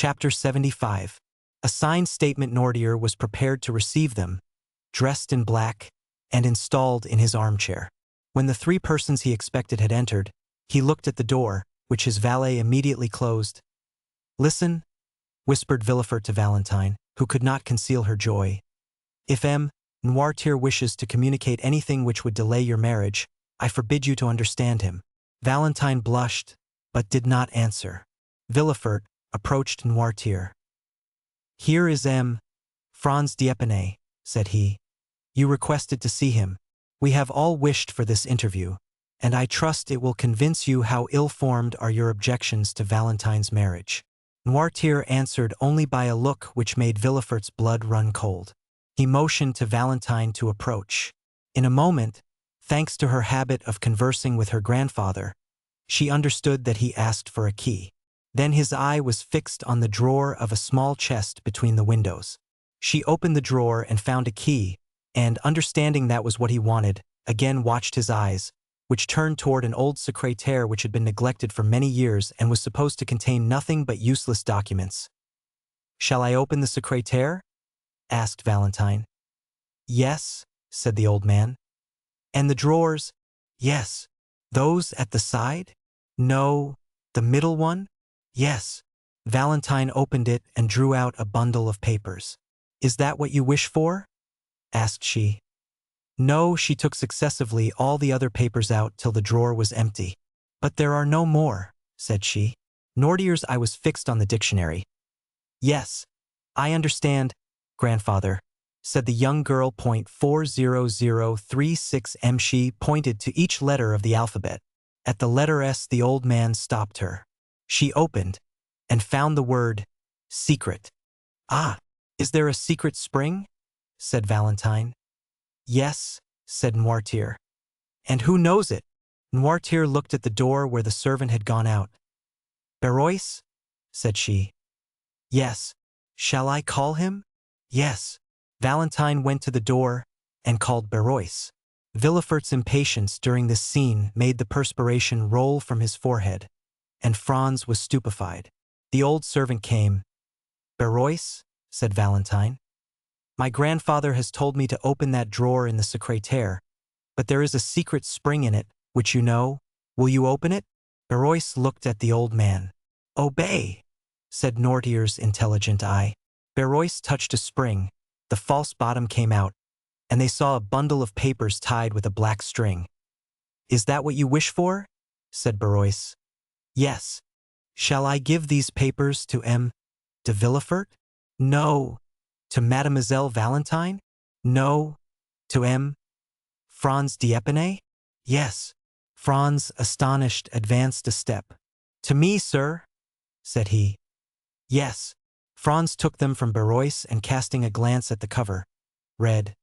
Chapter 75. A signed statement. Nordier was prepared to receive them, dressed in black, and installed in his armchair. When the three persons he expected had entered, he looked at the door, which his valet immediately closed. "Listen," whispered Villefort to Valentine, who could not conceal her joy. "If M. Noirtier wishes to communicate anything which would delay your marriage, I forbid you to understand him." Valentine blushed, but did not answer. Villefort approached Noirtier. "Here is M. Franz d'Épinay," said he. "You requested to see him. We have all wished for this interview, and I trust it will convince you how ill-formed are your objections to Valentine's marriage." Noirtier answered only by a look which made Villefort's blood run cold. He motioned to Valentine to approach. In a moment, thanks to her habit of conversing with her grandfather, she understood that he asked for a key. Then his eye was fixed on the drawer of a small chest between the windows. She opened the drawer and found a key, and, understanding that was what he wanted, again watched his eyes, which turned toward an old secrétaire which had been neglected for many years and was supposed to contain nothing but useless documents. "Shall I open the secrétaire?" asked Valentine. "Yes," said the old man. "And the drawers?" "Yes." "Those at the side?" "No." "The middle one?" "Yes." Valentine opened it and drew out a bundle of papers. "Is that what you wish for?" asked she. No, she took successively all the other papers out till the drawer was empty. "But there are no more," said she. Nordier's eye was fixed on the dictionary. "Yes, I understand, grandfather," said the young girl. 40036M. She pointed to each letter of the alphabet. At the letter S, the old man stopped her. She opened, and found the word, "secret." "Ah, is there a secret spring?" said Valentine. "Yes," said Noirtier. "And who knows it?" Noirtier looked at the door where the servant had gone out. "Berois?" said she. "Yes." "Shall I call him?" "Yes." Valentine went to the door and called Berois. Villefort's impatience during this scene made the perspiration roll from his forehead, and Franz was stupefied. The old servant came. "Berois?" said Valentine. "My grandfather has told me to open that drawer in the secrétaire, but there is a secret spring in it, which you know. Will you open it?" Berois looked at the old man. "Obey," said Noirtier's intelligent eye. Berois touched a spring, the false bottom came out, and they saw a bundle of papers tied with a black string. "Is that what you wish for?" said Berois. "Yes." "Shall I give these papers to M. de Villefort?" "No." "To Mademoiselle Valentine?" "No." "To M. Franz d'Épinay?" "Yes." Franz, astonished, advanced a step. "To me, sir?" said he. "Yes." Franz took them from Berois and, casting a glance at the cover, read,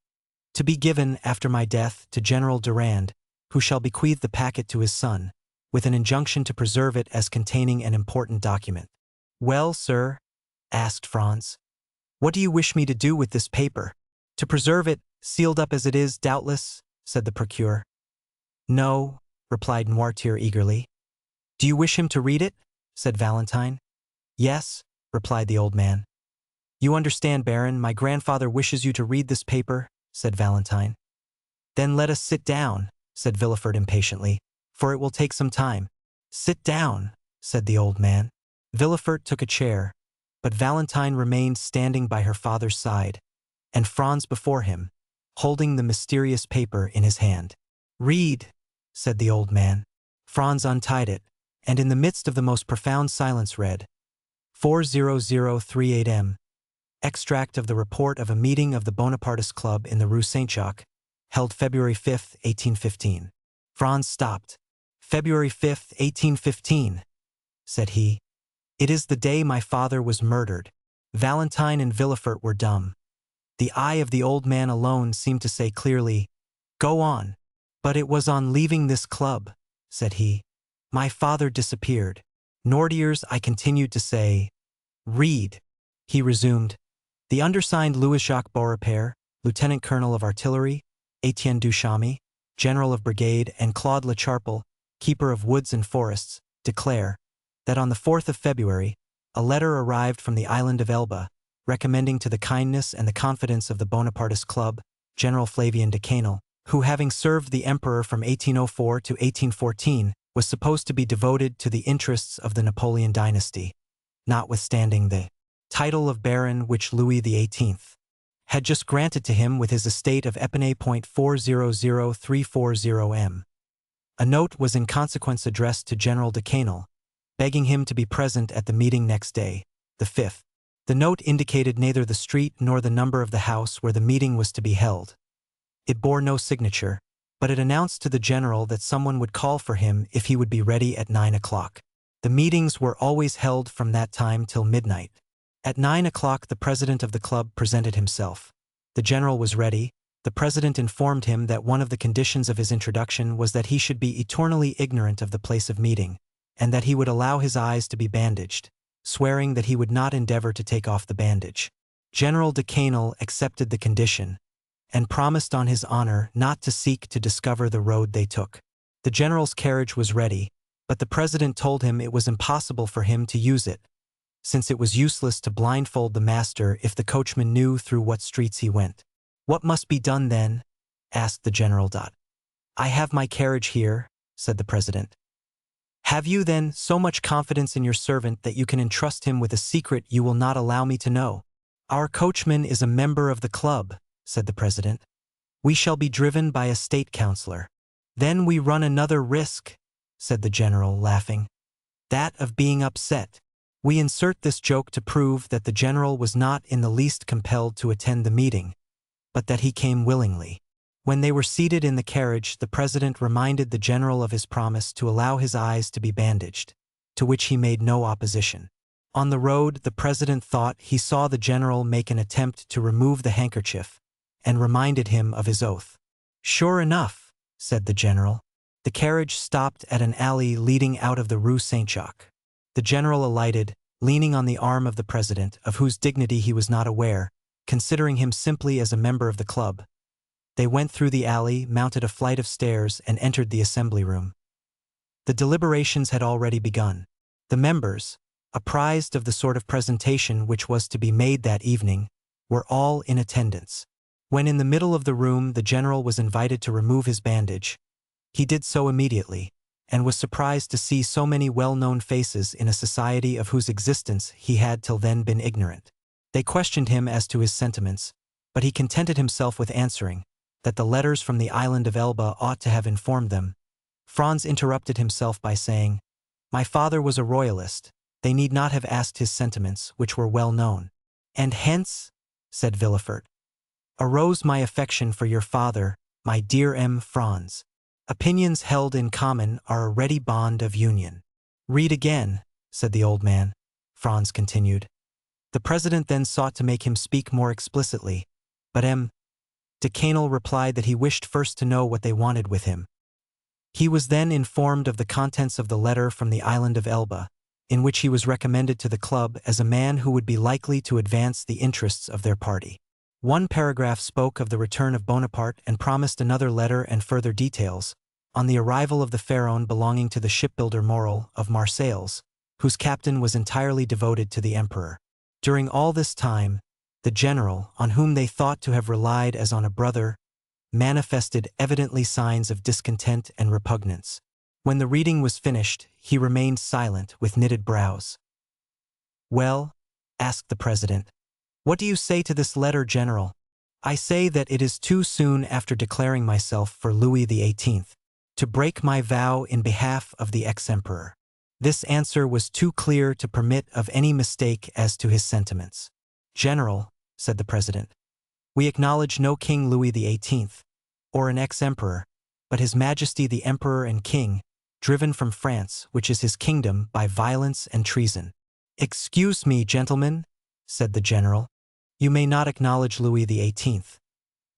"To be given, after my death, to General Durand, who shall bequeath the packet to his son, with an injunction to preserve it as containing an important document." "Well, sir?" asked Franz. "What do you wish me to do with this paper?" "To preserve it, sealed up as it is, doubtless," said the procureur. "No," replied Noirtier eagerly. "Do you wish him to read it?" said Valentine. "Yes," replied the old man. "You understand, Baron, my grandfather wishes you to read this paper," said Valentine. "Then let us sit down," said Villefort impatiently, "for it will take some time." "Sit down," said the old man. Villefort took a chair, but Valentine remained standing by her father's side, and Franz before him, holding the mysterious paper in his hand. "Read," said the old man. Franz untied it, and in the midst of the most profound silence read, 40038M. Extract of the report of a meeting of the Bonapartist Club in the Rue Saint-Jacques, held February 5, 1815. Franz stopped. "February 5, 1815, said he. "It is the day my father was murdered." Valentine and Villefort were dumb. The eye of the old man alone seemed to say clearly, "Go on." "But it was on leaving this club," said he. "My father disappeared." Noirtier's eye continued to say, "Read." He resumed, "The undersigned Louis-Jacques Beaurepaire, Lieutenant Colonel of Artillery, Etienne Duchamy, General of Brigade, and Claude Lecharpel, Keeper of Woods and Forests, declare that on the 4th of February, a letter arrived from the island of Elba, recommending to the kindness and the confidence of the Bonapartist club, General Flavian Decanel, who, having served the emperor from 1804 to 1814, was supposed to be devoted to the interests of the Napoleon dynasty, notwithstanding the title of baron which Louis XVIII had just granted to him with his estate of épinay.400340 m. A note was in consequence addressed to General Decanel, begging him to be present at the meeting next day, the 5th. The note indicated neither the street nor the number of the house where the meeting was to be held. It bore no signature, but it announced to the general that someone would call for him if he would be ready at 9 o'clock. The meetings were always held from that time till midnight. At 9 o'clock the president of the club presented himself. The general was ready. The president informed him that one of the conditions of his introduction was that he should be eternally ignorant of the place of meeting, and that he would allow his eyes to be bandaged, swearing that he would not endeavor to take off the bandage. General Decanel accepted the condition, and promised on his honor not to seek to discover the road they took. The general's carriage was ready, but the president told him it was impossible for him to use it, since it was useless to blindfold the master if the coachman knew through what streets he went. "What must be done then?" asked the general. "I have my carriage here," said the president. "Have you, then, so much confidence in your servant that you can entrust him with a secret you will not allow me to know?" "Our coachman is a member of the club," said the president. "We shall be driven by a state councillor." "Then we run another risk," said the general, laughing. "That of being upset." We insert this joke to prove that the general was not in the least compelled to attend the meeting, but that he came willingly. When they were seated in the carriage, the president reminded the general of his promise to allow his eyes to be bandaged, to which he made no opposition. On the road, the president thought he saw the general make an attempt to remove the handkerchief, and reminded him of his oath. "Sure enough," said the general. The carriage stopped at an alley leading out of the Rue Saint-Jacques. The general alighted, leaning on the arm of the president, of whose dignity he was not aware, considering him simply as a member of the club. They went through the alley, mounted a flight of stairs, and entered the assembly room. The deliberations had already begun. The members, apprised of the sort of presentation which was to be made that evening, were all in attendance. When in the middle of the room the general was invited to remove his bandage, he did so immediately, and was surprised to see so many well-known faces in a society of whose existence he had till then been ignorant. They questioned him as to his sentiments, but he contented himself with answering that the letters from the island of Elba ought to have informed them. Franz interrupted himself by saying, "My father was a royalist. They need not have asked his sentiments, which were well known." "And hence," said Villefort, "arose my affection for your father, my dear Franz. Opinions held in common are a ready bond of union." "Read again," said the old man. Franz continued. The president then sought to make him speak more explicitly, but Decanel replied that he wished first to know what they wanted with him. He was then informed of the contents of the letter from the island of Elba, in which he was recommended to the club as a man who would be likely to advance the interests of their party. One paragraph spoke of the return of Bonaparte and promised another letter and further details on the arrival of the Pharaon belonging to the shipbuilder Morel of Marseilles, whose captain was entirely devoted to the emperor. During all this time, the general, on whom they thought to have relied as on a brother, manifested evidently signs of discontent and repugnance. When the reading was finished, he remained silent with knitted brows. "Well," asked the president, "what do you say to this letter, General?" "I say that it is too soon after declaring myself for Louis XVIII to break my vow in behalf of the ex-emperor." This answer was too clear to permit of any mistake as to his sentiments. "General," said the president, "we acknowledge no King Louis XVIII, or an ex-emperor, but His Majesty the Emperor and King, driven from France, which is his kingdom, by violence and treason." "Excuse me, gentlemen," said the general. "You may not acknowledge Louis XVIII,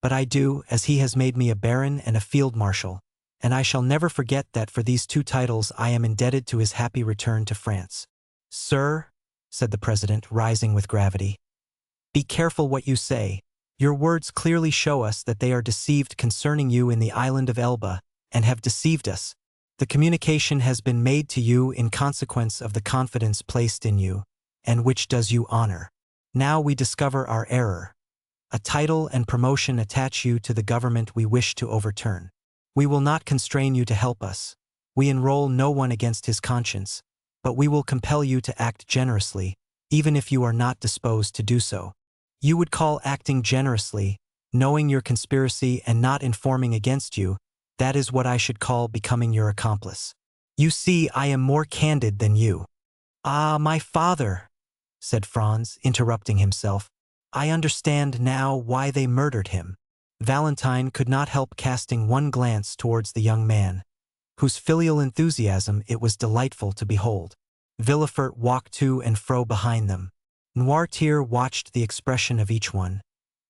but I do, as he has made me a baron and a field marshal, and I shall never forget that for these two titles I am indebted to his happy return to France." "Sir," said the president, rising with gravity, "be careful what you say. Your words clearly show us that they are deceived concerning you in the island of Elba, and have deceived us. The communication has been made to you in consequence of the confidence placed in you, and which does you honor. Now we discover our error. A title and promotion attach you to the government we wish to overturn. We will not constrain you to help us. We enroll no one against his conscience, but we will compel you to act generously, even if you are not disposed to do so. You would call acting generously, knowing your conspiracy and not informing against you, that is what I should call becoming your accomplice. You see, I am more candid than you. Ah, my father, said Franz, interrupting himself. I understand now why they murdered him. Valentine could not help casting one glance towards the young man, whose filial enthusiasm it was delightful to behold. Villefort walked to and fro behind them. Noirtier watched the expression of each one,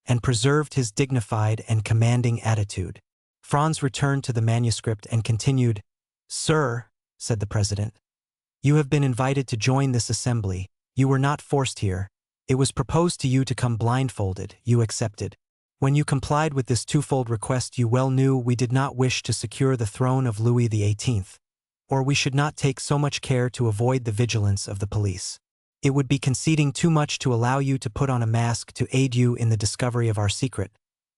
and preserved his dignified and commanding attitude. Franz returned to the manuscript and continued, Sir, said the president, you have been invited to join this assembly. You were not forced here. It was proposed to you to come blindfolded. You accepted. When you complied with this twofold request, you well knew we did not wish to secure the throne of Louis XVIII, or we should not take so much care to avoid the vigilance of the police. It would be conceding too much to allow you to put on a mask to aid you in the discovery of our secret,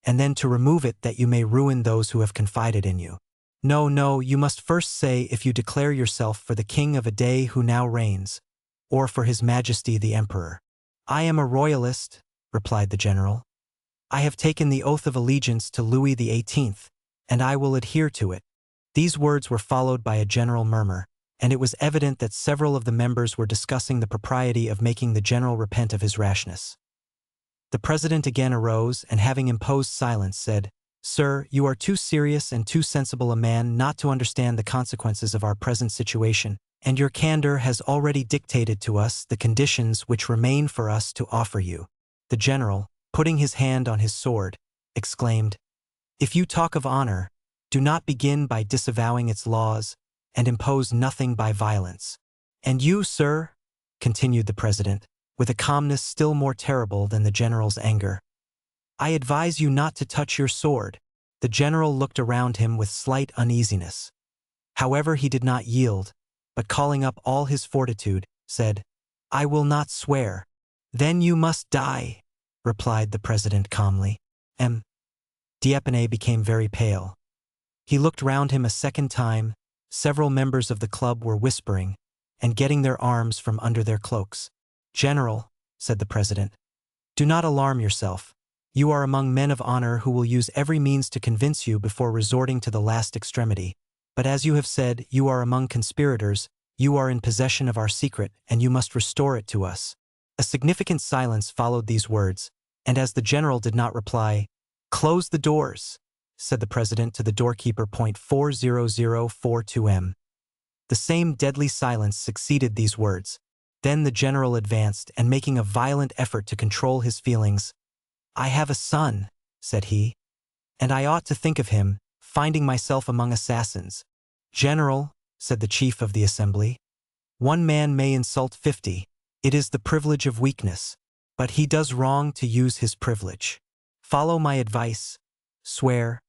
and then to remove it that you may ruin those who have confided in you. No, no, you must first say if you declare yourself for the king of a day who now reigns, or for his majesty the emperor. I am a royalist, replied the general. I have taken the oath of allegiance to Louis XVIII, and I will adhere to it. These words were followed by a general murmur, and it was evident that several of the members were discussing the propriety of making the general repent of his rashness. The president again arose, and having imposed silence, said, Sir, you are too serious and too sensible a man not to understand the consequences of our present situation, and your candor has already dictated to us the conditions which remain for us to offer you. The general, putting his hand on his sword, exclaimed, If you talk of honor, do not begin by disavowing its laws, and impose nothing by violence. And you, sir, continued the president, with a calmness still more terrible than the general's anger, I advise you not to touch your sword. The general looked around him with slight uneasiness. However, he did not yield, but calling up all his fortitude, said, I will not swear. Then you must die, replied the president calmly. D'Épinay became very pale. He looked round him a second time. Several members of the club were whispering, and getting their arms from under their cloaks. General, said the president, do not alarm yourself. You are among men of honor who will use every means to convince you before resorting to the last extremity. But as you have said, you are among conspirators, you are in possession of our secret, and you must restore it to us. A significant silence followed these words, and as the general did not reply, Close the doors, said the president to the doorkeeper. 40042 The same deadly silence succeeded these words. Then the general advanced, and making a violent effort to control his feelings, I have a son, said he, and I ought to think of him, finding myself among assassins. General, said the chief of the assembly, one man may insult 50. It is the privilege of weakness, but he does wrong to use his privilege. Follow my advice, swear,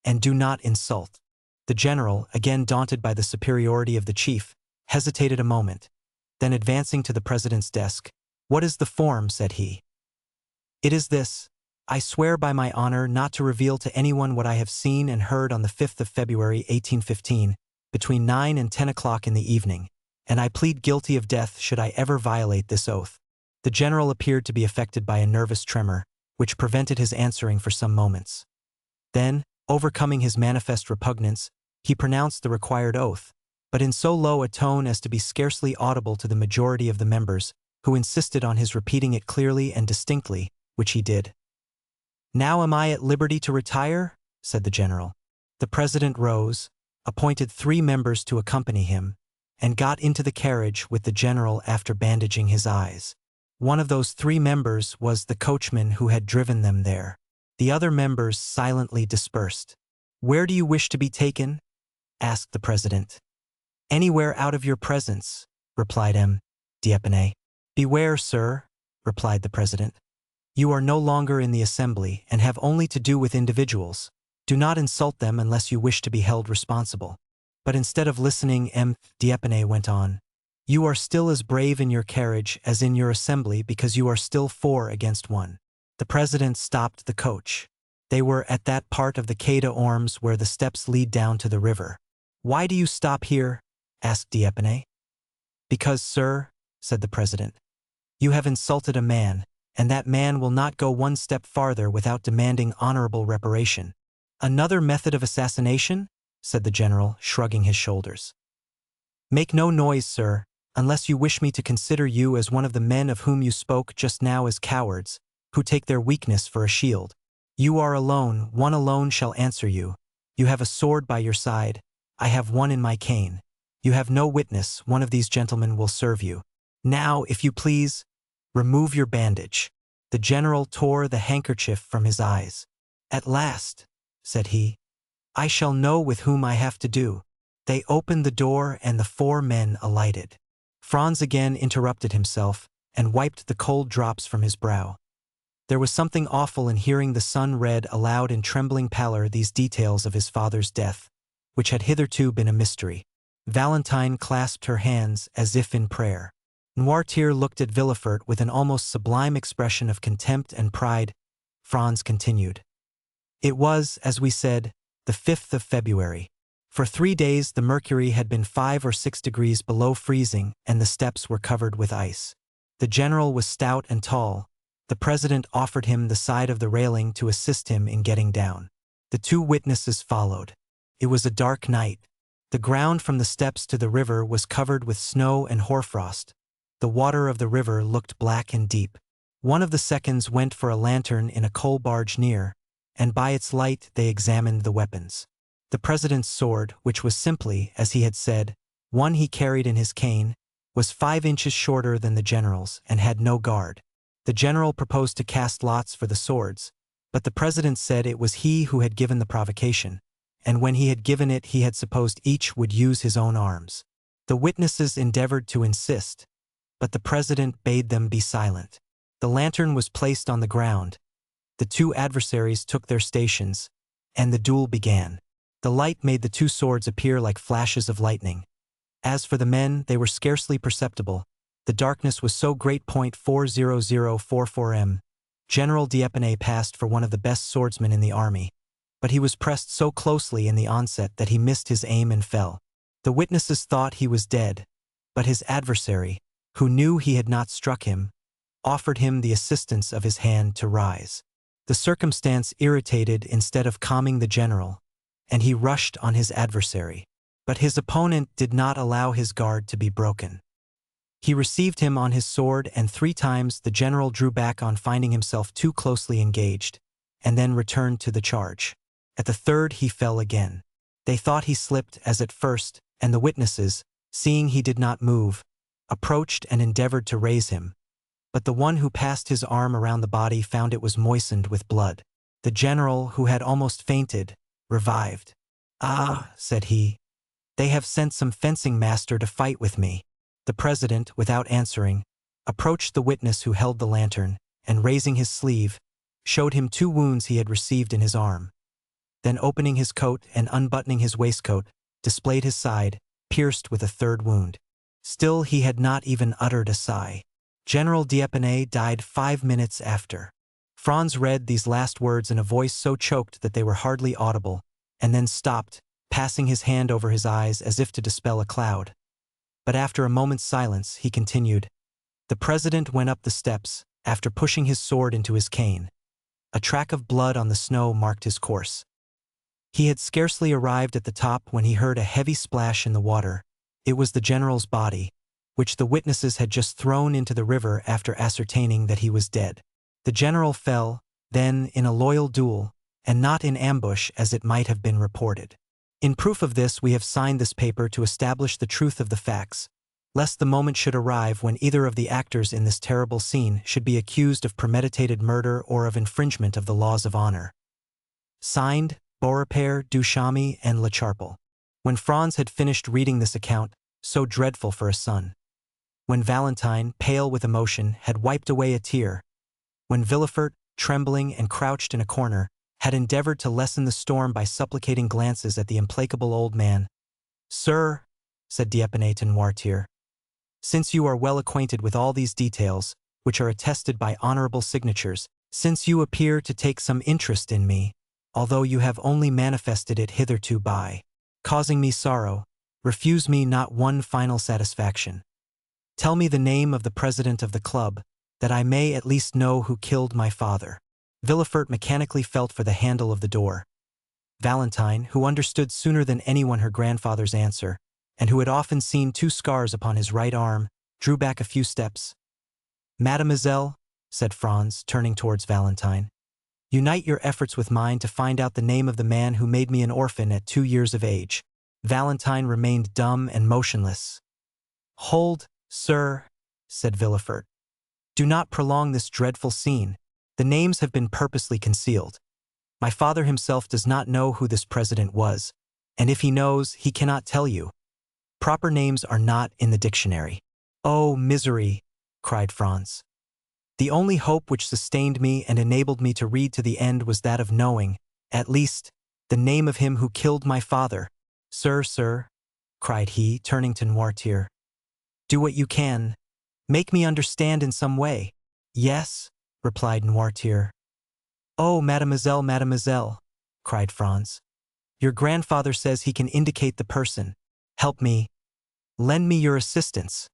and do not insult. The general, again daunted by the superiority of the chief, hesitated a moment. Then advancing to the president's desk, What is the form? Said he. It is this. I swear by my honor not to reveal to anyone what I have seen and heard on the 5th of February 1815, between 9 and 10 o'clock in the evening, and I plead guilty of death should I ever violate this oath. The general appeared to be affected by a nervous tremor, which prevented his answering for some moments. Then, overcoming his manifest repugnance, he pronounced the required oath, but in so low a tone as to be scarcely audible to the majority of the members, who insisted on his repeating it clearly and distinctly, which he did. Now am I at liberty to retire? Said the general. The president rose, appointed 3 members to accompany him, and got into the carriage with the general after bandaging his eyes. One of those 3 members was the coachman who had driven them there. The other members silently dispersed. Where do you wish to be taken? Asked the president. Anywhere out of your presence, replied D'Épinay. Beware, sir, replied the president. You are no longer in the assembly and have only to do with individuals. Do not insult them unless you wish to be held responsible. But instead of listening, D'Épinay went on. You are still as brave in your carriage as in your assembly because you are still 4 against 1. The president stopped the coach. They were at that part of the Quai d'Ormes where the steps lead down to the river. Why do you stop here? Asked D'Épinay. Because, sir, said the president, you have insulted a man, and that man will not go 1 step farther without demanding honorable reparation. Another method of assassination? Said the general, shrugging his shoulders. Make no noise, sir, unless you wish me to consider you as one of the men of whom you spoke just now as cowards, who take their weakness for a shield. You are alone, one alone shall answer you. You have a sword by your side, I have one in my cane. You have no witness, one of these gentlemen will serve you. Now, if you please, remove your bandage. The general tore the handkerchief from his eyes. At last, said he, I shall know with whom I have to do. They opened the door and the 4 men alighted. Franz again interrupted himself and wiped the cold drops from his brow. There was something awful in hearing the son read aloud in trembling pallor these details of his father's death, which had hitherto been a mystery. Valentine clasped her hands as if in prayer. Noirtier looked at Villefort with an almost sublime expression of contempt and pride. Franz continued. It was, as we said, the 5th of February. For 3 days the mercury had been 5 or 6 degrees below freezing and the steps were covered with ice. The general was stout and tall. The president offered him the side of the railing to assist him in getting down. The 2 witnesses followed. It was a dark night. The ground from the steps to the river was covered with snow and hoarfrost. The water of the river looked black and deep. One of the seconds went for a lantern in a coal barge near, and by its light they examined the weapons. The president's sword, which was simply, as he had said, one he carried in his cane, was 5 inches shorter than the general's and had no guard. The general proposed to cast lots for the swords, but the president said it was he who had given the provocation, and when he had given it he had supposed each would use his own arms. The witnesses endeavored to insist, but the president bade them be silent. The lantern was placed on the ground. The 2 adversaries took their stations, and the duel began. The light made the 2 swords appear like flashes of lightning. As for the men, they were scarcely perceptible. The darkness was so great. 40044 m. General D'Épinay passed for one of the best swordsmen in the army, but he was pressed so closely in the onset that he missed his aim and fell. The witnesses thought he was dead, but his adversary, who knew he had not struck him, offered him the assistance of his hand to rise. The circumstance irritated instead of calming the general, and he rushed on his adversary. But his opponent did not allow his guard to be broken. He received him on his sword, and 3 times the general drew back on finding himself too closely engaged, and then returned to the charge. At the 3rd he fell again. They thought he slipped as at first, and the witnesses, seeing he did not move, approached and endeavored to raise him. But the one who passed his arm around the body found it was moistened with blood. The general, who had almost fainted, revived. Ah, said he, they have sent some fencing master to fight with me. The president, without answering, approached the witness who held the lantern, and raising his sleeve, showed him 2 wounds he had received in his arm. Then opening his coat and unbuttoning his waistcoat, displayed his side, pierced with a 3rd wound. Still he had not even uttered a sigh. General D'Épinay died 5 minutes after. Franz read these last words in a voice so choked that they were hardly audible, and then stopped, passing his hand over his eyes as if to dispel a cloud. But after a moment's silence, he continued. The president went up the steps, after pushing his sword into his cane. A track of blood on the snow marked his course. He had scarcely arrived at the top when he heard a heavy splash in the water. It was the general's body, which the witnesses had just thrown into the river after ascertaining that he was dead. The general fell, then, in a loyal duel, and not in ambush as it might have been reported. In proof of this we have signed this paper to establish the truth of the facts, lest the moment should arrive when either of the actors in this terrible scene should be accused of premeditated murder or of infringement of the laws of honor. Signed, Beaurepaire, Duchamp, and Lecharpel. When Franz had finished reading this account, so dreadful for a son, when Valentine, pale with emotion, had wiped away a tear, when Villefort, trembling and crouched in a corner, had endeavored to lessen the storm by supplicating glances at the implacable old man. "Sir," said D'Épinay to Noirtier, Since you are well acquainted with all these details, which are attested by honorable signatures, since you appear to take some interest in me, although you have only manifested it hitherto by causing me sorrow, refuse me not one final satisfaction. Tell me the name of the president of the club, that I may at least know who killed my father." Villefort mechanically felt for the handle of the door. Valentine, who understood sooner than anyone her grandfather's answer, and who had often seen 2 scars upon his right arm, drew back a few steps. "Mademoiselle," said Franz, turning towards Valentine, "unite your efforts with mine to find out the name of the man who made me an orphan at 2 years of age." Valentine remained dumb and motionless. "Hold, sir," said Villefort. "Do not prolong this dreadful scene. The names have been purposely concealed. My father himself does not know who this president was, and if he knows, he cannot tell you. Proper names are not in the dictionary." "Oh, misery!" cried Franz. "The only hope which sustained me and enabled me to read to the end was that of knowing, at least, the name of him who killed my father. Sir," cried he, turning to Noirtier, "do what you can. Make me understand in some way." "Yes," replied Noirtier. "Oh, mademoiselle," cried Franz. "Your grandfather says he can indicate the person. Help me. Lend me your assistance."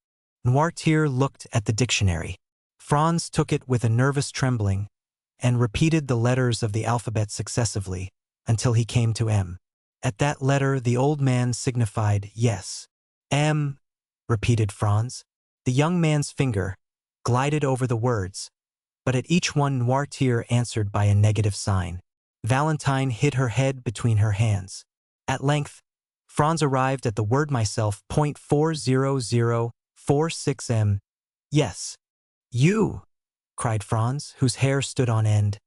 Noirtier looked at the dictionary. Franz took it with a nervous trembling, and repeated the letters of the alphabet successively, until he came to M. At that letter the old man signified yes. "M," repeated Franz. The young man's finger glided over the words, but at each one Noirtier answered by a negative sign. Valentine hid her head between her hands. At length, Franz arrived at the word myself, .40046M. "Yes, you!" cried Franz, whose hair stood on end.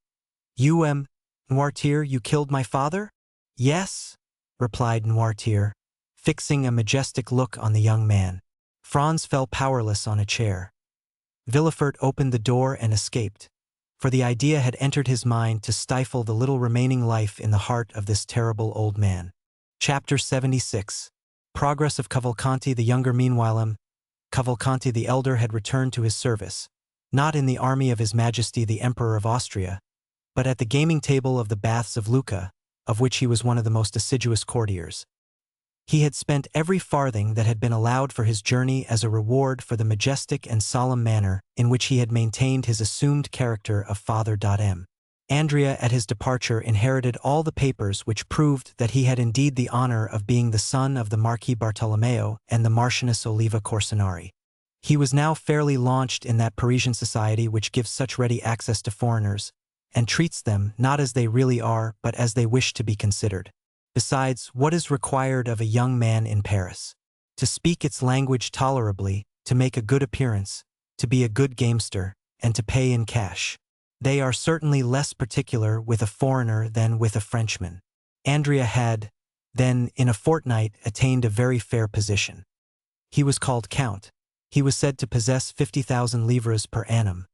"You, Noirtier, you killed my father?" "Yes," replied Noirtier, fixing a majestic look on the young man. Franz fell powerless on a chair. Villefort opened the door and escaped, for the idea had entered his mind to stifle the little remaining life in the heart of this terrible old man. Chapter 76. Progress of Cavalcanti the younger. Meanwhile, Cavalcanti the elder had returned to his service, not in the army of His Majesty the Emperor of Austria, but at the gaming table of the Baths of Lucca, of which he was one of the most assiduous courtiers. He had spent every farthing that had been allowed for his journey as a reward for the majestic and solemn manner in which he had maintained his assumed character of Father M. Andrea at his departure inherited all the papers which proved that he had indeed the honor of being the son of the Marquis Bartolomeo and the Marchioness Oliva Corsinari. He was now fairly launched in that Parisian society which gives such ready access to foreigners, and treats them not as they really are but as they wish to be considered. Besides, what is required of a young man in Paris? To speak its language tolerably, to make a good appearance, to be a good gamester, and to pay in cash. They are certainly less particular with a foreigner than with a Frenchman. Andrea had, then, in a fortnight, attained a very fair position. He was called Count. He was said to possess 50,000 livres per annum,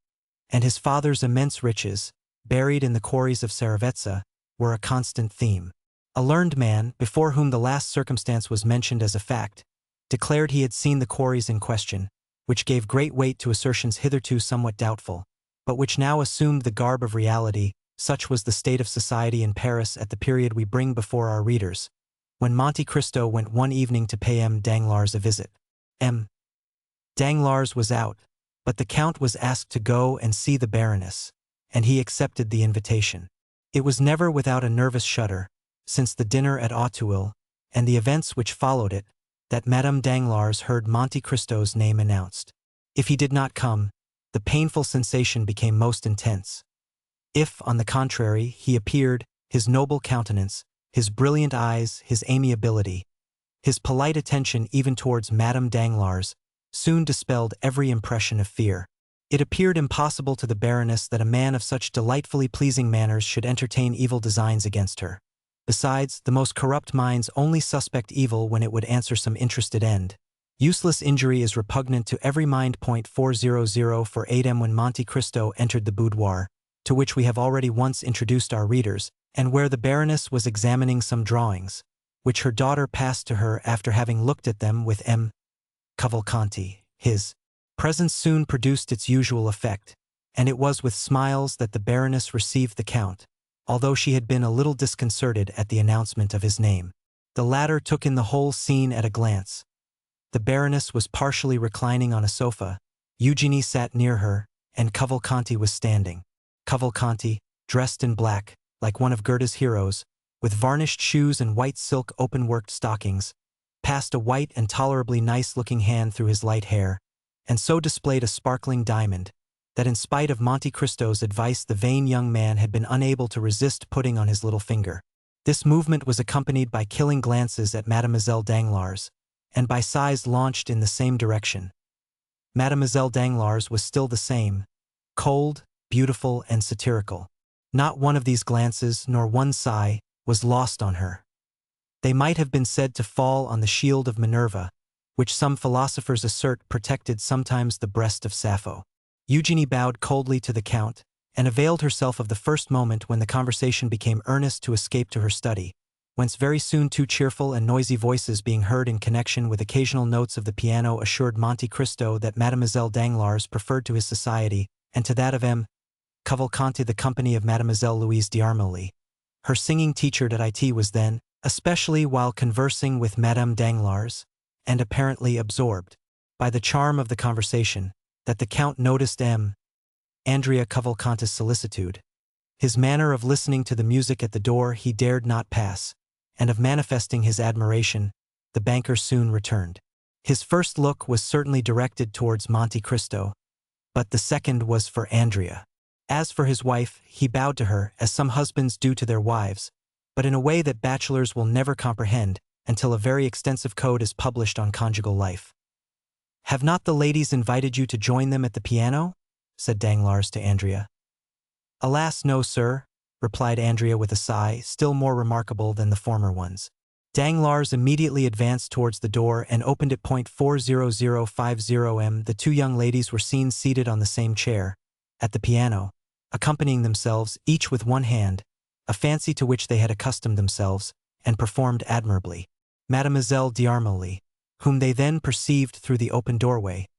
and his father's immense riches, buried in the quarries of Saravezza, were a constant theme. A learned man, before whom the last circumstance was mentioned as a fact, declared he had seen the quarries in question, which gave great weight to assertions hitherto somewhat doubtful, but which now assumed the garb of reality. Such was the state of society in Paris at the period we bring before our readers, when Monte Cristo went one evening to pay M. Danglars a visit. M. Danglars was out, but the Count was asked to go and see the Baroness, and he accepted the invitation. It was never without a nervous shudder, since the dinner at Auteuil, and the events which followed it, that Madame Danglars heard Monte Cristo's name announced. If he did not come, the painful sensation became most intense. If, on the contrary, he appeared, his noble countenance, his brilliant eyes, his amiability, his polite attention even towards Madame Danglars, soon dispelled every impression of fear. It appeared impossible to the Baroness that a man of such delightfully pleasing manners should entertain evil designs against her. Besides, the most corrupt minds only suspect evil when it would answer some interested end. Useless injury is repugnant to every mind. .40048M. When Monte Cristo entered the boudoir, to which we have already once introduced our readers, and where the Baroness was examining some drawings, which her daughter passed to her after having looked at them with M. Cavalcanti, His presence soon produced its usual effect, and it was with smiles that the Baroness received the Count, although she had been a little disconcerted at the announcement of his name. The latter took in the whole scene at a glance. The Baroness was partially reclining on a sofa, Eugenie sat near her, and Cavalcanti was standing. Cavalcanti, dressed in black, like one of Goethe's heroes, with varnished shoes and white silk open-worked stockings, passed a white and tolerably nice-looking hand through his light hair, and so displayed a sparkling diamond, that in spite of Monte Cristo's advice the vain young man had been unable to resist putting on his little finger. This movement was accompanied by killing glances at Mademoiselle Danglars, and by sighs launched in the same direction. Mademoiselle Danglars was still the same, cold, beautiful, and satirical. Not one of these glances, nor one sigh, was lost on her. They might have been said to fall on the shield of Minerva, which some philosophers assert protected sometimes the breast of Sappho. Eugenie bowed coldly to the Count, and availed herself of the first moment when the conversation became earnest to escape to her study, whence very soon two cheerful and noisy voices being heard in connection with occasional notes of the piano assured Monte Cristo that Mademoiselle Danglars preferred to his society, and to that of M. Cavalcanti the company of Mademoiselle Louise d'Armilly. Her singing teacher at IT was then, especially while conversing with Madame Danglars, and apparently absorbed by the charm of the conversation, that the Count noticed Andrea Cavalcanti's solicitude. His manner of listening to the music at the door he dared not pass, and of manifesting his admiration, the banker soon returned. His first look was certainly directed towards Monte Cristo, but the second was for Andrea. As for his wife, he bowed to her as some husbands do to their wives, but in a way that bachelors will never comprehend until a very extensive code is published on conjugal life. "Have not the ladies invited you to join them at the piano?" said Danglars to Andrea. "Alas, no, sir," replied Andrea with a sigh still more remarkable than the former ones. Danglars immediately advanced towards the door and opened it. 40050 The two young ladies were seen seated on the same chair, at the piano, accompanying themselves each with one hand, a fancy to which they had accustomed themselves, and performed admirably. Mademoiselle d'Armilly, whom they then perceived through the open doorway,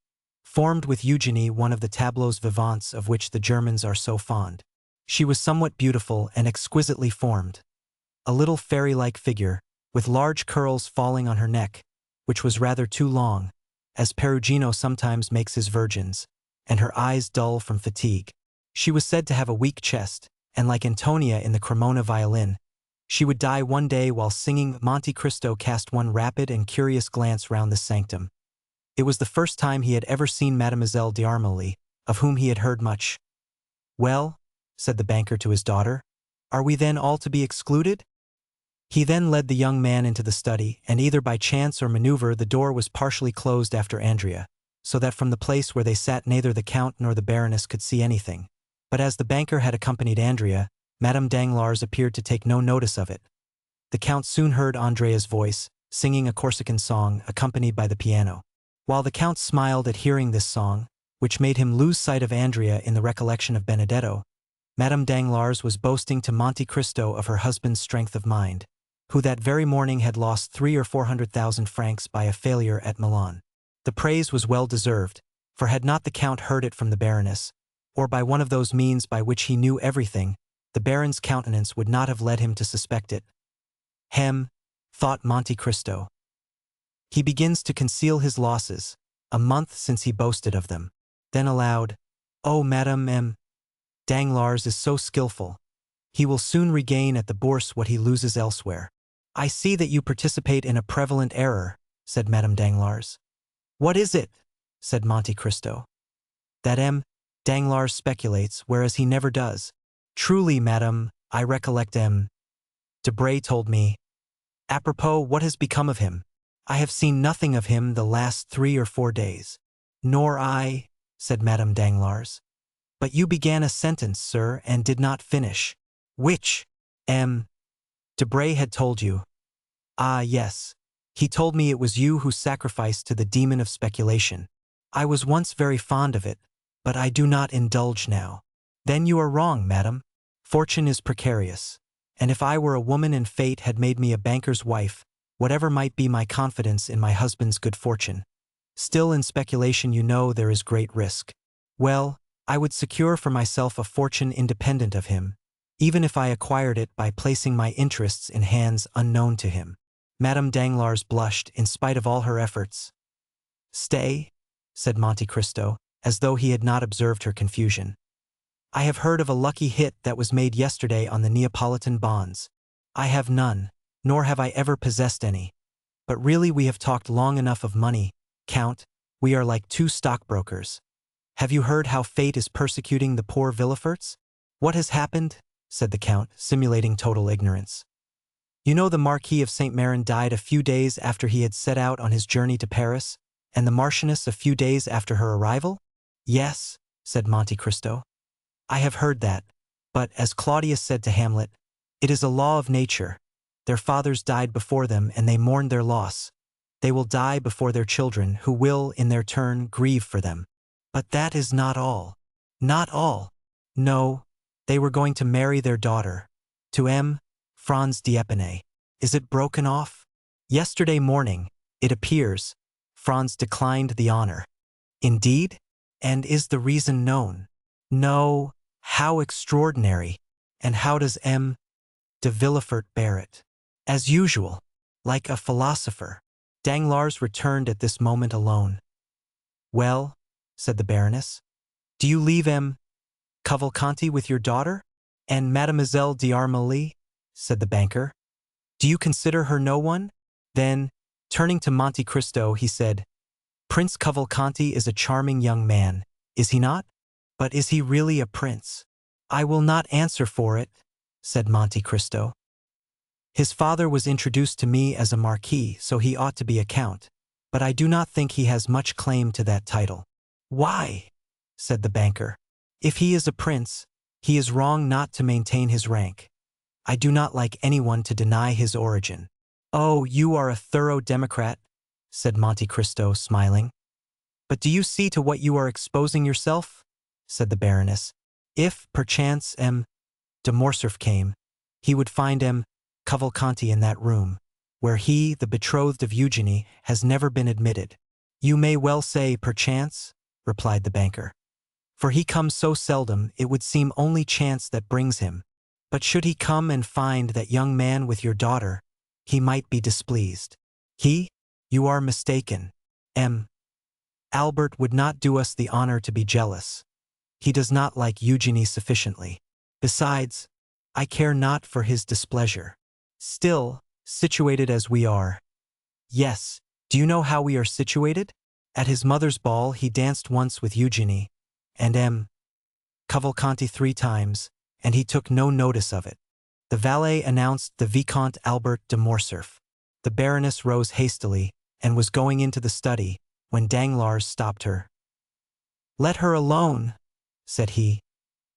formed with Eugenie one of the tableaux vivants of which the Germans are so fond. She was somewhat beautiful and exquisitely formed, a little fairy-like figure, with large curls falling on her neck, which was rather too long, as Perugino sometimes makes his virgins, and her eyes dull from fatigue. She was said to have a weak chest, and like Antonia in the Cremona violin, she would die one day while singing. Monte Cristo cast one rapid and curious glance round the sanctum. It was the first time he had ever seen Mademoiselle d'Armilly, of whom he had heard much. "Well," said the banker to his daughter, "are we then all to be excluded?" He then led the young man into the study, and either by chance or maneuver the door was partially closed after Andrea, so that from the place where they sat neither the Count nor the Baroness could see anything. But as the banker had accompanied Andrea, Madame Danglars appeared to take no notice of it. The Count soon heard Andrea's voice, singing a Corsican song accompanied by the piano. While the Count smiled at hearing this song, which made him lose sight of Andrea in the recollection of Benedetto, Madame Danglars was boasting to Monte Cristo of her husband's strength of mind, who that very morning had lost 300,000 or 400,000 francs by a failure at Milan. The praise was well deserved, for had not the Count heard it from the Baroness, or by one of those means by which he knew everything, the Baron's countenance would not have led him to suspect it. Thought Monte Cristo. He begins to conceal his losses, a month since he boasted of them. Then aloud, "Oh, Madame Danglars is so skillful. He will soon regain at the Bourse what he loses elsewhere." "I see that you participate in a prevalent error," said Madame Danglars. "What is it?" said Monte Cristo. "That Danglars speculates, whereas he never does." "Truly, madame, I recollect Debray told me. Apropos, what has become of him? I have seen nothing of him the last 3 or 4 days." "Nor I," said Madame Danglars. "But you began a sentence, sir, and did not finish." "Which? Debray had told you." "Ah, yes. He told me it was you who sacrificed to the demon of speculation. I was once very fond of it, but I do not indulge now." "Then you are wrong, madam. Fortune is precarious, and if I were a woman and fate had made me a banker's wife, whatever might be my confidence in my husband's good fortune, Still in speculation there is great risk. Well, I would secure for myself a fortune independent of him, even if I acquired it by placing my interests in hands unknown to him. Madame Danglars blushed in spite of all her efforts. "Stay," said Monte Cristo, as though he had not observed her confusion. "I have heard of a lucky hit that was made yesterday on the Neapolitan bonds. I have none, nor have I ever possessed any. But really we have talked long enough of money, Count. We are like two stockbrokers. Have you heard how fate is persecuting the poor Villeforts?" "What has happened?" said the Count, simulating total ignorance. The Marquis of Saint-Méran died a few days after he had set out on his journey to Paris, and the Marchioness a few days after her arrival?" "Yes," said Monte Cristo. "I have heard that, but, as Claudius said to Hamlet, it is a law of nature. Their fathers died before them, and they mourned their loss. They will die before their children, who will, in their turn, grieve for them. But that is not all. Not all. No, they were going to marry their daughter, to M. Franz d'Épinay. Is it broken off? Yesterday morning, it appears, Franz declined the honor." "Indeed? And is the reason known?" "No. How extraordinary! And how does M. de Villefort bear it?" "As usual, like a philosopher." Danglars returned at this moment alone. "Well," said the Baroness, "do you leave M. Cavalcanti with your daughter? And Mademoiselle d'Armilly?" said the banker. "Do you consider her no one?" Then, turning to Monte Cristo, he said, "Prince Cavalcanti is a charming young man, is he not? But is he really a prince?" "I will not answer for it," said Monte Cristo. "His father was introduced to me as a marquis, so he ought to be a count, but I do not think he has much claim to that title." "Why?" said the banker. "If he is a prince, he is wrong not to maintain his rank. I do not like anyone to deny his origin." "Oh, you are a thorough democrat," said Monte Cristo, smiling. "But do you see to what you are exposing yourself?" said the Baroness. "If, perchance, M. de Morcerf came, he would find M. Cavalcanti in that room, where he, the betrothed of Eugenie, has never been admitted." "You may well say perchance," replied the banker. "For he comes so seldom, it would seem only chance that brings him. But should he come and find that young man with your daughter, he might be displeased." "He? You are mistaken. M. Albert would not do us the honor to be jealous. He does not like Eugenie sufficiently. Besides, I care not for his displeasure. Still, situated as we are—" "Yes, do you know how we are situated? At his mother's ball he danced once with Eugenie, and M. Cavalcanti 3 times, and he took no notice of it." The valet announced the Vicomte Albert de Morcerf. The Baroness rose hastily, and was going into the study, when Danglars stopped her. "Let her alone," said he.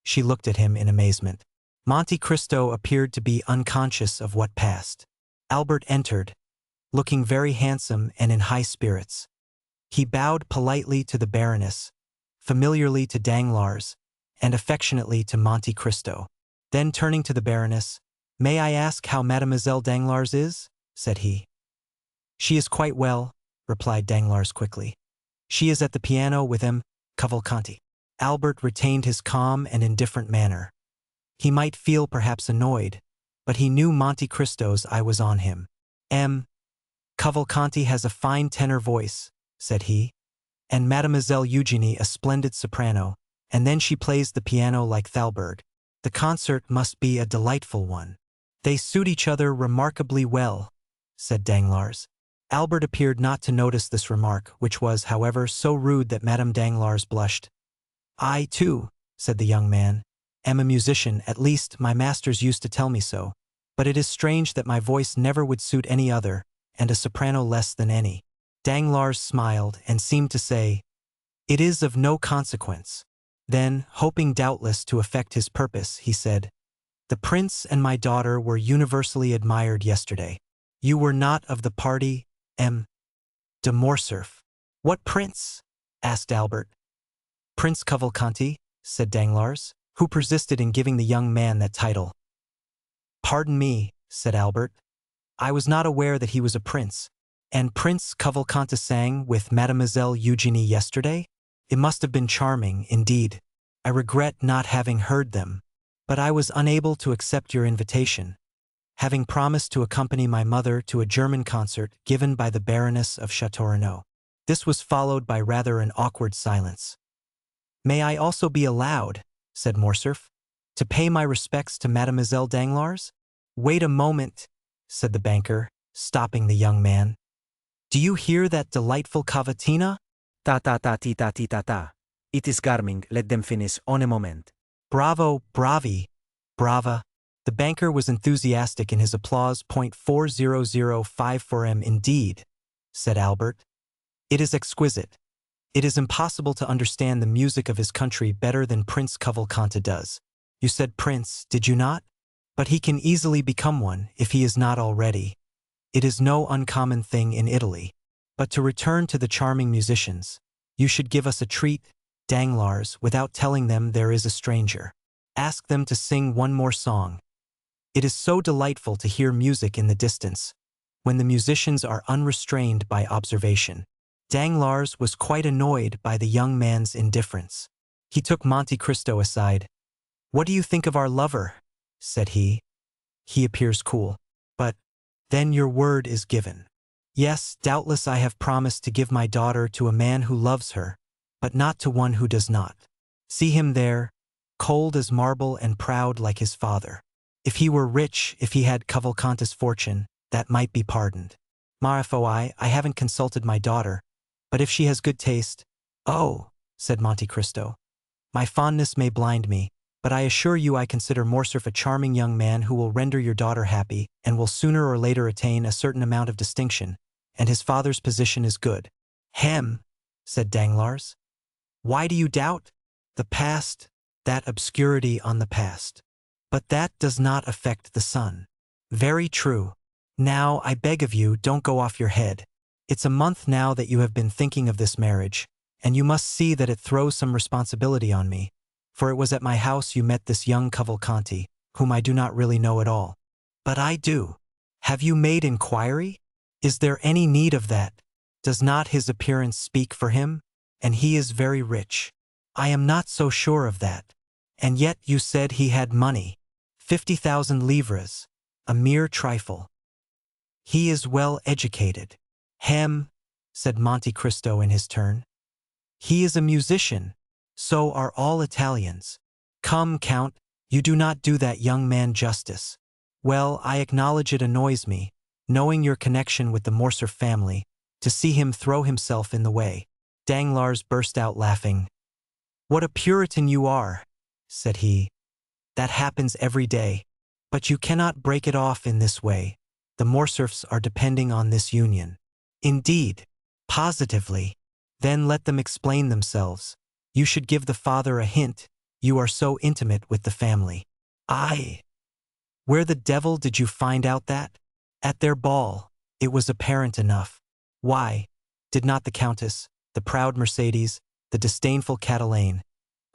She looked at him in amazement. Monte Cristo appeared to be unconscious of what passed. Albert entered, looking very handsome and in high spirits. He bowed politely to the Baroness, familiarly to Danglars, and affectionately to Monte Cristo. Then turning to the Baroness, "May I ask how Mademoiselle Danglars is?" said he. "She is quite well," replied Danglars quickly. "She is at the piano with M. Cavalcanti." Albert retained his calm and indifferent manner. He might feel perhaps annoyed, but he knew Monte Cristo's eye was on him. "M. Cavalcanti has a fine tenor voice," said he, "and Mademoiselle Eugenie a splendid soprano, and then she plays the piano like Thalberg. The concert must be a delightful one." "They suit each other remarkably well," said Danglars. Albert appeared not to notice this remark, which was, however, so rude that Madame Danglars blushed. "I, too," said the young man, "am a musician, at least my masters used to tell me so, but it is strange that my voice never would suit any other, and a soprano less than any." Danglars smiled and seemed to say, "It is of no consequence." Then, hoping doubtless to effect his purpose, he said, "The prince and my daughter were universally admired yesterday. You were not of the party, M. de Morcerf." "What prince?" asked Albert. "Prince Cavalcanti," said Danglars, who persisted in giving the young man that title. "Pardon me," said Albert. "I was not aware that he was a prince. And Prince Cavalcanti sang with Mademoiselle Eugenie yesterday? It must have been charming, indeed. I regret not having heard them, but I was unable to accept your invitation, having promised to accompany my mother to a German concert given by the Baroness of Châteaurenaud. This was followed by rather an awkward silence. May I also be allowed, said Morcerf, to pay my respects to Mademoiselle Danglars? Wait a moment, said the banker, stopping the young man. Do you hear that delightful cavatina? Ta. It is charming, let them finish on a moment. Bravo, brava. The banker was enthusiastic in his applause. 40054 indeed, said Albert. It is exquisite. It is impossible to understand the music of his country better than Prince Cavalcanti does. You said prince, did you not? But he can easily become one, if he is not already. It is no uncommon thing in Italy. But to return to the charming musicians, you should give us a treat, Danglars, without telling them there is a stranger. Ask them to sing one more song. It is so delightful to hear music in the distance, when the musicians are unrestrained by observation. Danglars was quite annoyed by the young man's indifference. He took Monte Cristo aside. What do you think of our lover? Said he. He appears cool. But then your word is given. Yes, doubtless I have promised to give my daughter to a man who loves her, but not to one who does not. See him there, cold as marble and proud like his father. If he were rich, if he had Cavalcanti's fortune, that might be pardoned. Ma foi, I haven't consulted my daughter, but if she has good taste— Oh, said Monte Cristo, my fondness may blind me, but I assure you I consider Morcerf a charming young man who will render your daughter happy and will sooner or later attain a certain amount of distinction, and his father's position is good. Hem, said Danglars. Why do you doubt? The past, that obscurity on the past. But that does not affect the son. Very true. Now, I beg of you, don't go off your head. It's a month now that you have been thinking of this marriage, and you must see that it throws some responsibility on me, for it was at my house you met this young Cavalcanti, whom I do not really know at all. But I do. Have you made inquiry? Is there any need of that? Does not his appearance speak for him? And he is very rich. I am not so sure of that. And yet you said he had money. 50,000 livres. A mere trifle. He is well educated. Hem, said Monte Cristo in his turn. He is a musician. So are all Italians. Come, Count, you do not do that young man justice. Well, I acknowledge it annoys me, knowing your connection with the Morcerf family, to see him throw himself in the way. Danglars burst out laughing. What a Puritan you are, said he. That happens every day. But you cannot break it off in this way. The Morcerfs are depending on this union. Indeed, positively. Then let them explain themselves. You should give the father a hint. You are so intimate with the family. Aye. Where the devil did you find out that? At their ball. It was apparent enough. Why, did not the Countess, the proud Mercédès, the disdainful Catalane,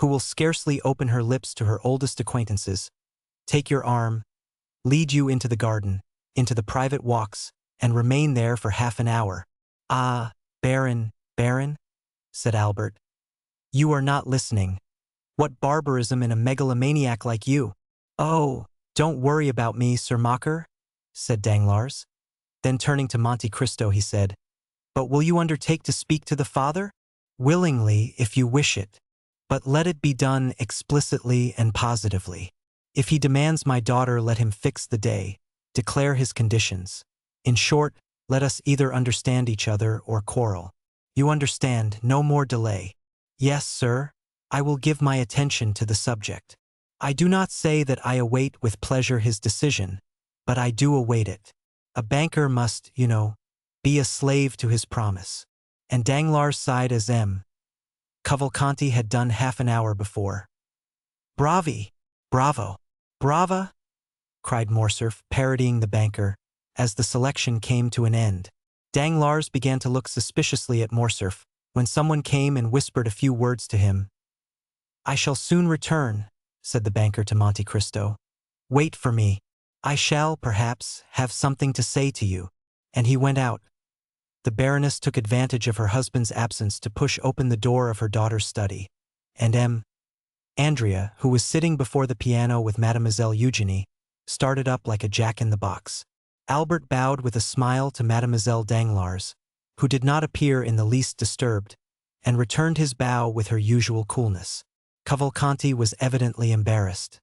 who will scarcely open her lips to her oldest acquaintances, take your arm, lead you into the garden, into the private walks, and remain there for half an hour? Ah, Baron, said Albert. You are not listening. What barbarism in a megalomaniac like you! Oh, don't worry about me, Sir Mocker, said Danglars. Then turning to Monte Cristo he said, But will you undertake to speak to the father? Willingly, if you wish it. But let it be done explicitly and positively. If he demands my daughter, let him fix the day, declare his conditions. In short, let us either understand each other or quarrel. You understand, no more delay. Yes, sir, I will give my attention to the subject. I do not say that I await with pleasure his decision, but I do await it. A banker must, you know, be a slave to his promise. And Danglars sighed as Cavalcanti had done half an hour before. Bravo, brava, cried Morcerf, parodying the banker, as the selection came to an end. Danglars began to look suspiciously at Morcerf, when someone came and whispered a few words to him. I shall soon return, said the banker to Monte Cristo. Wait for me. I shall, perhaps, have something to say to you. And he went out. The Baroness took advantage of her husband's absence to push open the door of her daughter's study, and Andrea, who was sitting before the piano with Mademoiselle Eugenie, started up like a jack-in-the-box. Albert bowed with a smile to Mademoiselle Danglars, who did not appear in the least disturbed, and returned his bow with her usual coolness. Cavalcanti was evidently embarrassed.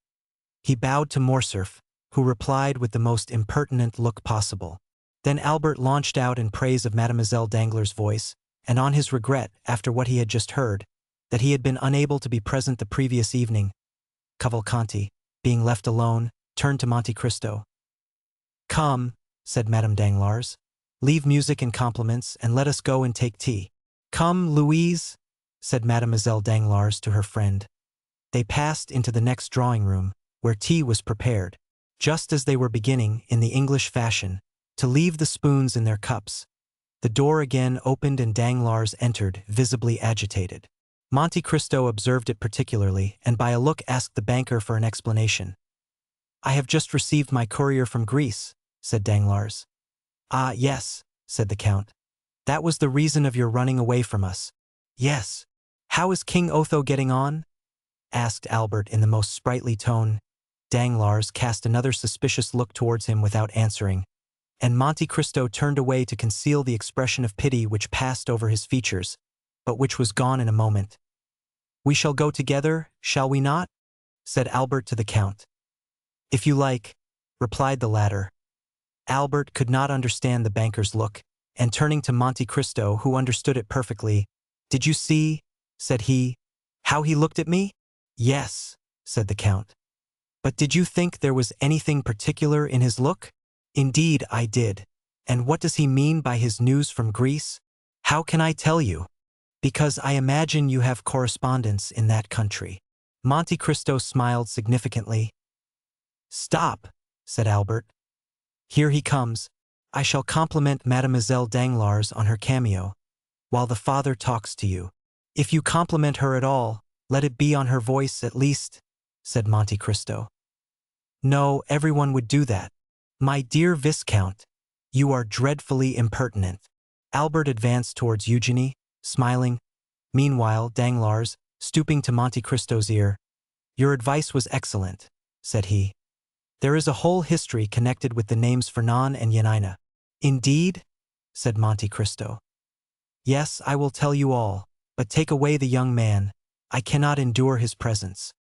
He bowed to Morcerf, who replied with the most impertinent look possible. Then Albert launched out in praise of Mademoiselle Danglars' voice, and on his regret, after what he had just heard, that he had been unable to be present the previous evening. Cavalcanti, being left alone, turned to Monte Cristo. "Come," said Madame Danglars, "leave music and compliments, and let us go and take tea." "Come, Louise," said Mademoiselle Danglars to her friend. They passed into the next drawing-room, where tea was prepared. Just as they were beginning, in the English fashion, to leave the spoons in their cups, the door again opened and Danglars entered, visibly agitated. Monte Cristo observed it particularly, and by a look asked the banker for an explanation. "I have just received my courier from Greece," said Danglars. "Ah, yes," said the Count. "That was the reason of your running away from us." "Yes. How is King Otho getting on?" asked Albert in the most sprightly tone. Danglars cast another suspicious look towards him without answering, and Monte Cristo turned away to conceal the expression of pity which passed over his features, but which was gone in a moment. "We shall go together, shall we not?" said Albert to the Count. "If you like," replied the latter. Albert could not understand the banker's look, and turning to Monte Cristo, who understood it perfectly, "Did you see," said he, "how he looked at me?" "Yes," said the Count. "But did you think there was anything particular in his look?" "Indeed, I did. And what does he mean by his news from Greece?" "How can I tell you?" "Because I imagine you have correspondents in that country." Monte Cristo smiled significantly. "Stop," said Albert. "Here he comes. I shall compliment Mademoiselle Danglars on her cameo, while the father talks to you. If you compliment her at all, let it be on her voice at least," said Monte Cristo. "No, everyone would do that." "My dear Viscount, you are dreadfully impertinent." Albert advanced towards Eugenie, smiling. Meanwhile, Danglars, stooping to Monte Cristo's ear, "Your advice was excellent," said he. "There is a whole history connected with the names Fernand and Yanina." "Indeed?" said Monte Cristo. "Yes, I will tell you all, but take away the young man. I cannot endure his presence."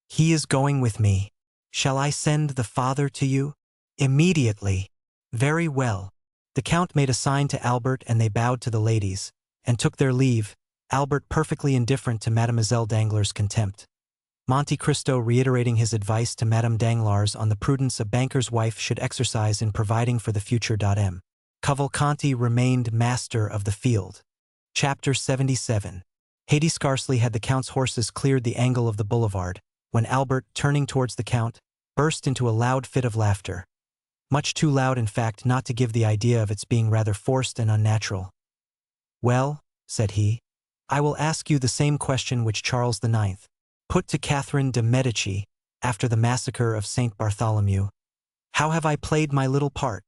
"He is going with me. Shall I send the father to you?" "Immediately." "Very well." The Count made a sign to Albert and they bowed to the ladies, and took their leave, Albert perfectly indifferent to Mademoiselle Danglars' contempt. Monte Cristo reiterating his advice to Madame Danglars on the prudence a banker's wife should exercise in providing for the future. Cavalcanti remained master of the field. Chapter 77. Scarcely had the Count's horses cleared the angle of the boulevard, when Albert, turning towards the Count, burst into a loud fit of laughter. Much too loud, in fact, not to give the idea of its being rather forced and unnatural. "Well," said he, "I will ask you the same question which Charles IX. put to Catherine de' Medici after the massacre of Saint Bartholomew. How have I played my little part?"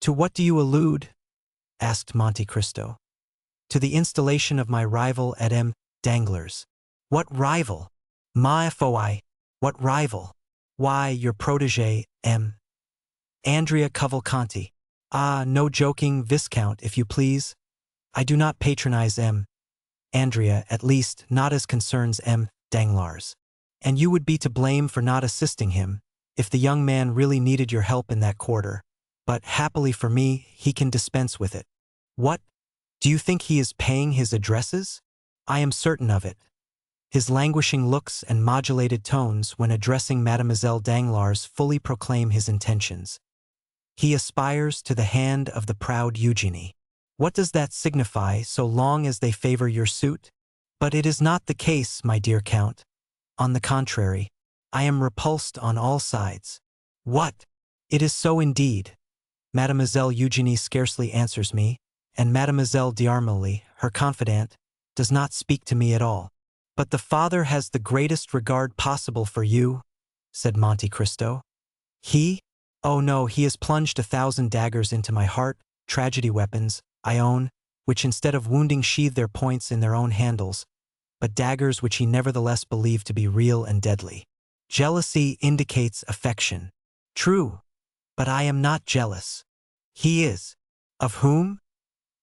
"To what do you allude?" asked Monte Cristo. "To the installation of my rival at M. Danglars." "What rival?" "Ma foi, what rival?" "Why, your protégé, M. Andrea Cavalcanti." "Ah, no joking, Viscount, if you please. I do not patronize M. Andrea, at least, not as concerns M. Danglars. And you would be to blame for not assisting him, if the young man really needed your help in that quarter. But, happily for me, he can dispense with it." "What? Do you think he is paying his addresses?" "I am certain of it. His languishing looks and modulated tones when addressing Mademoiselle Danglars fully proclaim his intentions. He aspires to the hand of the proud Eugenie. What does that signify so long as they favor your suit? But it is not the case, my dear Count. On the contrary, I am repulsed on all sides." "What?" "It is so indeed. Mademoiselle Eugenie scarcely answers me, and Mademoiselle d'Armilly, her confidante, does not speak to me at all." "But the father has the greatest regard possible for you," said Monte Cristo. "He? Oh no, he has plunged 1,000 daggers into my heart, tragedy weapons, I own, which instead of wounding sheathed their points in their own handles, but daggers which he nevertheless believed to be real and deadly. Jealousy indicates affection. True, but I am not jealous. He is. Of whom?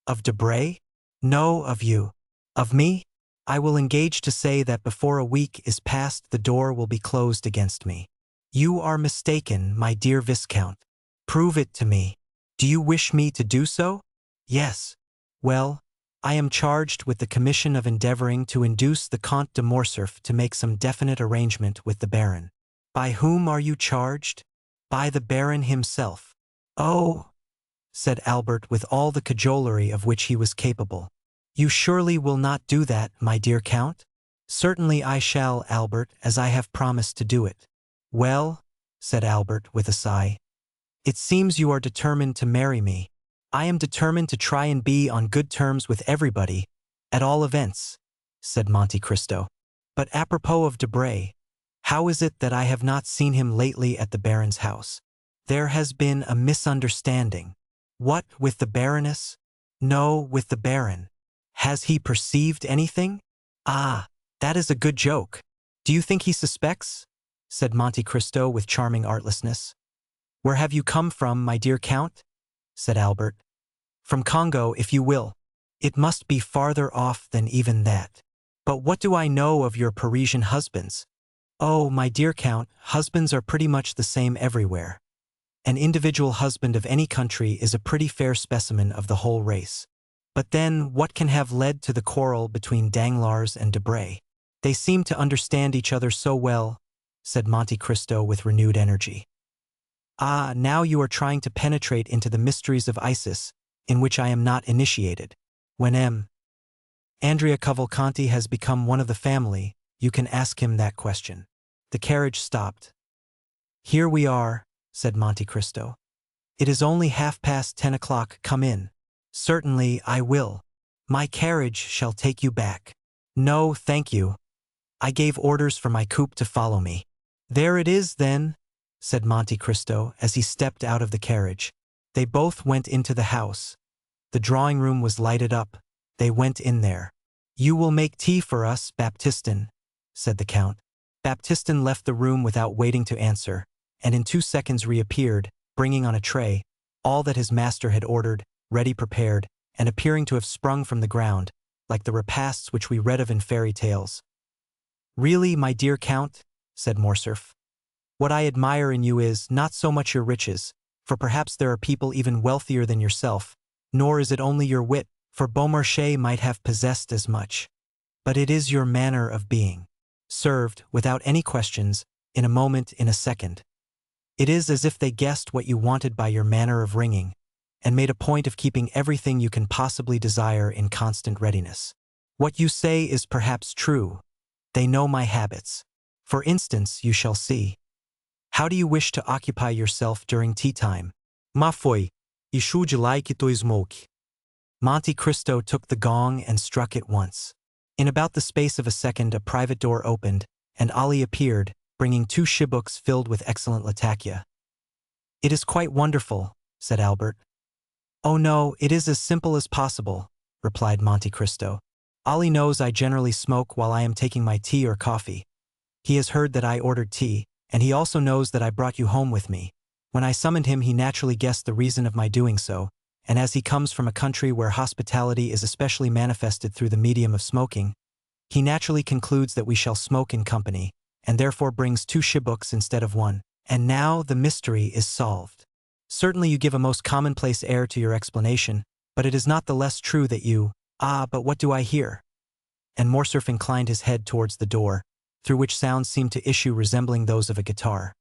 Of Debray? No, of you. Of me? I will engage to say that before a week is past the door will be closed against me. You are mistaken, my dear Viscount. Prove it to me. Do you wish me to do so? Yes. Well, I am charged with the commission of endeavoring to induce the Comte de Morcerf to make some definite arrangement with the Baron. By whom are you charged? By the Baron himself. Oh, said Albert with all the cajolery of which he was capable. You surely will not do that, my dear Count? Certainly I shall, Albert, as I have promised to do it. Well, said Albert with a sigh, it seems you are determined to marry me. I am determined to try and be on good terms with everybody, at all events, said Monte Cristo. But apropos of Debray, how is it that I have not seen him lately at the Baron's house? There has been a misunderstanding. What, with the Baroness? No, with the Baron. Has he perceived anything? Ah, that is a good joke. Do you think he suspects? Said Monte Cristo with charming artlessness. Where have you come from, my dear Count? Said Albert. From Congo, if you will. It must be farther off than even that. But what do I know of your Parisian husbands? Oh, my dear Count, husbands are pretty much the same everywhere. An individual husband of any country is a pretty fair specimen of the whole race. But then, what can have led to the quarrel between Danglars and Debray? They seem to understand each other so well, said Monte Cristo with renewed energy. Ah, now you are trying to penetrate into the mysteries of Isis, in which I am not initiated. When Andrea Cavalcanti has become one of the family, you can ask him that question. The carriage stopped. Here we are, said Monte Cristo. It is only 10:30. Come in. Certainly, I will. My carriage shall take you back. No, thank you. I gave orders for my coupe to follow me. There it is, then, said Monte Cristo as he stepped out of the carriage. They both went into the house. The drawing-room was lighted up. They went in there. You will make tea for us, Baptistin, said the Count. Baptistin left the room without waiting to answer, and in 2 seconds reappeared, bringing on a tray all that his master had ordered, ready prepared, and appearing to have sprung from the ground, like the repasts which we read of in fairy tales. Really, my dear Count, said Morcerf, what I admire in you is not so much your riches, for perhaps there are people even wealthier than yourself, nor is it only your wit, for Beaumarchais might have possessed as much. But it is your manner of being. Served, without any questions, in a moment, in a second. It is as if they guessed what you wanted by your manner of ringing, and made a point of keeping everything you can possibly desire in constant readiness. What you say is perhaps true. They know my habits. For instance, you shall see. How do you wish to occupy yourself during tea time? Ma foi, e should like to smoke. Monte Cristo took the gong and struck it once. In about the space of a second a private door opened, and Ali appeared, bringing 2 shibooks filled with excellent Latakia. It is quite wonderful, said Albert. Oh no, it is as simple as possible, replied Monte Cristo. Ali knows I generally smoke while I am taking my tea or coffee. He has heard that I ordered tea, and he also knows that I brought you home with me. When I summoned him he naturally guessed the reason of my doing so, and as he comes from a country where hospitality is especially manifested through the medium of smoking, he naturally concludes that we shall smoke in company, and therefore brings 2 shibooks instead of 1. And now the mystery is solved. Certainly you give a most commonplace air to your explanation, but it is not the less true that you— Ah, but what do I hear? And Morcerf inclined his head towards the door, through which sounds seemed to issue resembling those of a guitar.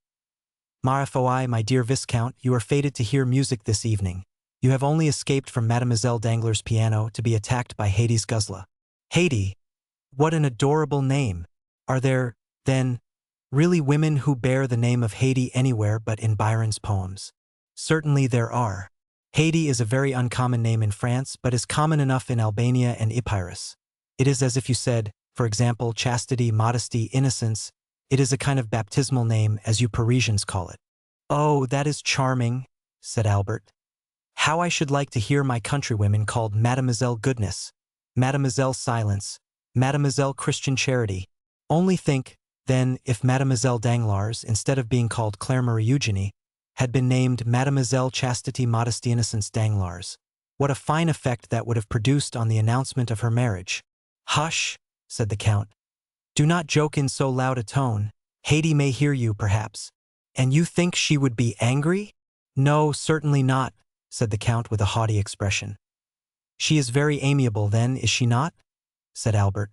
Ma foi, my dear Viscount, you are fated to hear music this evening. You have only escaped from Mademoiselle Danglars' piano to be attacked by Hades Guzla. Haidee? What an adorable name! Are there, then, really women who bear the name of Haidee anywhere but in Byron's poems? Certainly there are. Haidee is a very uncommon name in France, but is common enough in Albania and Epirus. It is as if you said, for example, chastity, modesty, innocence. It is a kind of baptismal name, as you Parisians call it. Oh, that is charming, said Albert. How I should like to hear my countrywomen called Mademoiselle Goodness, Mademoiselle Silence, Mademoiselle Christian Charity. Only think, then, if Mademoiselle Danglars, instead of being called Claire Marie Eugenie, had been named Mademoiselle Chastity Modesty Innocence Danglars. What a fine effect that would have produced on the announcement of her marriage. Hush, said the Count. Do not joke in so loud a tone. Haydée may hear you, perhaps. And you think she would be angry? No, certainly not, said the Count with a haughty expression. She is very amiable, then, is she not? Said Albert.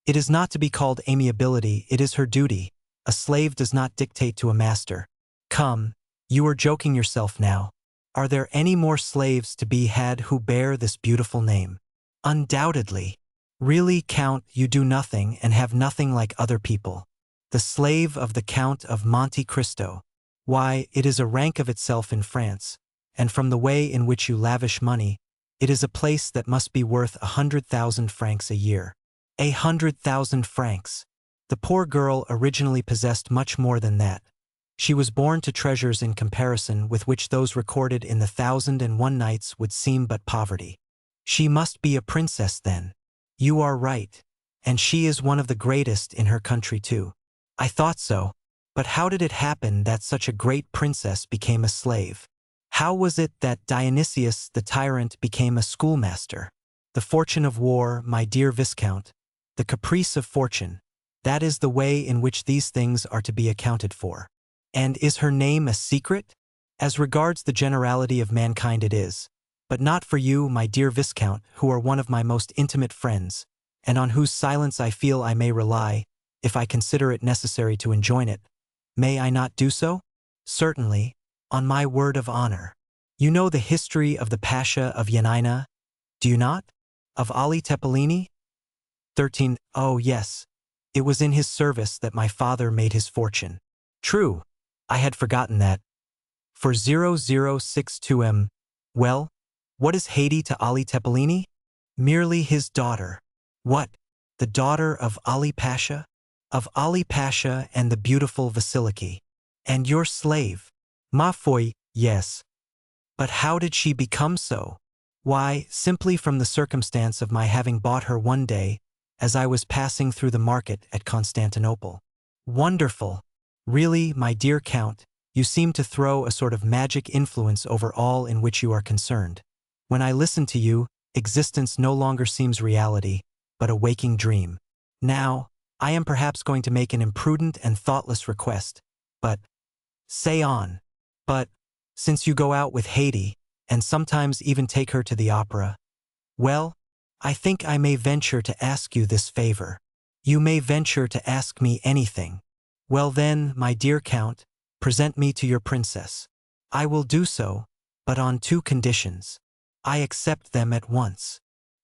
It is not to be called amiability, it is her duty. A slave does not dictate to a master. Come, you are joking yourself now. Are there any more slaves to be had who bear this beautiful name? Undoubtedly. Really, Count, you do nothing and have nothing like other people. The slave of the Count of Monte Cristo. Why, it is a rank of itself in France, and from the way in which you lavish money, it is a place that must be worth 100,000 francs a year. 100,000 francs. The poor girl originally possessed much more than that. She was born to treasures in comparison with which those recorded in the 1001 Nights would seem but poverty. She must be a princess, then. You are right. And she is one of the greatest in her country, too. I thought so. But how did it happen that such a great princess became a slave? How was it that Dionysius the tyrant became a schoolmaster? The fortune of war, my dear Viscount, the caprice of fortune, that is the way in which these things are to be accounted for. And is her name a secret? As regards the generality of mankind it is, but not for you, my dear Viscount, who are one of my most intimate friends, and on whose silence I feel I may rely, if I consider it necessary to enjoin it. May I not do so? Certainly, on my word of honor. You know the history of the Pasha of Yanina, do you not? Of Ali Tepelini? 13. Oh, yes. It was in his service that my father made his fortune. True. I had forgotten that. For 0062M. Well, what is Haydée to Ali Tepelini? Merely his daughter. What? The daughter of Ali Pasha? Of Ali Pasha and the beautiful Vasiliki. And your slave? Ma foi, yes. But how did she become so? Why, simply from the circumstance of my having bought her one day, as I was passing through the market at Constantinople. Wonderful! Really, my dear Count, you seem to throw a sort of magic influence over all in which you are concerned. When I listen to you, existence no longer seems reality, but a waking dream. Now, I am perhaps going to make an imprudent and thoughtless request, but say on. But, since you go out with Haydée, and sometimes even take her to the opera, well, I think I may venture to ask you this favor. You may venture to ask me anything. Well then, my dear Count, present me to your princess. I will do so, but on two conditions. I accept them at once.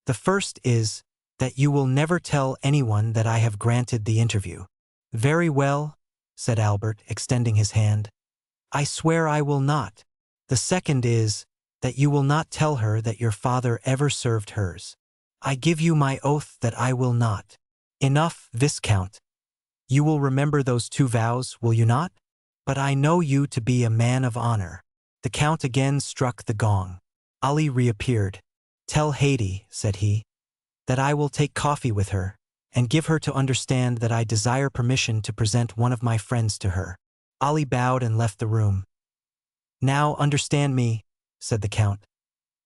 The first is, that you will never tell anyone that I have granted the interview. Very well, said Albert, extending his hand. I swear I will not. The second is, that you will not tell her that your father ever served hers. I give you my oath that I will not. Enough, Viscount. You will remember those two vows, will you not? But I know you to be a man of honor. The Count again struck the gong. Ali reappeared. Tell Haydée, said he, that I will take coffee with her, and give her to understand that I desire permission to present one of my friends to her. Ali bowed and left the room. Now understand me, said the Count.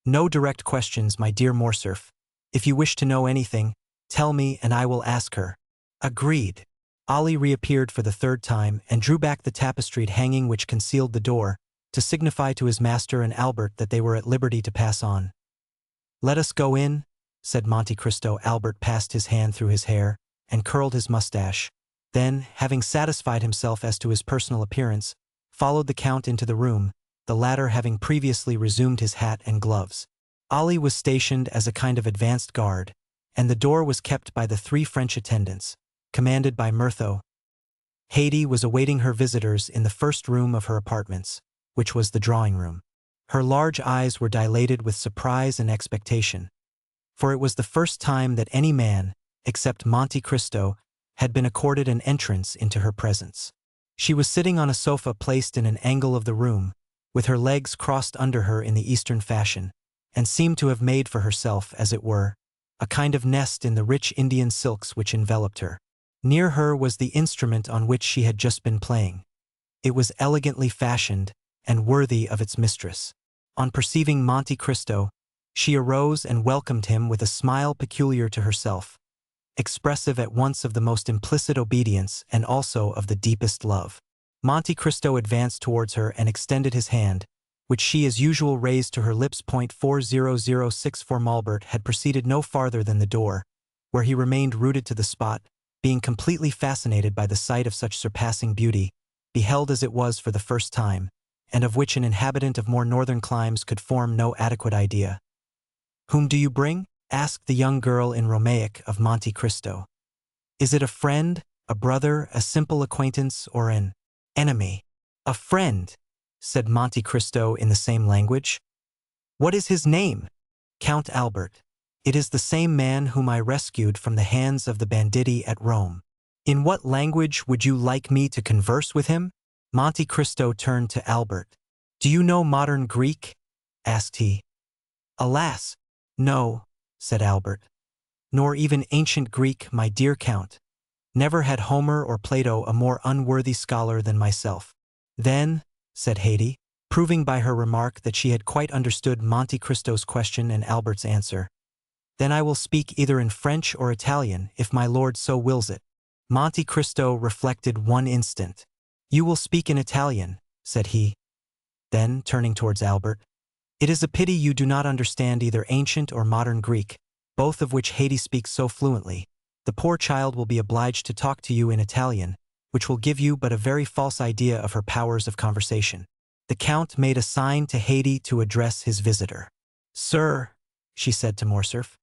No direct questions, my dear Morcerf. If you wish to know anything, tell me and I will ask her. Agreed. Ali reappeared for the third time and drew back the tapestried hanging which concealed the door, to signify to his master and Albert that they were at liberty to pass on. Let us go in, said Monte Cristo. Albert passed his hand through his hair and curled his mustache. Then, having satisfied himself as to his personal appearance, followed the Count into the room, the latter having previously resumed his hat and gloves. Ali was stationed as a kind of advanced guard, and the door was kept by the 3 French attendants, commanded by Myrtho. Haydée was awaiting her visitors in the first room of her apartments, which was the drawing-room. Her large eyes were dilated with surprise and expectation, for it was the first time that any man, except Monte Cristo, had been accorded an entrance into her presence. She was sitting on a sofa placed in an angle of the room, with her legs crossed under her in the Eastern fashion, and seemed to have made for herself, as it were, a kind of nest in the rich Indian silks which enveloped her. Near her was the instrument on which she had just been playing. It was elegantly fashioned and worthy of its mistress. On perceiving Monte Cristo, she arose and welcomed him with a smile peculiar to herself, expressive at once of the most implicit obedience and also of the deepest love. Monte Cristo advanced towards her and extended his hand, which she as usual raised to her lips. 40064 Malbert had proceeded no farther than the door, where he remained rooted to the spot, being completely fascinated by the sight of such surpassing beauty, beheld as it was for the first time, and of which an inhabitant of more northern climes could form no adequate idea. "Whom do you bring?" asked the young girl in Romaic of Monte Cristo. "Is it a friend, a brother, a simple acquaintance, or an enemy?" "A friend," said Monte Cristo in the same language. "What is his name?" "Count Albert. It is the same man whom I rescued from the hands of the banditti at Rome." "In what language would you like me to converse with him?" Monte Cristo turned to Albert. "Do you know modern Greek?" asked he. "Alas, no," said Albert. "Nor even ancient Greek, my dear Count. Never had Homer or Plato a more unworthy scholar than myself." "Then," said Haydée, proving by her remark that she had quite understood Monte Cristo's question and Albert's answer, "then I will speak either in French or Italian, if my lord so wills it." Monte Cristo reflected one instant. "You will speak in Italian," said he. Then, turning towards Albert, "It is a pity you do not understand either ancient or modern Greek, both of which Haydée speaks so fluently. The poor child will be obliged to talk to you in Italian, which will give you but a very false idea of her powers of conversation." The Count made a sign to Haydée to address his visitor. "Sir," she said to Morcerf,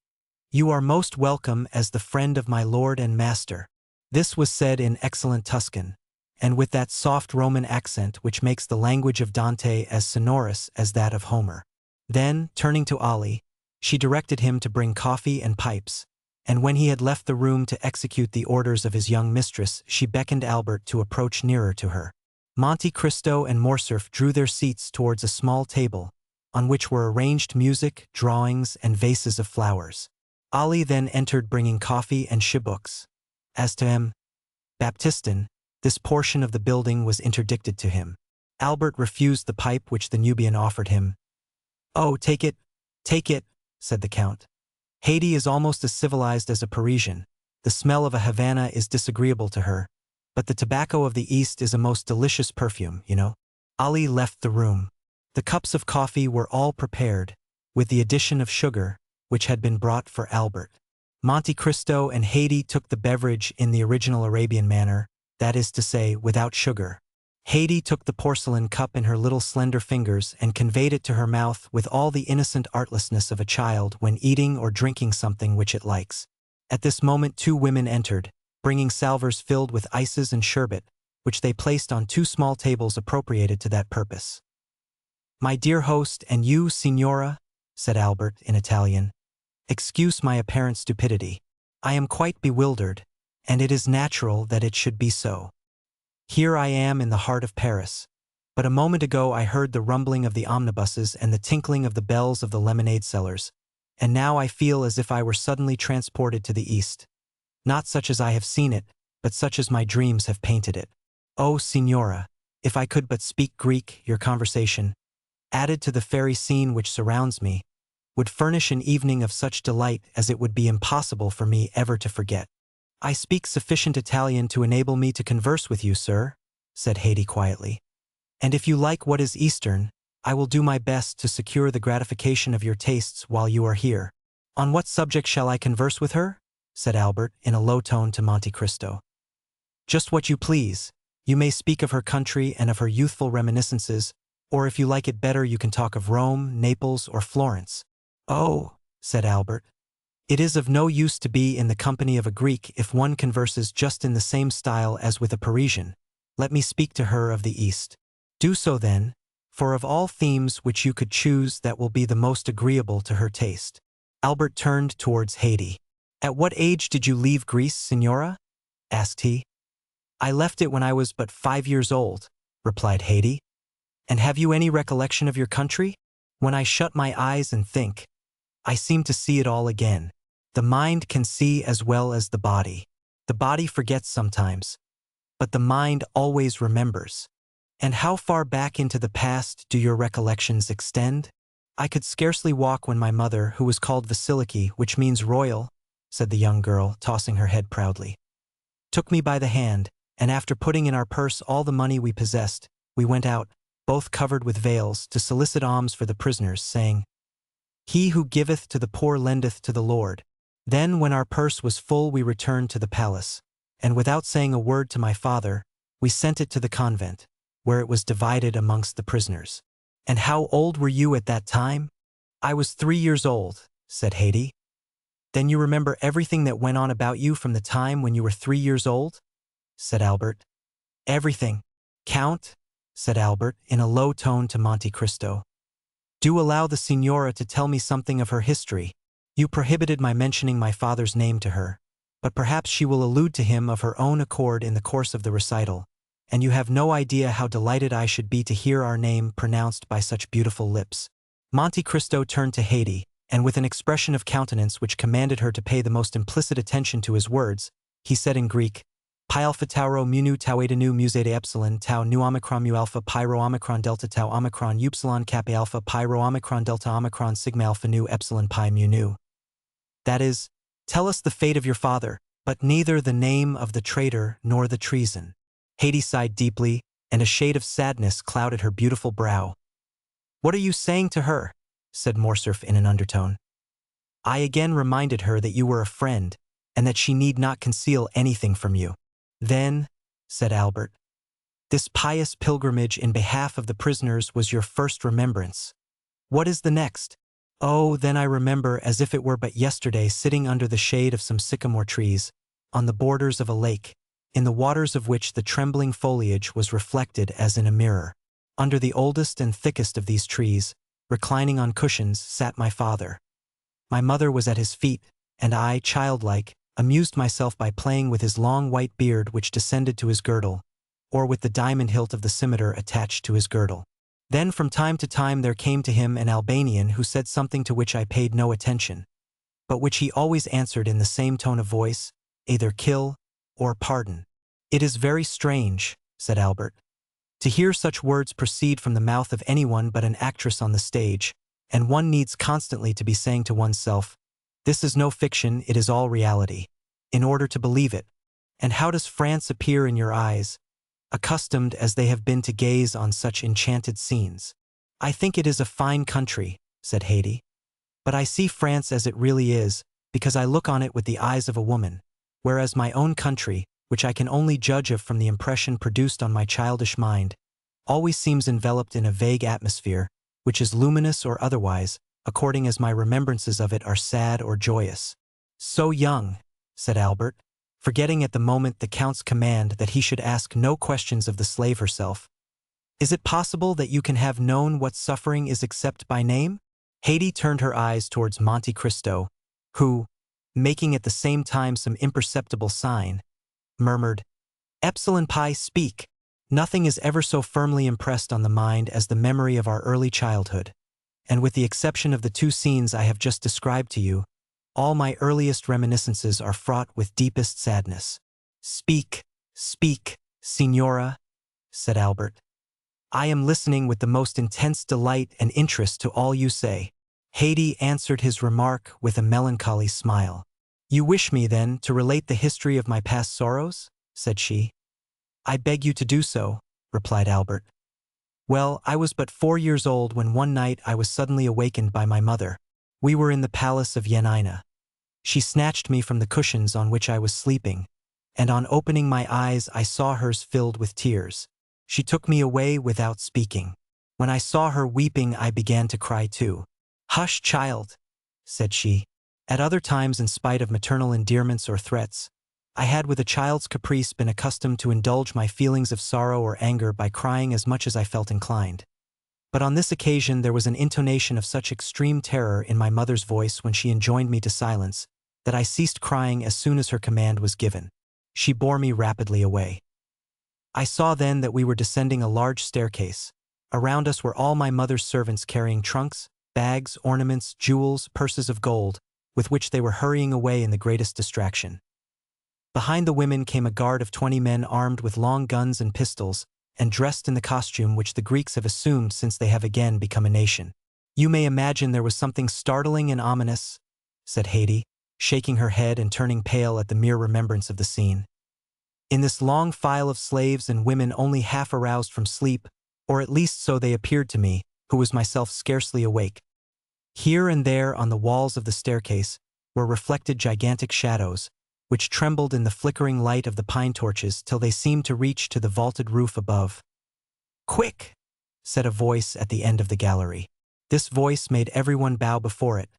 "you are most welcome as the friend of my lord and master." This was said in excellent Tuscan, and with that soft Roman accent which makes the language of Dante as sonorous as that of Homer. Then, turning to Ali, she directed him to bring coffee and pipes, and when he had left the room to execute the orders of his young mistress, she beckoned Albert to approach nearer to her. Monte Cristo and Morcerf drew their seats towards a small table, on which were arranged music, drawings, and vases of flowers. Ali then entered bringing coffee and chiboks. As to M. Baptistin, this portion of the building was interdicted to him. Albert refused the pipe which the Nubian offered him. "Oh, take it, said the Count. "Haydée is almost as civilized as a Parisian. The smell of a Havana is disagreeable to her, but the tobacco of the East is a most delicious perfume, you know." Ali left the room. The cups of coffee were all prepared, with the addition of sugar, which had been brought for Albert. Monte Cristo and Haydée took the beverage in the original Arabian manner, that is to say, without sugar. Haydée took the porcelain cup in her little slender fingers and conveyed it to her mouth with all the innocent artlessness of a child when eating or drinking something which it likes. At this moment 2 women entered, bringing salvers filled with ices and sherbet, which they placed on 2 small tables appropriated to that purpose. "My dear host, and you, signora," said Albert in Italian, "excuse my apparent stupidity. I am quite bewildered, and it is natural that it should be so. Here I am in the heart of Paris, but a moment ago I heard the rumbling of the omnibuses and the tinkling of the bells of the lemonade sellers, and now I feel as if I were suddenly transported to the East. Not such as I have seen it, but such as my dreams have painted it. Oh, signora, if I could but speak Greek, your conversation, added to the fairy scene which surrounds me, would furnish an evening of such delight as it would be impossible for me ever to forget." "I speak sufficient Italian to enable me to converse with you, sir," said Haydée quietly. "And if you like what is Eastern, I will do my best to secure the gratification of your tastes while you are here." "On what subject shall I converse with her?" said Albert in a low tone to Monte Cristo. "Just what you please. You may speak of her country and of her youthful reminiscences, or if you like it better you can talk of Rome, Naples, or Florence." "Oh," said Albert, "it is of no use to be in the company of a Greek if one converses just in the same style as with a Parisian. Let me speak to her of the East." "Do so then, for of all themes which you could choose that will be the most agreeable to her taste." Albert turned towards Haydée. "At what age did you leave Greece, signora?" asked he. "I left it when I was but 5 years old," replied Haydée. And have you any recollection of your country? When I shut my eyes and think, I seem to see it all again. The mind can see as well as the body. The body forgets sometimes, but the mind always remembers. And how far back into the past do your recollections extend? I could scarcely walk when my mother, who was called Vasiliki, which means royal, said the young girl, tossing her head proudly, took me by the hand, and after putting in our purse all the money we possessed, we went out, both covered with veils, to solicit alms for the prisoners, saying, "He who giveth to the poor lendeth to the Lord." Then, when our purse was full, we returned to the palace, and without saying a word to my father, we sent it to the convent, where it was divided amongst the prisoners. And how old were you at that time? I was 3 years old, said Haydée. Then you remember everything that went on about you from the time when you were 3 years old? Said Albert. Everything, Count, said Albert in a low tone to Monte Cristo. Do allow the signora to tell me something of her history. You prohibited my mentioning my father's name to her, but perhaps she will allude to him of her own accord in the course of the recital, and you have no idea how delighted I should be to hear our name pronounced by such beautiful lips. Monte Cristo turned to Haydée, and with an expression of countenance which commanded her to pay the most implicit attention to his words, he said in Greek, Pi alpha tauro mu nu tau eta nu musete epsilon tau nu omicron mu alpha pi rho omicron delta tau omicron upsilon kappa alpha pi rho omicron delta omicron sigma alpha nu epsilon pi mu nu. That is, tell us the fate of your father, but neither the name of the traitor nor the treason. Haydée sighed deeply, and a shade of sadness clouded her beautiful brow. What are you saying to her? Said Morcerf in an undertone. I again reminded her that you were a friend, and that she need not conceal anything from you. Then, said Albert, this pious pilgrimage in behalf of the prisoners was your first remembrance. What is the next? Oh, then I remember as if it were but yesterday sitting under the shade of some sycamore trees, on the borders of a lake, in the waters of which the trembling foliage was reflected as in a mirror. Under the oldest and thickest of these trees, reclining on cushions, sat my father. My mother was at his feet, and I, childlike, amused myself by playing with his long white beard which descended to his girdle, or with the diamond hilt of the scimitar attached to his girdle. Then from time to time there came to him an Albanian who said something to which I paid no attention, but which he always answered in the same tone of voice, either kill or pardon. It is very strange, said Albert, to hear such words proceed from the mouth of anyone but an actress on the stage, and one needs constantly to be saying to oneself, this is no fiction, it is all reality, in order to believe it. And how does France appear in your eyes, accustomed as they have been to gaze on such enchanted scenes? I think it is a fine country, said Haydée, but I see France as it really is, because I look on it with the eyes of a woman, whereas my own country, which I can only judge of from the impression produced on my childish mind, always seems enveloped in a vague atmosphere, which is luminous or otherwise, according as my remembrances of it are sad or joyous. So young, said Albert, forgetting at the moment the Count's command that he should ask no questions of the slave herself. Is it possible that you can have known what suffering is except by name? Haydée turned her eyes towards Monte Cristo, who, making at the same time some imperceptible sign, murmured, Epsilon Pi, speak. Nothing is ever so firmly impressed on the mind as the memory of our early childhood, and with the exception of the 2 scenes I have just described to you, all my earliest reminiscences are fraught with deepest sadness. Speak, speak, signora, said Albert. I am listening with the most intense delight and interest to all you say. Haydée answered his remark with a melancholy smile. You wish me, then, to relate the history of my past sorrows? Said she. I beg you to do so, replied Albert. Well, I was but 4 years old when one night I was suddenly awakened by my mother. We were in the palace of Yanina. She snatched me from the cushions on which I was sleeping, and on opening my eyes I saw hers filled with tears. She took me away without speaking. When I saw her weeping I began to cry too. Hush, child, said she. At other times, in spite of maternal endearments or threats, I had with a child's caprice been accustomed to indulge my feelings of sorrow or anger by crying as much as I felt inclined. But on this occasion there was an intonation of such extreme terror in my mother's voice when she enjoined me to silence, that I ceased crying as soon as her command was given. She bore me rapidly away. I saw then that we were descending a large staircase, Around us were all my mother's servants carrying trunks, bags, ornaments, jewels, purses of gold, with which they were hurrying away in the greatest distraction. Behind the women came a guard of 20 men armed with long guns and pistols, and dressed in the costume which the Greeks have assumed since they have again become a nation. You may imagine there was something startling and ominous, said Haydée, shaking her head and turning pale at the mere remembrance of the scene. In this long file of slaves and women only half aroused from sleep, or at least so they appeared to me, who was myself scarcely awake. Here and there on the walls of the staircase were reflected gigantic shadows, which trembled in the flickering light of the pine torches till they seemed to reach to the vaulted roof above. "Quick!" said a voice at the end of the gallery. This voice made everyone bow before it,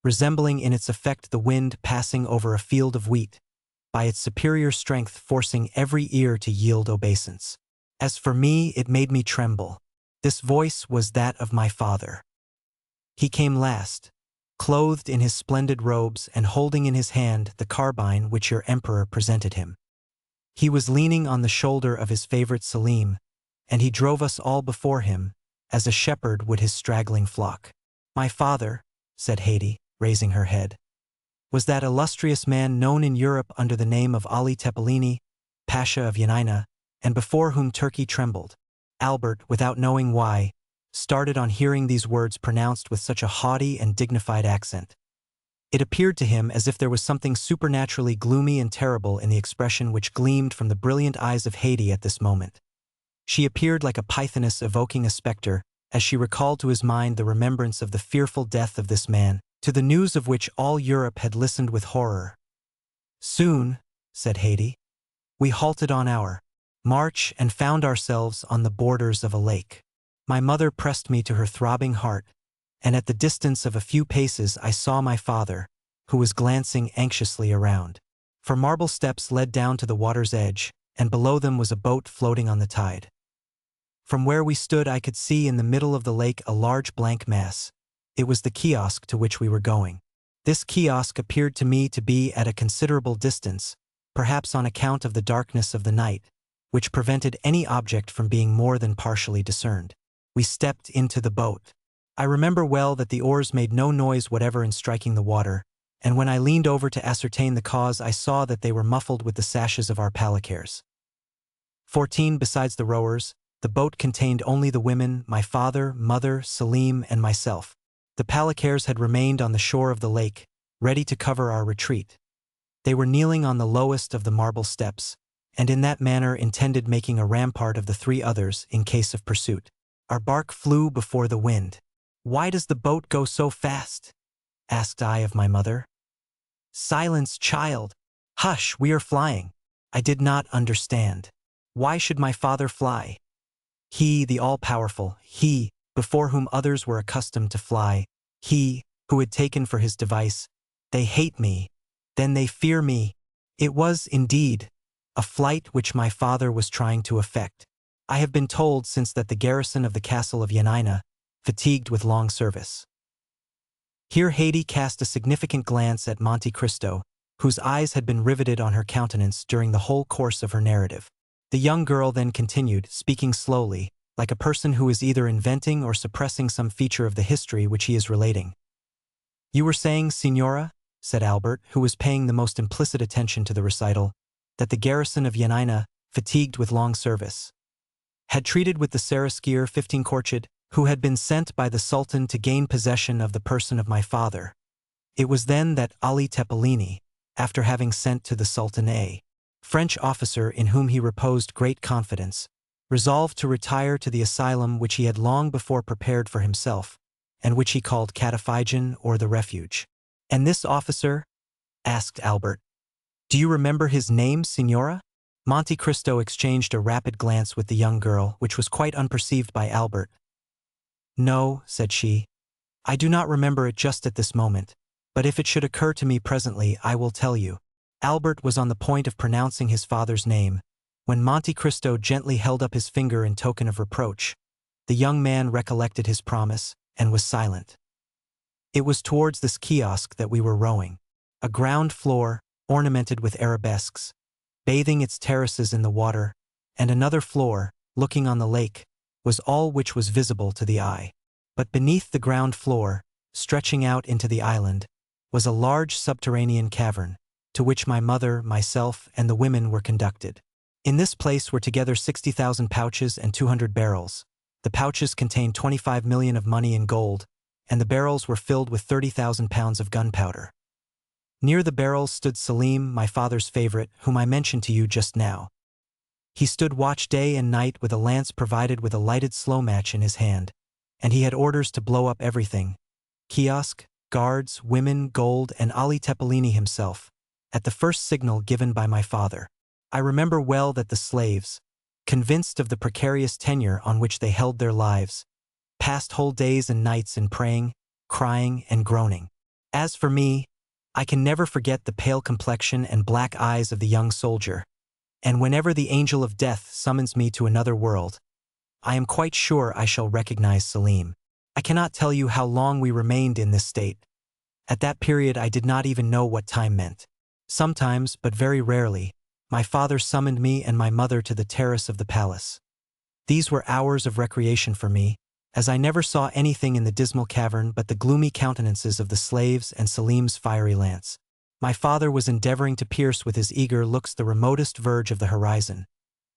resembling in its effect the wind passing over a field of wheat, by its superior strength forcing every ear to yield obeisance. As for me, it made me tremble. This voice was that of my father. He came last, clothed in his splendid robes and holding in his hand the carbine which your emperor presented him. He was leaning on the shoulder of his favorite Selim, and he drove us all before him, as a shepherd would his straggling flock. My father, said Haydée, raising her head, was that illustrious man known in Europe under the name of Ali Tepelini, Pasha of Yanina, and before whom Turkey trembled. Albert, without knowing why, started on hearing these words pronounced with such a haughty and dignified accent. It appeared to him as if there was something supernaturally gloomy and terrible in the expression which gleamed from the brilliant eyes of Haydée at this moment. She appeared like a pythoness evoking a spectre, as she recalled to his mind the remembrance of the fearful death of this man, to the news of which all Europe had listened with horror. Soon, said Haydée, we halted on our march and found ourselves on the borders of a lake. My mother pressed me to her throbbing heart, and at the distance of a few paces I saw my father, who was glancing anxiously around. For marble steps led down to the water's edge, and below them was a boat floating on the tide. From where we stood I could see in the middle of the lake a large blank mass. It was the kiosk to which we were going. This kiosk appeared to me to be at a considerable distance, perhaps on account of the darkness of the night, which prevented any object from being more than partially discerned. We stepped into the boat. I remember well that the oars made no noise whatever in striking the water, and when I leaned over to ascertain the cause I saw that they were muffled with the sashes of our palanquins. 14 besides the rowers, the boat contained only the women, my father, mother, Selim, and myself. The palanquins had remained on the shore of the lake, ready to cover our retreat. They were kneeling on the lowest of the marble steps, and in that manner intended making a rampart of the 3 others in case of pursuit. Our bark flew before the wind. "Why does the boat go so fast?" asked I of my mother. "Silence, child! Hush, we are flying." I did not understand. Why should my father fly? He, the all-powerful, he, before whom others were accustomed to fly, he, who had taken for his device, "They hate me, then they fear me." It was, indeed, a flight which my father was trying to effect. I have been told since that the garrison of the castle of Yanina, fatigued with long service. Here Haydée cast a significant glance at Monte Cristo, whose eyes had been riveted on her countenance during the whole course of her narrative. The young girl then continued, speaking slowly, like a person who is either inventing or suppressing some feature of the history which he is relating. "You were saying, Signora," said Albert, who was paying the most implicit attention to the recital, "that the garrison of Yanina, fatigued with long service, had treated with the Seraskier 15 Korchid, who had been sent by the Sultan to gain possession of the person of my father. It was then that Ali Tepelini, after having sent to the Sultan a French officer in whom he reposed great confidence, resolved to retire to the asylum which he had long before prepared for himself, and which he called Cataphygian or the Refuge." "And this officer?" asked Albert. "Do you remember his name, Signora?" Monte Cristo exchanged a rapid glance with the young girl, which was quite unperceived by Albert. "No," said she, "I do not remember it just at this moment, but if it should occur to me presently I will tell you." Albert was on the point of pronouncing his father's name, when Monte Cristo gently held up his finger in token of reproach. The young man recollected his promise, and was silent. It was towards this kiosk that we were rowing. A ground floor, ornamented with arabesques, bathing its terraces in the water, and another floor, looking on the lake, was all which was visible to the eye. But beneath the ground floor, stretching out into the island, was a large subterranean cavern, to which my mother, myself, and the women were conducted. In this place were together 60,000 pouches and 200 barrels. The pouches contained 25 million of money in gold, and the barrels were filled with 30,000 pounds of gunpowder. Near the barrels stood Selim, my father's favorite, whom I mentioned to you just now. He stood watch day and night with a lance provided with a lighted slow match in his hand, and he had orders to blow up everything: kiosk, guards, women, gold, and Ali Tepelini himself, at the first signal given by my father. I remember well that the slaves, convinced of the precarious tenure on which they held their lives, passed whole days and nights in praying, crying, and groaning. As for me, I can never forget the pale complexion and black eyes of the young soldier, and whenever the angel of death summons me to another world, I am quite sure I shall recognize Selim. I cannot tell you how long we remained in this state. At that period I did not even know what time meant. Sometimes, but very rarely, my father summoned me and my mother to the terrace of the palace. These were hours of recreation for me, as I never saw anything in the dismal cavern but the gloomy countenances of the slaves and Selim's fiery lance. My father was endeavoring to pierce with his eager looks the remotest verge of the horizon,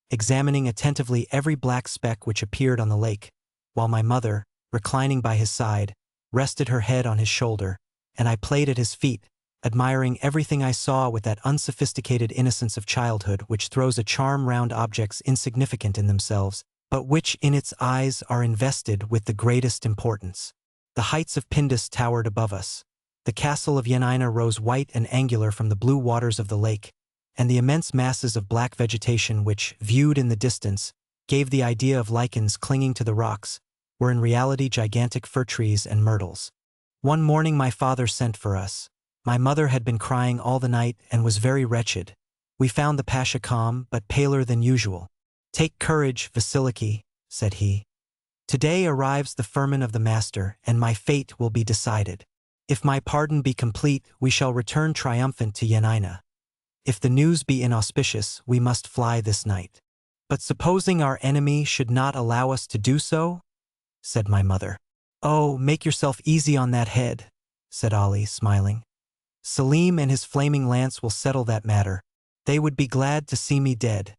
examining attentively every black speck which appeared on the lake, while my mother, reclining by his side, rested her head on his shoulder, and I played at his feet, admiring everything I saw with that unsophisticated innocence of childhood which throws a charm round objects insignificant in themselves, but which in its eyes are invested with the greatest importance. The heights of Pindus towered above us. The castle of Yanina rose white and angular from the blue waters of the lake, and the immense masses of black vegetation which, viewed in the distance, gave the idea of lichens clinging to the rocks, were in reality gigantic fir trees and myrtles. One morning my father sent for us. My mother had been crying all the night and was very wretched. We found the pasha calm, but paler than usual. "Take courage, Vasiliki," said he. "Today arrives the firman of the master, and my fate will be decided. If my pardon be complete, we shall return triumphant to Yanina. If the news be inauspicious, we must fly this night." "But supposing our enemy should not allow us to do so?" said my mother. "Oh, make yourself easy on that head," said Ali, smiling. "Selim and his flaming lance will settle that matter. They would be glad to see me dead,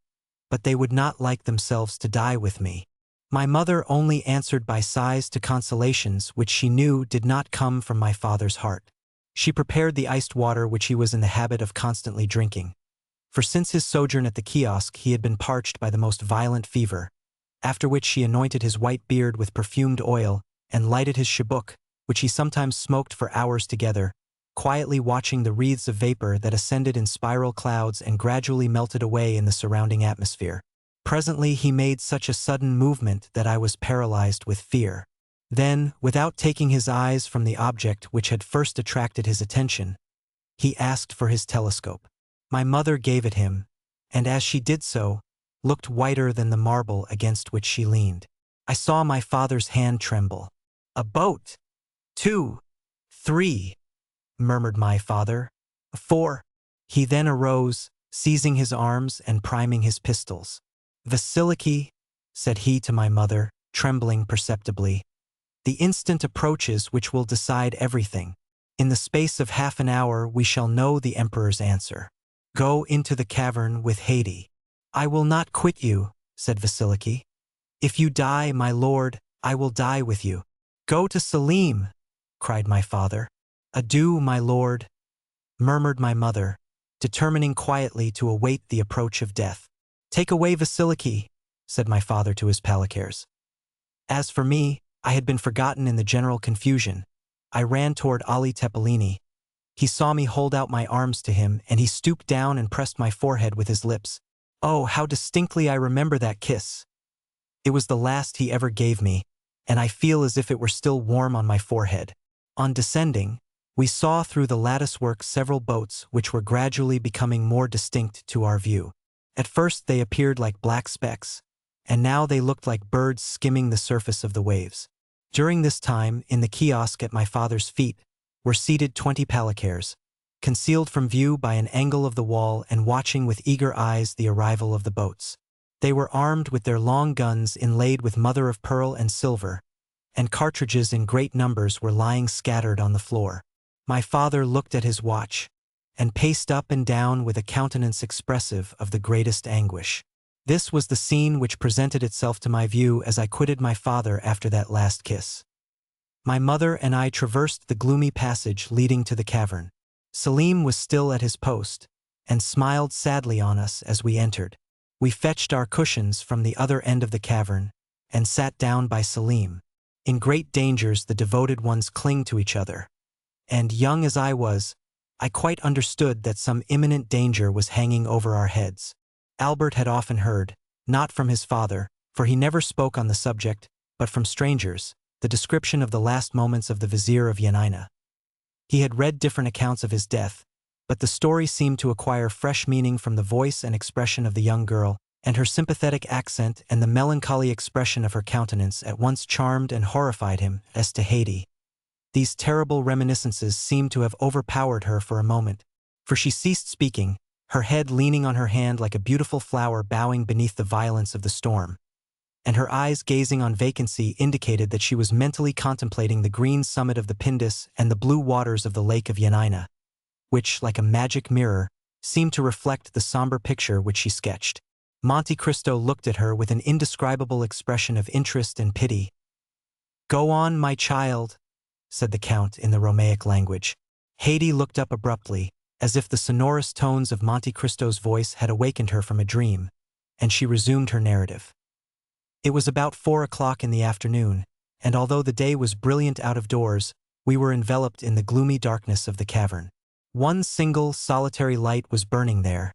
but they would not like themselves to die with me." My mother only answered by sighs to consolations which she knew did not come from my father's heart. She prepared the iced water which he was in the habit of constantly drinking, for since his sojourn at the kiosk he had been parched by the most violent fever, after which she anointed his white beard with perfumed oil and lighted his chibouque, which he sometimes smoked for hours together, quietly watching the wreaths of vapor that ascended in spiral clouds and gradually melted away in the surrounding atmosphere. Presently he made such a sudden movement that I was paralyzed with fear. Then, without taking his eyes from the object which had first attracted his attention, he asked for his telescope. My mother gave it him, and as she did so, looked whiter than the marble against which she leaned. I saw my father's hand tremble. "A boat! 2, 3, murmured my father. 4. He then arose, seizing his arms and priming his pistols. "Vasiliki," said he to my mother, trembling perceptibly, "the instant approaches which will decide everything. In the space of half an hour we shall know the emperor's answer. Go into the cavern with Haydée." "I will not quit you," said Vasiliki. "If you die, my lord, I will die with you." "Go to Selim," cried my father. "Adieu, my lord," murmured my mother, determining quietly to await the approach of death. "Take away Vasiliki," said my father to his palicares. As for me, I had been forgotten in the general confusion. I ran toward Ali Tepelini. He saw me hold out my arms to him, and he stooped down and pressed my forehead with his lips. Oh, how distinctly I remember that kiss! It was the last he ever gave me, and I feel as if it were still warm on my forehead. On descending, we saw through the latticework several boats which were gradually becoming more distinct to our view. At first they appeared like black specks, and now they looked like birds skimming the surface of the waves. During this time, in the kiosk at my father's feet, were seated 20 palicares, concealed from view by an angle of the wall and watching with eager eyes the arrival of the boats. They were armed with their long guns inlaid with mother of pearl and silver, and cartridges in great numbers were lying scattered on the floor. My father looked at his watch, and paced up and down with a countenance expressive of the greatest anguish. This was the scene which presented itself to my view as I quitted my father after that last kiss. My mother and I traversed the gloomy passage leading to the cavern. Selim was still at his post, and smiled sadly on us as we entered. We fetched our cushions from the other end of the cavern, and sat down by Selim. In great dangers the devoted ones cling to each other, and young as I was, I quite understood that some imminent danger was hanging over our heads. Albert had often heard, not from his father, for he never spoke on the subject, but from strangers, the description of the last moments of the vizier of Yanina. He had read different accounts of his death, but the story seemed to acquire fresh meaning from the voice and expression of the young girl, and her sympathetic accent and the melancholy expression of her countenance at once charmed and horrified him. As to Haydée, these terrible reminiscences seemed to have overpowered her for a moment, for she ceased speaking, her head leaning on her hand like a beautiful flower bowing beneath the violence of the storm, and her eyes gazing on vacancy indicated that she was mentally contemplating the green summit of the Pindus and the blue waters of the lake of Yanina, which, like a magic mirror, seemed to reflect the somber picture which she sketched. Monte Cristo looked at her with an indescribable expression of interest and pity. "Go on, my child," said the Count in the Romaic language. Haydée looked up abruptly, as if the sonorous tones of Monte Cristo's voice had awakened her from a dream, and she resumed her narrative. It was about 4 o'clock in the afternoon, and although the day was brilliant out of doors, we were enveloped in the gloomy darkness of the cavern. One single, solitary light was burning there,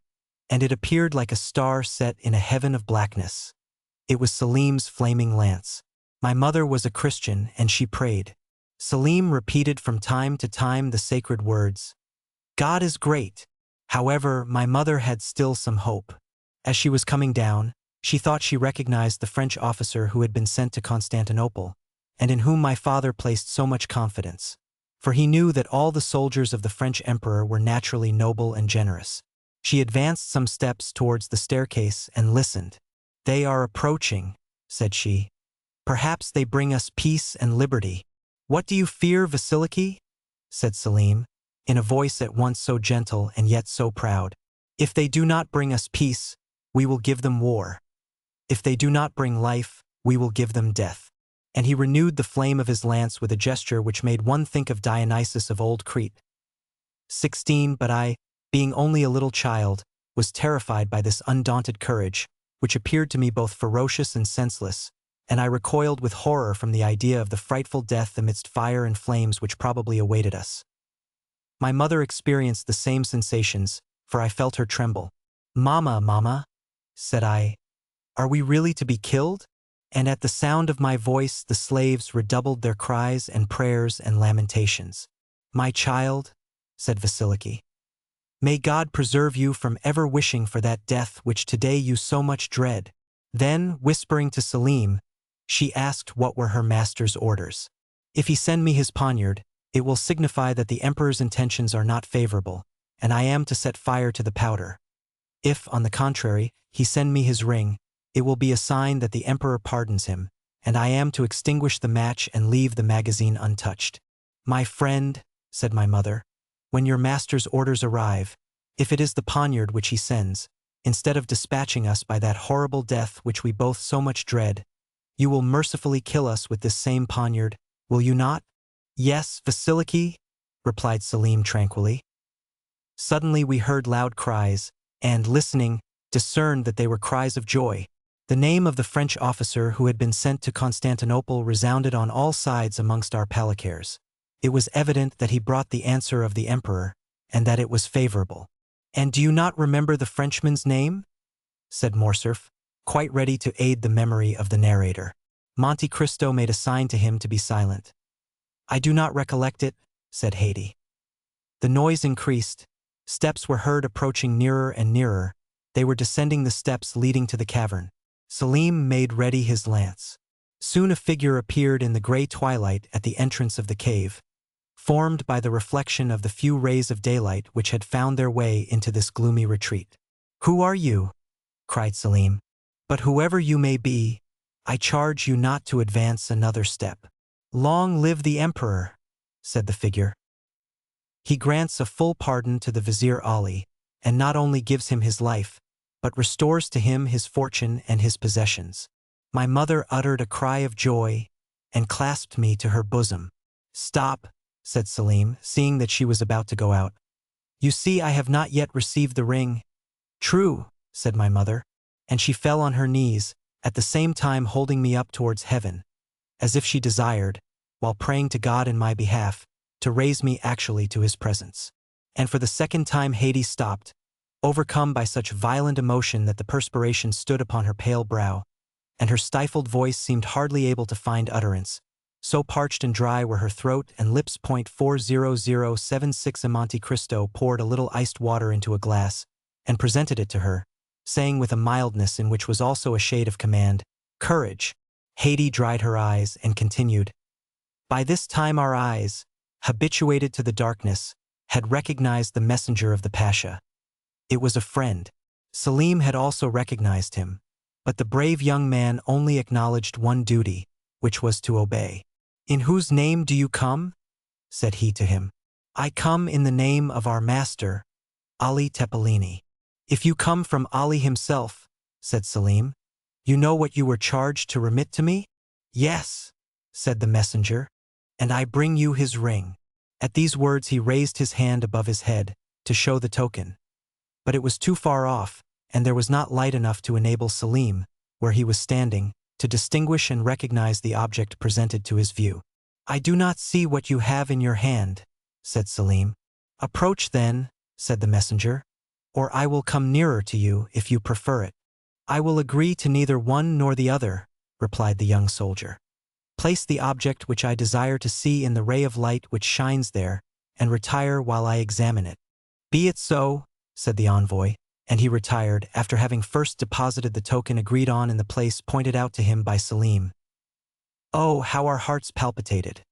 and it appeared like a star set in a heaven of blackness. It was Selim's flaming lance. My mother was a Christian, and she prayed. Selim repeated from time to time the sacred words, "God is great." However, my mother had still some hope. As she was coming down, she thought she recognized the French officer who had been sent to Constantinople, and in whom my father placed so much confidence, for he knew that all the soldiers of the French emperor were naturally noble and generous. She advanced some steps towards the staircase and listened. "They are approaching," said she. "Perhaps they bring us peace and liberty." "What do you fear, Vasiliki?" said Selim, in a voice at once so gentle and yet so proud. "If they do not bring us peace, we will give them war. If they do not bring life, we will give them death." And he renewed the flame of his lance with a gesture which made one think of Dionysus of old Crete. 16. But I, being only a little child, was terrified by this undaunted courage, which appeared to me both ferocious and senseless, and I recoiled with horror from the idea of the frightful death amidst fire and flames which probably awaited us. My mother experienced the same sensations, for I felt her tremble. "Mamma, mamma," said I, "are we really to be killed?" And at the sound of my voice the slaves redoubled their cries and prayers and lamentations. "My child," said Vasiliki, "may God preserve you from ever wishing for that death which today you so much dread." Then, whispering to Selim, she asked what were her master's orders. "If he send me his poniard, it will signify that the emperor's intentions are not favorable, and I am to set fire to the powder. If, on the contrary, he send me his ring, it will be a sign that the emperor pardons him, and I am to extinguish the match and leave the magazine untouched." "My friend," said my mother, "when your master's orders arrive, if it is the poniard which he sends, instead of dispatching us by that horrible death which we both so much dread, you will mercifully kill us with this same poniard, will you not?" "Yes, Vasiliki," replied Selim tranquilly. Suddenly we heard loud cries, and, listening, discerned that they were cries of joy. The name of the French officer who had been sent to Constantinople resounded on all sides amongst our palicares. It was evident that he brought the answer of the emperor, and that it was favorable. "And do you not remember the Frenchman's name?" said Morcerf, quite ready to aid the memory of the narrator. Monte Cristo made a sign to him to be silent. "I do not recollect it," said Haydée. The noise increased. Steps were heard approaching nearer and nearer. They were descending the steps leading to the cavern. Selim made ready his lance. Soon a figure appeared in the gray twilight at the entrance of the cave, formed by the reflection of the few rays of daylight which had found their way into this gloomy retreat. "Who are you?" cried Selim. But whoever you may be, I charge you not to advance another step." "Long live the emperor," said the figure. "He grants a full pardon to the Vizier Ali, and not only gives him his life, but restores to him his fortune and his possessions." My mother uttered a cry of joy and clasped me to her bosom. "Stop," said Selim, seeing that she was about to go out. "You see, I have not yet received the ring." "True," said my mother, and she fell on her knees, at the same time holding me up towards heaven, as if she desired, while praying to God in my behalf, to raise me actually to his presence. And for the second time Haydée stopped, overcome by such violent emotion that the perspiration stood upon her pale brow, and her stifled voice seemed hardly able to find utterance, so parched and dry were her throat and lips. 40076 Monte Cristo poured a little iced water into a glass, and presented it to her, saying with a mildness in which was also a shade of command, "Courage." Haydée dried her eyes and continued. By this time our eyes, habituated to the darkness, had recognized the messenger of the Pasha. It was a friend. Selim had also recognized him, but the brave young man only acknowledged one duty, which was to obey. "In whose name do you come?" said he to him. "I come in the name of our master, Ali Tepelini." "If you come from Ali himself," said Selim, "you know what you were charged to remit to me?" "Yes," said the messenger, "and I bring you his ring." At these words he raised his hand above his head, to show the token. But it was too far off, and there was not light enough to enable Selim, where he was standing, to distinguish and recognize the object presented to his view. "I do not see what you have in your hand," said Selim. "Approach then," said the messenger, "or I will come nearer to you if you prefer it." "I will agree to neither one nor the other," replied the young soldier. "Place the object which I desire to see in the ray of light which shines there, and retire while I examine it." "Be it so," said the envoy, and he retired, after having first deposited the token agreed on in the place pointed out to him by Selim. Oh, how our hearts palpitated!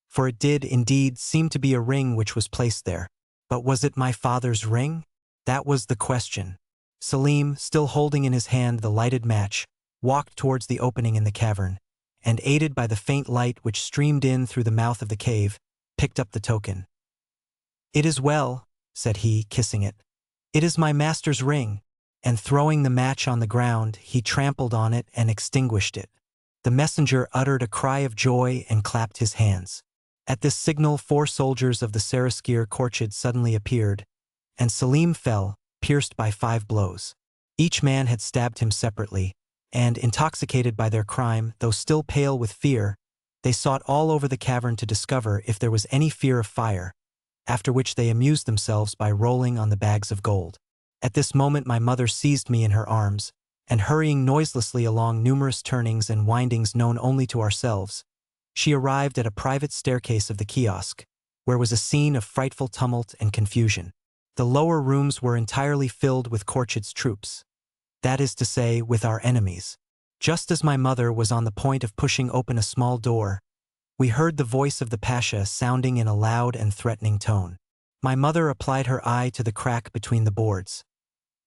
For it did, indeed, seem to be a ring which was placed there. But was it my father's ring? That was the question. Selim, still holding in his hand the lighted match, walked towards the opening in the cavern, and aided by the faint light which streamed in through the mouth of the cave, picked up the token. "It is well," said he, kissing it. "It is my master's ring," and throwing the match on the ground, he trampled on it and extinguished it. The messenger uttered a cry of joy and clapped his hands. At this signal 4 soldiers of the Seraskier Korchid suddenly appeared, and Selim fell, pierced by 5 blows. Each man had stabbed him separately, and, intoxicated by their crime, though still pale with fear, they sought all over the cavern to discover if there was any fear of fire, after which they amused themselves by rolling on the bags of gold. At this moment my mother seized me in her arms, and hurrying noiselessly along numerous turnings and windings known only to ourselves, she arrived at a private staircase of the kiosk, where was a scene of frightful tumult and confusion. The lower rooms were entirely filled with Korchid's troops, that is to say, with our enemies. Just as my mother was on the point of pushing open a small door, we heard the voice of the Pasha sounding in a loud and threatening tone. My mother applied her eye to the crack between the boards.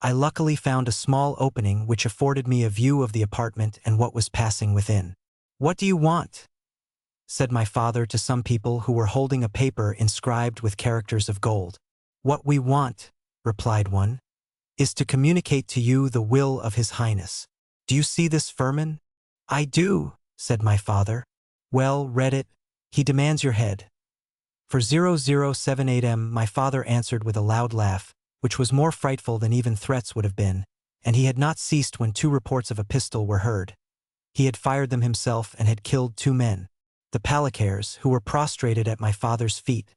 I luckily found a small opening which afforded me a view of the apartment and what was passing within. "What do you want?" said my father to some people who were holding a paper inscribed with characters of gold. "What we want," replied one, "is to communicate to you the will of His Highness. Do you see this firman?" "I do," said my father. "Well, read it. He demands your head." "For 0078M, my father answered with a loud laugh, which was more frightful than even threats would have been, and he had not ceased when 2 reports of a pistol were heard. He had fired them himself and had killed 2 men. The Palicares, who were prostrated at my father's feet,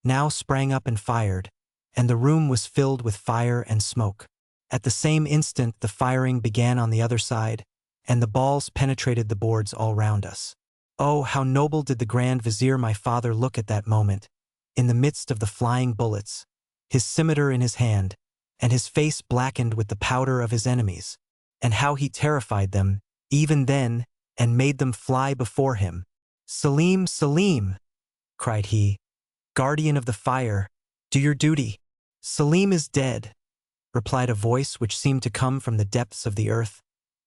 now sprang up and fired, and the room was filled with fire and smoke. At the same instant the firing began on the other side, and the balls penetrated the boards all round us. Oh, how noble did the Grand Vizier my father look at that moment, in the midst of the flying bullets, his scimitar in his hand, and his face blackened with the powder of his enemies, and how he terrified them, even then, and made them fly before him. "Selim, Selim," cried he, "guardian of the fire, do your duty." "Selim is dead," replied a voice which seemed to come from the depths of the earth.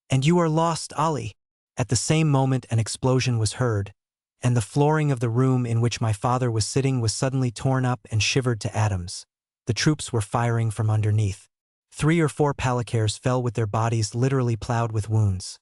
And you are lost, Ali. At the same moment an explosion was heard, and the flooring of the room in which my father was sitting was suddenly torn up and shivered to atoms. The troops were firing from underneath. 3 or 4 precarious fell with their bodies literally plowed with wounds.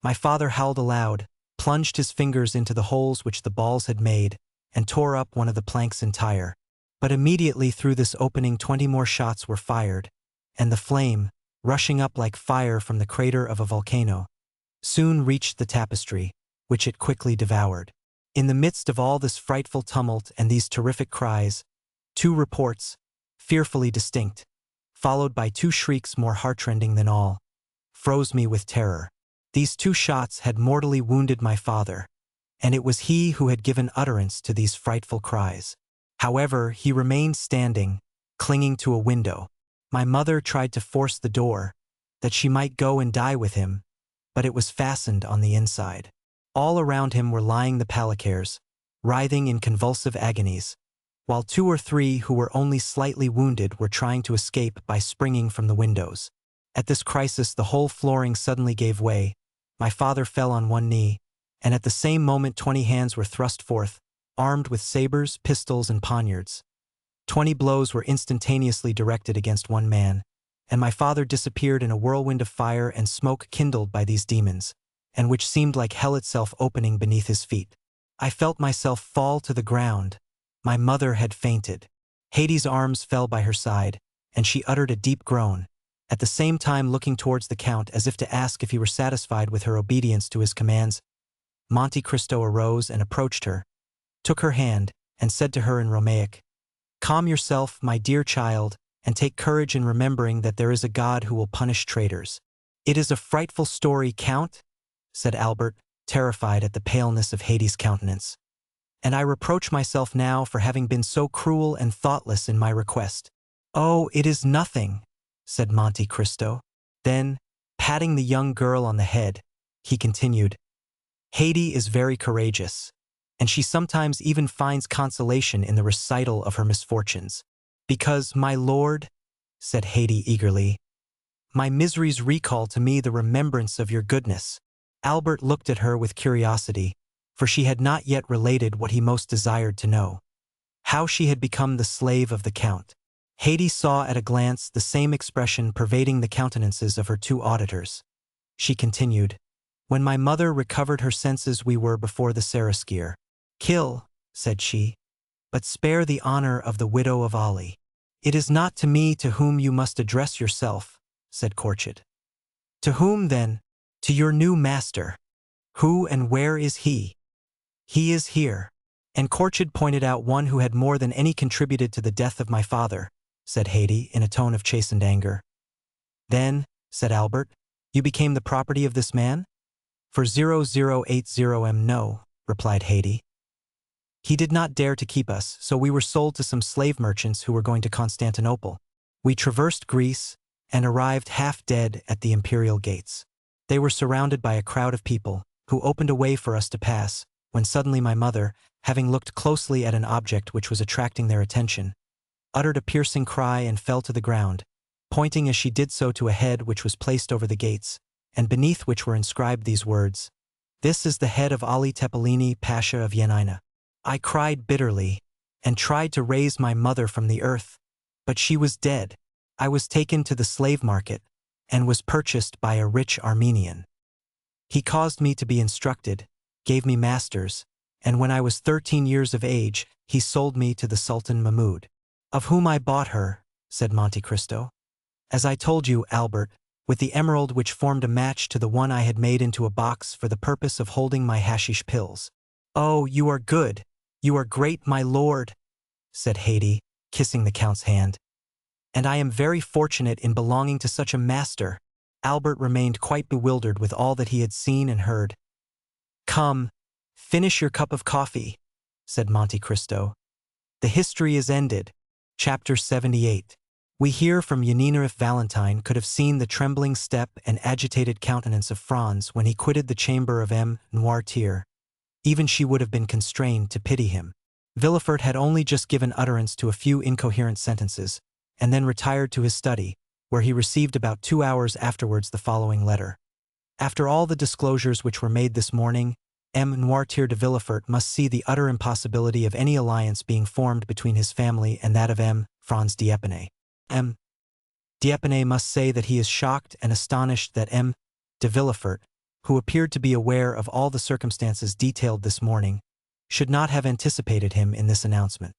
My father howled aloud, plunged his fingers into the holes which the balls had made, and tore up one of the planks entire. But immediately through this opening 20 more shots were fired, and the flame, rushing up like fire from the crater of a volcano, soon reached the tapestry, which it quickly devoured. In the midst of all this frightful tumult and these terrific cries, 2 reports, fearfully distinct, followed by 2 shrieks more heartrending than all, froze me with terror. These 2 shots had mortally wounded my father, and it was he who had given utterance to these frightful cries. However, he remained standing, clinging to a window. My mother tried to force the door, that she might go and die with him, but it was fastened on the inside. All around him were lying the precarious, writhing in convulsive agonies, while 2 or 3 who were only slightly wounded were trying to escape by springing from the windows. At this crisis the whole flooring suddenly gave way, my father fell on one knee, and at the same moment 20 hands were thrust forth, armed with sabers, pistols, and poniards. 20 blows were instantaneously directed against one man, and my father disappeared in a whirlwind of fire and smoke kindled by these demons, and which seemed like hell itself opening beneath his feet. I felt myself fall to the ground. My mother had fainted. Hades' arms fell by her side, and she uttered a deep groan, at the same time looking towards the Count as if to ask if he were satisfied with her obedience to his commands. Monte Cristo arose and approached her, took her hand, and said to her in Romaic, "Calm yourself, my dear child, and take courage in remembering that there is a God who will punish traitors." "It is a frightful story, Count," said Albert, terrified at the paleness of Hades' countenance. "And I reproach myself now for having been so cruel and thoughtless in my request." "Oh, it is nothing," said Monte Cristo. Then, patting the young girl on the head, he continued, "Haydée is very courageous, and she sometimes even finds consolation in the recital of her misfortunes. Because, my lord," said Haydée eagerly, "my miseries recall to me the remembrance of your goodness." Albert looked at her with curiosity, for she had not yet related what he most desired to know: how she had become the slave of the Count. Haydée saw at a glance the same expression pervading the countenances of her 2 auditors. She continued, "When my mother recovered her senses we were before the Seraskier. 'Kill,' said she, 'but spare the honor of the widow of Ali.' 'It is not to me to whom you must address yourself,' said Corchid. 'To whom, then?' 'To your new master.' 'Who and where is he?' 'He is here.' And Corchid pointed out one who had more than any contributed to the death of my father," said Haydée in a tone of chastened anger. "Then," said Albert, "you became the property of this man?" "For 0080 no," replied Haydée. "He did not dare to keep us, so we were sold to some slave merchants who were going to Constantinople. We traversed Greece and arrived half dead at the imperial gates. They were surrounded by a crowd of people, who opened a way for us to pass, when suddenly my mother, having looked closely at an object which was attracting their attention, uttered a piercing cry and fell to the ground, pointing as she did so to a head which was placed over the gates, and beneath which were inscribed these words: 'This is the head of Ali Tepelini, Pasha of Yanina.' I cried bitterly, and tried to raise my mother from the earth, but she was dead. I was taken to the slave market, and was purchased by a rich Armenian. He caused me to be instructed, gave me masters, and when I was 13 years of age, he sold me to the Sultan Mahmud." "Of whom I bought her," said Monte Cristo. "As I told you, Albert, with the emerald which formed a match to the one I had made into a box for the purpose of holding my hashish pills." "Oh, you are good, you are great, my lord," said Haydée, kissing the Count's hand. "And I am very fortunate in belonging to such a master." Albert remained quite bewildered with all that he had seen and heard. "Come, finish your cup of coffee," said Monte Cristo. "The history is ended." Chapter 78. We hear from Yanina if Valentine could have seen the trembling step and agitated countenance of Franz when he quitted the chamber of M. Noirtier, even she would have been constrained to pity him. Villefort had only just given utterance to a few incoherent sentences, and then retired to his study, where he received about 2 hours afterwards the following letter. After all the disclosures which were made this morning, M. Noirtier de Villefort must see the utter impossibility of any alliance being formed between his family and that of M. Franz d'Épinay. M. d'Épinay must say that he is shocked and astonished that M. de Villefort, who appeared to be aware of all the circumstances detailed this morning, should not have anticipated him in this announcement.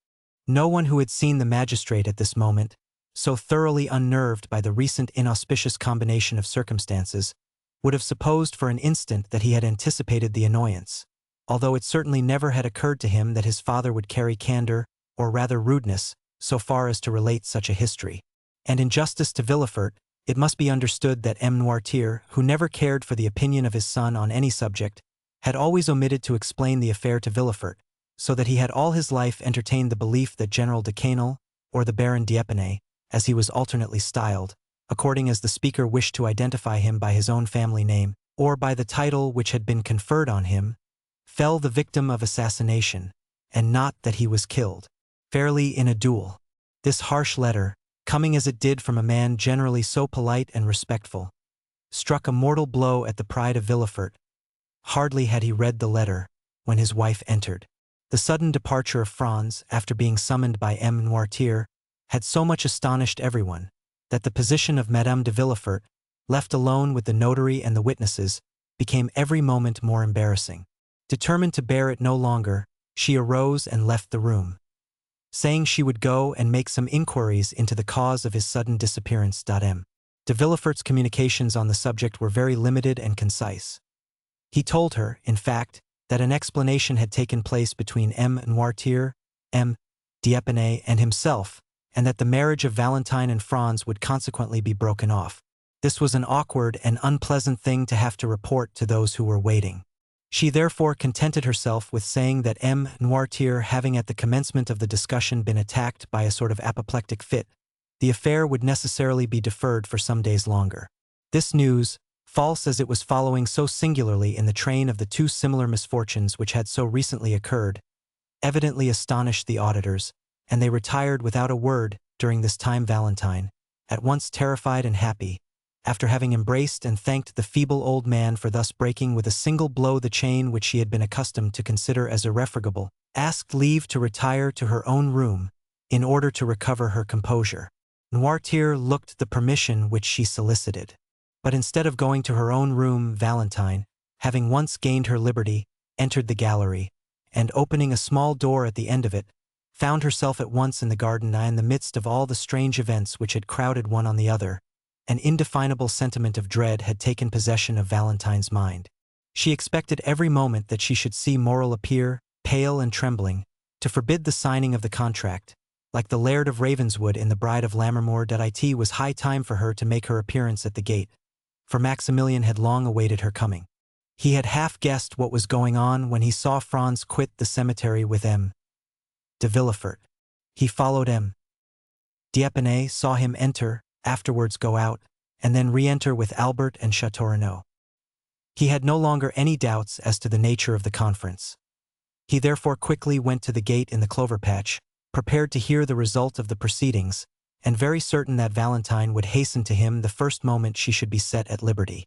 No one who had seen the magistrate at this moment, so thoroughly unnerved by the recent inauspicious combination of circumstances, would have supposed for an instant that he had anticipated the annoyance, although it certainly never had occurred to him that his father would carry candor, or rather rudeness, so far as to relate such a history. And in justice to Villefort, it must be understood that M. Noirtier, who never cared for the opinion of his son on any subject, had always omitted to explain the affair to Villefort, so that he had all his life entertained the belief that General de Quesnel, or the Baron d'Épinay, as he was alternately styled, according as the speaker wished to identify him by his own family name, or by the title which had been conferred on him, fell the victim of assassination, and not that he was killed, fairly in a duel. This harsh letter, coming as it did from a man generally so polite and respectful, struck a mortal blow at the pride of Villefort. Hardly had he read the letter, when his wife entered. The sudden departure of Franz, after being summoned by M. Noirtier, had so much astonished everyone, that the position of Madame de Villefort, left alone with the notary and the witnesses, became every moment more embarrassing. Determined to bear it no longer, she arose and left the room, saying she would go and make some inquiries into the cause of his sudden disappearance. M. de Villefort's communications on the subject were very limited and concise. He told her, in fact, that an explanation had taken place between M. Noirtier, M. d'Épinay, and himself, and that the marriage of Valentine and Franz would consequently be broken off. This was an awkward and unpleasant thing to have to report to those who were waiting. She therefore contented herself with saying that M. Noirtier, having at the commencement of the discussion been attacked by a sort of apoplectic fit, the affair would necessarily be deferred for some days longer. This news, false as it was following so singularly in the train of the two similar misfortunes which had so recently occurred, evidently astonished the auditors, and they retired without a word. During this time Valentine, at once terrified and happy, after having embraced and thanked the feeble old man for thus breaking with a single blow the chain which she had been accustomed to consider as irrefragable, asked leave to retire to her own room, in order to recover her composure. Noirtier looked the permission which she solicited. But instead of going to her own room, Valentine, having once gained her liberty, entered the gallery, and opening a small door at the end of it, found herself at once in the garden. In the midst of all the strange events which had crowded one on the other, an indefinable sentiment of dread had taken possession of Valentine's mind. She expected every moment that she should see Morrel appear, pale and trembling, to forbid the signing of the contract. Like the Laird of Ravenswood in The Bride of Lammermoor, it was high time for her to make her appearance at the gate, for Maximilian had long awaited her coming. He had half guessed what was going on when he saw Franz quit the cemetery with M. de Villefort. He followed M. d'Épinay, saw him enter, afterwards go out, and then re-enter with Albert and Châteaurenaud. He had no longer any doubts as to the nature of the conference. He therefore quickly went to the gate in the clover patch, prepared to hear the result of the proceedings, and very certain that Valentine would hasten to him the first moment she should be set at liberty.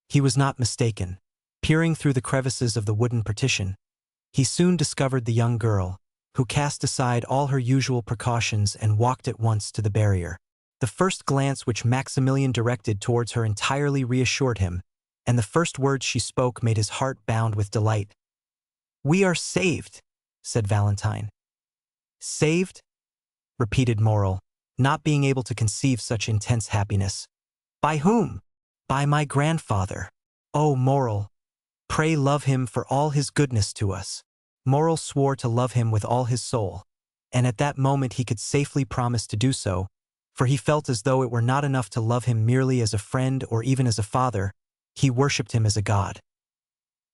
He was not mistaken. Peering through the crevices of the wooden partition, he soon discovered the young girl, who cast aside all her usual precautions and walked at once to the barrier. The first glance which Maximilian directed towards her entirely reassured him, and the first words she spoke made his heart bound with delight. "We are saved," said Valentine. "Saved?" repeated Morrel, not being able to conceive such intense happiness. "By whom?" "By my grandfather. Oh, Morrel, pray love him for all his goodness to us." Morrel swore to love him with all his soul, and at that moment he could safely promise to do so, for he felt as though it were not enough to love him merely as a friend or even as a father, he worshipped him as a god.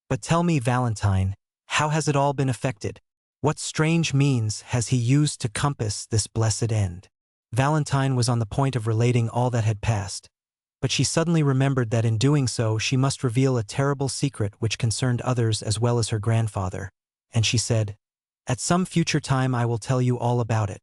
"But tell me, Valentine, how has it all been effected? What strange means has he used to compass this blessed end?" Valentine was on the point of relating all that had passed, but she suddenly remembered that in doing so she must reveal a terrible secret which concerned others as well as her grandfather, and she said, "At some future time I will tell you all about it."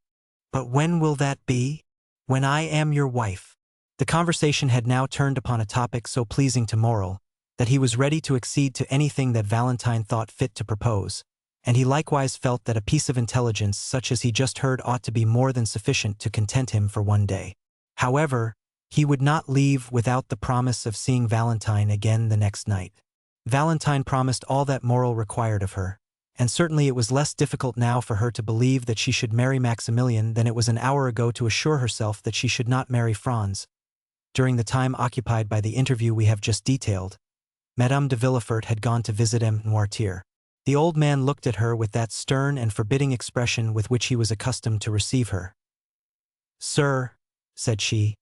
"But when will that be?" "When I am your wife." The conversation had now turned upon a topic so pleasing to Morrel, that he was ready to accede to anything that Valentine thought fit to propose, and he likewise felt that a piece of intelligence such as he just heard ought to be more than sufficient to content him for one day. However, he would not leave without the promise of seeing Valentine again the next night. Valentine promised all that Morrel required of her, and certainly it was less difficult now for her to believe that she should marry Maximilian than it was an hour ago to assure herself that she should not marry Franz. During the time occupied by the interview we have just detailed, Madame de Villefort had gone to visit M. Noirtier. The old man looked at her with that stern and forbidding expression with which he was accustomed to receive her. "Sir," said she,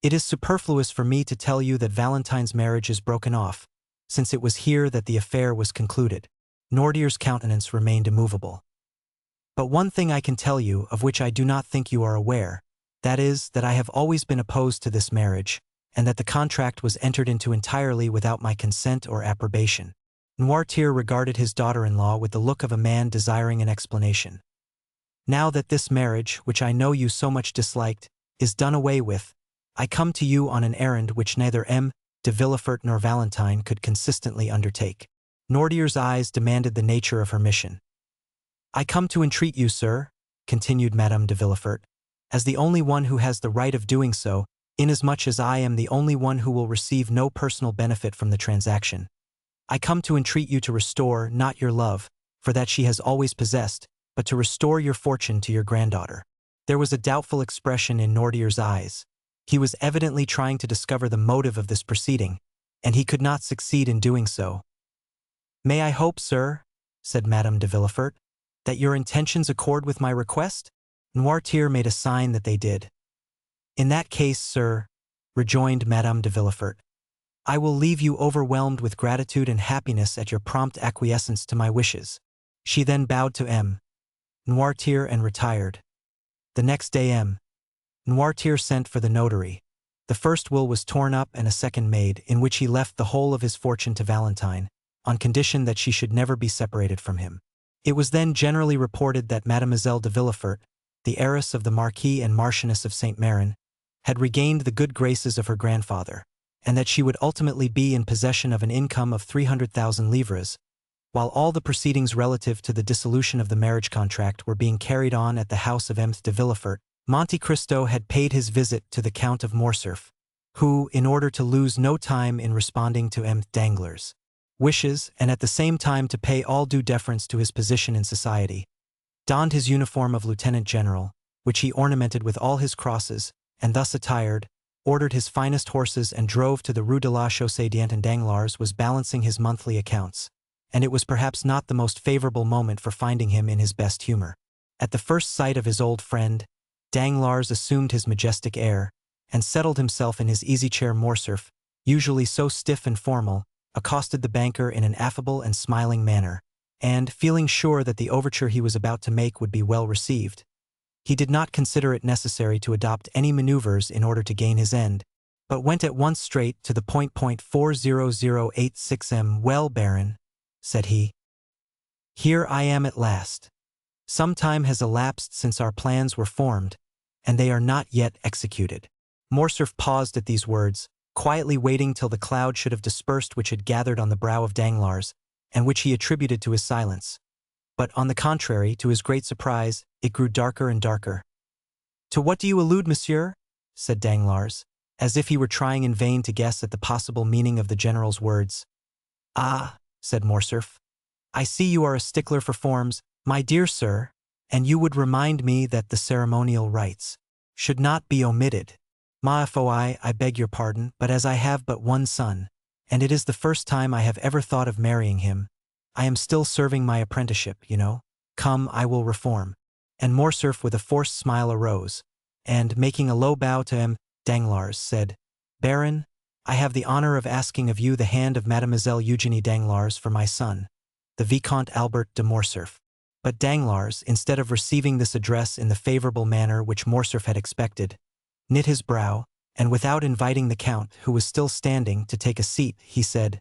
"it is superfluous for me to tell you that Valentine's marriage is broken off, since it was here that the affair was concluded." Noirtier's countenance remained immovable. "But one thing I can tell you, of which I do not think you are aware, that is, that I have always been opposed to this marriage, and that the contract was entered into entirely without my consent or approbation." Noirtier regarded his daughter-in-law with the look of a man desiring an explanation. "Now that this marriage, which I know you so much disliked, is done away with, I come to you on an errand which neither M. de Villefort nor Valentine could consistently undertake." Noirtier's eyes demanded the nature of her mission. "I come to entreat you, sir," continued Madame de Villefort, "as the only one who has the right of doing so, inasmuch as I am the only one who will receive no personal benefit from the transaction. I come to entreat you to restore, not your love, for that she has always possessed, but to restore your fortune to your granddaughter." There was a doubtful expression in Noirtier's eyes. He was evidently trying to discover the motive of this proceeding, and he could not succeed in doing so. "May I hope, sir," said Madame de Villefort, "that your intentions accord with my request?" Noirtier made a sign that they did. "In that case, sir," rejoined Madame de Villefort, "I will leave you overwhelmed with gratitude and happiness at your prompt acquiescence to my wishes." She then bowed to M. Noirtier and retired. The next day M. Noirtier sent for the notary. The first will was torn up and a second made, in which he left the whole of his fortune to Valentine, on condition that she should never be separated from him. It was then generally reported that Mademoiselle de Villefort, the heiress of the Marquis and Marchioness of Saint Méran, had regained the good graces of her grandfather, and that she would ultimately be in possession of an income of 300,000 livres, while all the proceedings relative to the dissolution of the marriage contract were being carried on at the house of M. de Villefort. Monte Cristo had paid his visit to the Count of Morcerf, who, in order to lose no time in responding to M. Danglars' wishes, and at the same time to pay all due deference to his position in society, donned his uniform of lieutenant general, which he ornamented with all his crosses, and thus attired, ordered his finest horses and drove to the Rue de la Chaussée-d'Antin. And Danglars was balancing his monthly accounts, and it was perhaps not the most favorable moment for finding him in his best humor. At the first sight of his old friend, Danglars assumed his majestic air, and settled himself in his easy-chair. Morcerf, usually so stiff and formal, accosted the banker in an affable and smiling manner, and, feeling sure that the overture he was about to make would be well received, he did not consider it necessary to adopt any maneuvers in order to gain his end, but went at once straight to the point. 40086 M. "Well, Baron," said he, "here I am at last. Some time has elapsed since our plans were formed, and they are not yet executed." Morcerf paused at these words, quietly waiting till the cloud should have dispersed which had gathered on the brow of Danglars, and which he attributed to his silence. But, on the contrary, to his great surprise, it grew darker and darker. "To what do you allude, monsieur?" said Danglars, as if he were trying in vain to guess at the possible meaning of the general's words. "Ah," said Morcerf, "I see you are a stickler for forms, my dear sir, and you would remind me that the ceremonial rites should not be omitted. Ma foi, I beg your pardon, but as I have but one son, and it is the first time I have ever thought of marrying him, I am still serving my apprenticeship, you know. Come, I will reform." And Morcerf with a forced smile arose, and, making a low bow to M. Danglars, said, "Baron, I have the honor of asking of you the hand of Mademoiselle Eugénie Danglars for my son, the Vicomte Albert de Morcerf." But Danglars, instead of receiving this address in the favorable manner which Morcerf had expected, knit his brow, and without inviting the Count, who was still standing, to take a seat, he said,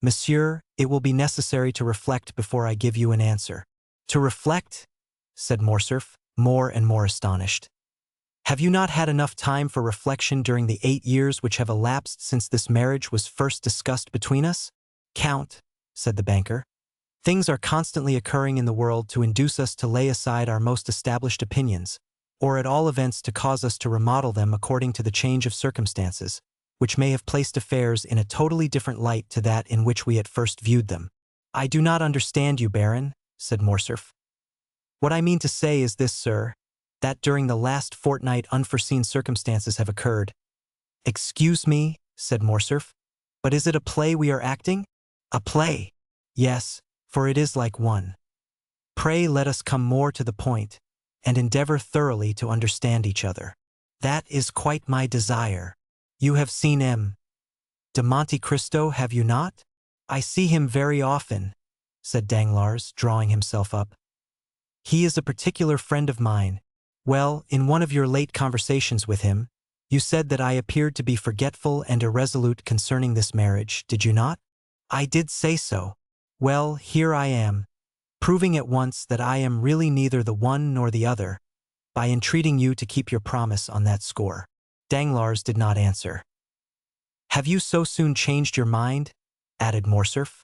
"Monsieur, it will be necessary to reflect before I give you an answer." "To reflect?" said Morcerf, more and more astonished. Have you not had enough time for reflection during the 8 years which have elapsed since this marriage was first discussed between us? Count, said the banker, things are constantly occurring in the world to induce us to lay aside our most established opinions, or at all events to cause us to remodel them according to the change of circumstances, which may have placed affairs in a totally different light to that in which we at first viewed them. I do not understand you, Baron, said Morcerf. What I mean to say is this, sir, that during the last fortnight unforeseen circumstances have occurred. Excuse me, said Morcerf, but is it a play we are acting? A play? Yes, for it is like one. Pray let us come more to the point, and endeavor thoroughly to understand each other. That is quite my desire. You have seen M. de Monte Cristo, have you not? I see him very often, said Danglars, drawing himself up. He is a particular friend of mine. Well, in one of your late conversations with him, you said that I appeared to be forgetful and irresolute concerning this marriage, did you not? I did say so. Well, here I am, proving at once that I am really neither the one nor the other, by entreating you to keep your promise on that score. Danglars did not answer. Have you so soon changed your mind? Added Morcerf.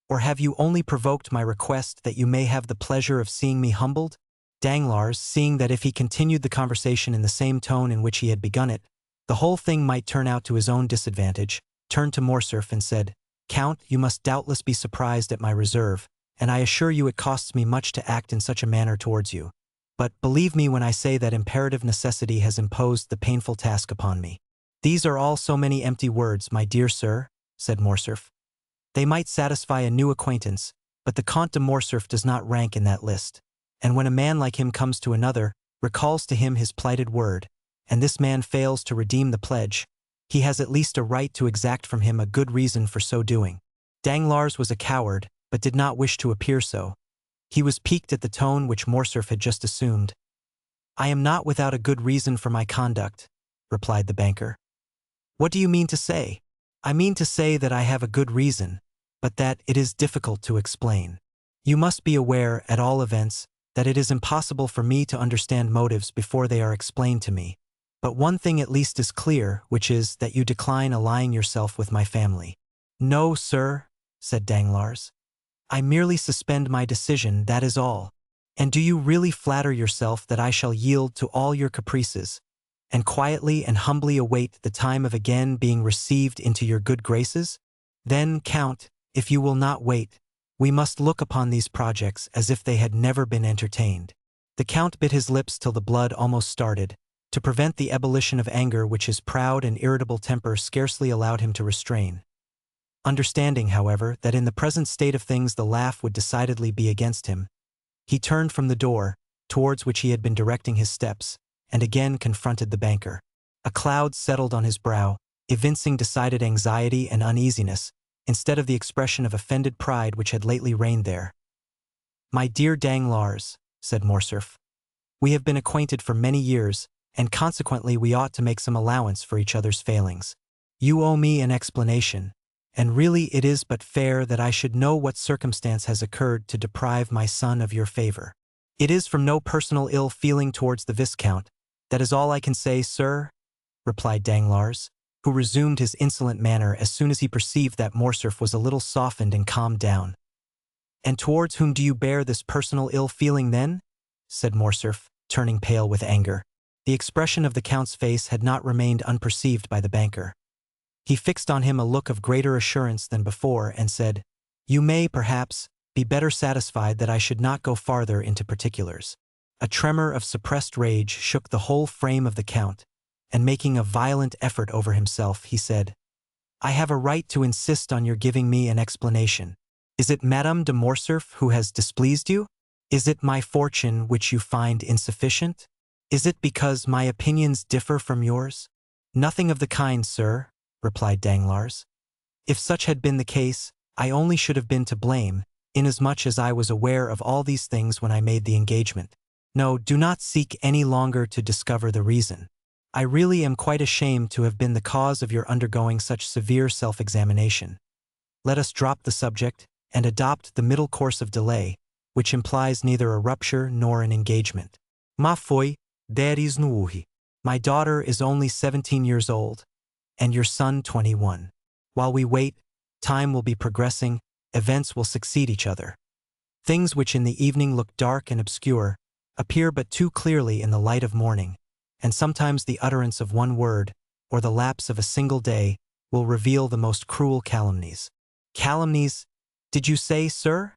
Or have you only provoked my request that you may have the pleasure of seeing me humbled? Danglars, seeing that if he continued the conversation in the same tone in which he had begun it, the whole thing might turn out to his own disadvantage, turned to Morcerf and said, Count, you must doubtless be surprised at my reserve, and I assure you it costs me much to act in such a manner towards you. But believe me when I say that imperative necessity has imposed the painful task upon me. These are all so many empty words, my dear sir, said Morcerf. They might satisfy a new acquaintance, but the Comte de Morcerf does not rank in that list. And when a man like him comes to another, recalls to him his plighted word, and this man fails to redeem the pledge, he has at least a right to exact from him a good reason for so doing. Danglars was a coward, but did not wish to appear so. He was piqued at the tone which Morcerf had just assumed. I am not without a good reason for my conduct, replied the banker. What do you mean to say? I mean to say that I have a good reason, but that it is difficult to explain. You must be aware, at all events, that it is impossible for me to understand motives before they are explained to me. But one thing at least is clear, which is that you decline allying yourself with my family. No, sir, said Danglars. I merely suspend my decision, that is all. And do you really flatter yourself that I shall yield to all your caprices, and quietly and humbly await the time of again being received into your good graces? Then, Count, if you will not wait, we must look upon these projects as if they had never been entertained. The Count bit his lips till the blood almost started, to prevent the ebullition of anger which his proud and irritable temper scarcely allowed him to restrain. Understanding, however, that in the present state of things the laugh would decidedly be against him, he turned from the door, towards which he had been directing his steps, and again confronted the banker. A cloud settled on his brow, evincing decided anxiety and uneasiness, instead of the expression of offended pride which had lately reigned there. My dear Danglars, said Morcerf, we have been acquainted for many years, and consequently we ought to make some allowance for each other's failings. You owe me an explanation, and really it is but fair that I should know what circumstance has occurred to deprive my son of your favor. It is from no personal ill feeling towards the Viscount. That is all I can say, sir, replied Danglars, who resumed his insolent manner as soon as he perceived that Morcerf was a little softened and calmed down. And towards whom do you bear this personal ill feeling then? Said Morcerf, turning pale with anger. The expression of the Count's face had not remained unperceived by the banker. He fixed on him a look of greater assurance than before and said, You may, perhaps, be better satisfied that I should not go farther into particulars. A tremor of suppressed rage shook the whole frame of the Count, and making a violent effort over himself, he said, I have a right to insist on your giving me an explanation. Is it Madame de Morcerf who has displeased you? Is it my fortune which you find insufficient? Is it because my opinions differ from yours? Nothing of the kind, sir, replied Danglars. If such had been the case, I only should have been to blame, inasmuch as I was aware of all these things when I made the engagement. No, do not seek any longer to discover the reason. I really am quite ashamed to have been the cause of your undergoing such severe self-examination. Let us drop the subject, and adopt the middle course of delay, which implies neither a rupture nor an engagement. Ma foi, deris nuhi. My daughter is only 17 years old, and your son 21. While we wait, time will be progressing, events will succeed each other. Things which in the evening look dark and obscure appear but too clearly in the light of morning, and sometimes the utterance of one word, or the lapse of a single day, will reveal the most cruel calumnies. Calumnies, did you say, sir?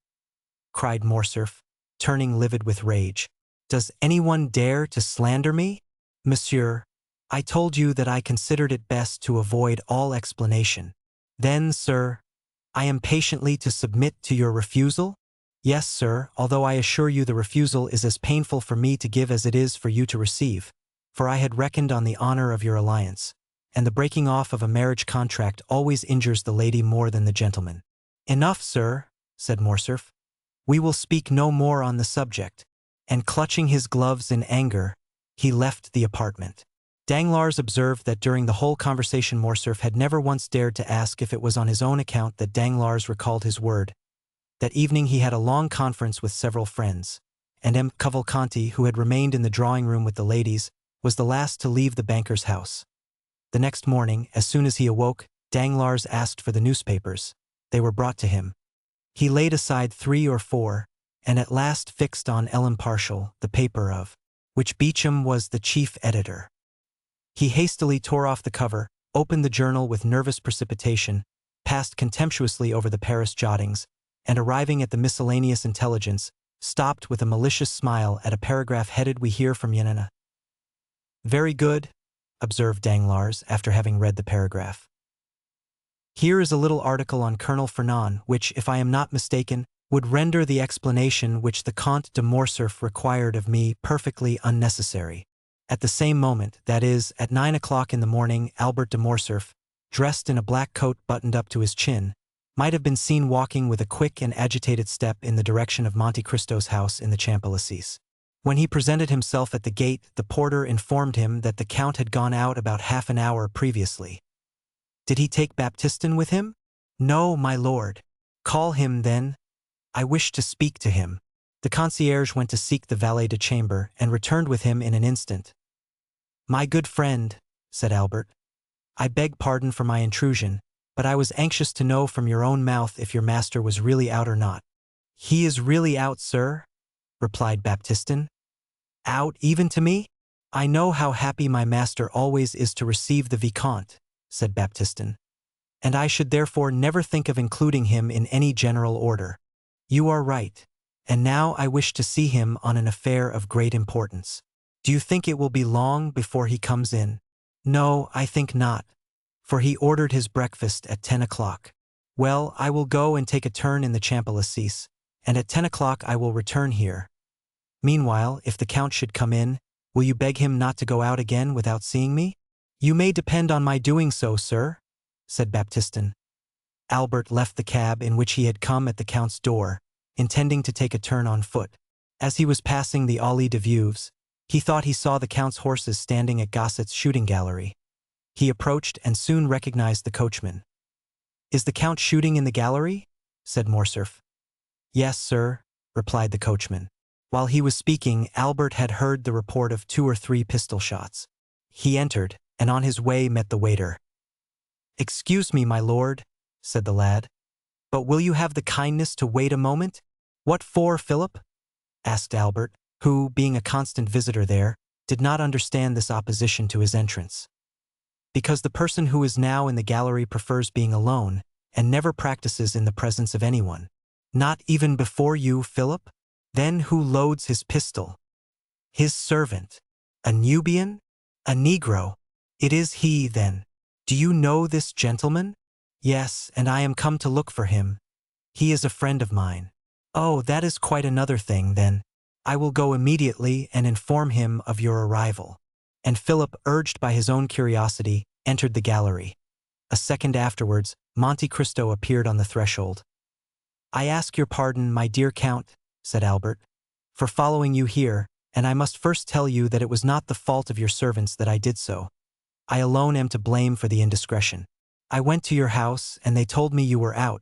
Cried Morcerf, turning livid with rage. Does anyone dare to slander me? Monsieur, I told you that I considered it best to avoid all explanation. Then, sir, I am patiently to submit to your refusal? Yes, sir, although I assure you the refusal is as painful for me to give as it is for you to receive, for I had reckoned on the honor of your alliance, and the breaking off of a marriage contract always injures the lady more than the gentleman. Enough, sir, said Morcerf. We will speak no more on the subject, and clutching his gloves in anger, he left the apartment. Danglars observed that during the whole conversation Morcerf had never once dared to ask if it was on his own account that Danglars recalled his word. That evening he had a long conference with several friends, and M. Cavalcanti, who had remained in the drawing-room with the ladies, was the last to leave the banker's house. The next morning, as soon as he awoke, Danglars asked for the newspapers. They were brought to him. He laid aside 3 or 4, and at last fixed on L'Impartial, the paper of which Beauchamp was the chief editor. He hastily tore off the cover, opened the journal with nervous precipitation, passed contemptuously over the Paris jottings, and arriving at the miscellaneous intelligence, stopped with a malicious smile at a paragraph headed "We hear from Yenna." Very good, observed Danglars after having read the paragraph. Here is a little article on Colonel Fernand, which, if I am not mistaken, would render the explanation which the Comte de Morcerf required of me perfectly unnecessary. At the same moment, that is, at 9 o'clock in the morning, Albert de Morcerf, dressed in a black coat buttoned up to his chin, might have been seen walking with a quick and agitated step in the direction of Monte Cristo's house in the Champs-Élysées. When he presented himself at the gate, the porter informed him that the Count had gone out about half an hour previously. Did he take Baptistin with him? No, my lord. Call him, then. I wish to speak to him. The concierge went to seek the valet de chambre and returned with him in an instant. My good friend, said Albert, I beg pardon for my intrusion, but I was anxious to know from your own mouth if your master was really out or not. He is really out, sir, replied Baptistin. Out even to me? I know how happy my master always is to receive the Vicomte, said Baptistin, and I should therefore never think of including him in any general order. You are right, and now I wish to see him on an affair of great importance. Do you think it will be long before he comes in? No, I think not, for he ordered his breakfast at 10 o'clock. Well, I will go and take a turn in the Champs-Élysées, and at 10 o'clock I will return here. Meanwhile, if the Count should come in, will you beg him not to go out again without seeing me? You may depend on my doing so, sir, said Baptistin. Albert left the cab in which he had come at the Count's door, intending to take a turn on foot. As he was passing the Allée de Veuves, he thought he saw the Count's horses standing at Gosset's shooting gallery. He approached and soon recognized the coachman. Is the Count shooting in the gallery? Said Morcerf. Yes, sir, replied the coachman. While he was speaking, Albert had heard the report of 2 or 3 pistol shots. He entered, and on his way met the waiter. Excuse me, my lord, said the lad, but will you have the kindness to wait a moment? What for, Philip? Asked Albert, who, being a constant visitor there, did not understand this opposition to his entrance. Because the person who is now in the gallery prefers being alone, and never practices in the presence of anyone. Not even before you, Philip? Then who loads his pistol? His servant. A Nubian? A Negro? It is he, then. Do you know this gentleman? Yes, and I am come to look for him. He is a friend of mine. Oh, that is quite another thing, then. I will go immediately and inform him of your arrival. And Philip, urged by his own curiosity, entered the gallery. A second afterwards, Monte Cristo appeared on the threshold. I ask your pardon, my dear Count, said Albert, for following you here, and I must first tell you that it was not the fault of your servants that I did so. I alone am to blame for the indiscretion. I went to your house, and they told me you were out,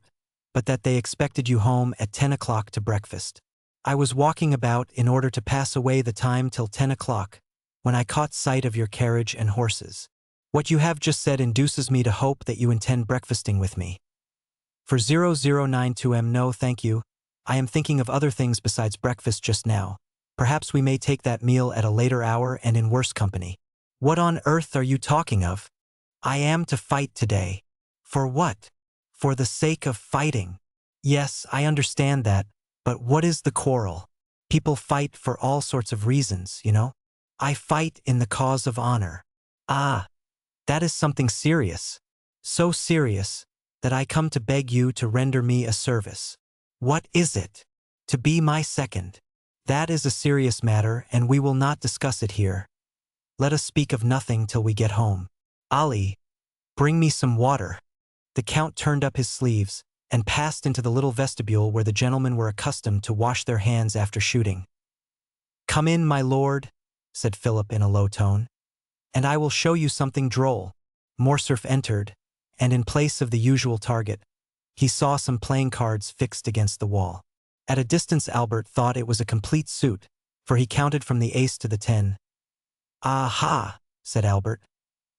but that they expected you home at 10 o'clock to breakfast. I was walking about in order to pass away the time till 10 o'clock, when I caught sight of your carriage and horses. What you have just said induces me to hope that you intend breakfasting with me. For 0092M, no thank you. I am thinking of other things besides breakfast just now. Perhaps we may take that meal at a later hour and in worse company. What on earth are you talking of? I am to fight today. For what? For the sake of fighting. Yes, I understand that, but what is the quarrel? People fight for all sorts of reasons, you know? I fight in the cause of honor. Ah, that is something serious. So serious that I come to beg you to render me a service. What is it? To be my second. That is a serious matter, and we will not discuss it here. Let us speak of nothing till we get home. Ali, bring me some water. The Count turned up his sleeves and passed into the little vestibule where the gentlemen were accustomed to wash their hands after shooting. Come in, my lord, said Philip in a low tone, and I will show you something droll. Morcerf entered, and in place of the usual target, he saw some playing cards fixed against the wall. At a distance Albert thought it was a complete suit, for he counted from the ace to the 10. Aha, said Albert.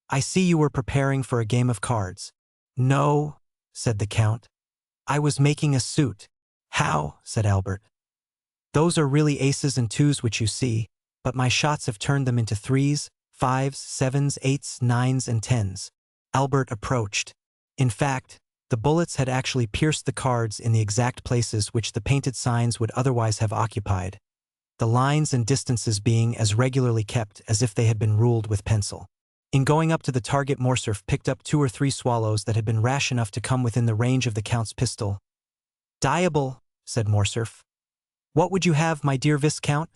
I see you were preparing for a game of cards. No, said the Count. I was making a suit. How? Said Albert. Those are really aces and twos which you see, but my shots have turned them into 3s, 5s, 7s, 8s, 9s, and 10s. Albert approached. In fact, the bullets had actually pierced the cards in the exact places which the painted signs would otherwise have occupied, the lines and distances being as regularly kept as if they had been ruled with pencil. In going up to the target, Morcerf picked up 2 or 3 swallows that had been rash enough to come within the range of the Count's pistol. Diable, said Morcerf. What would you have, my dear Viscount?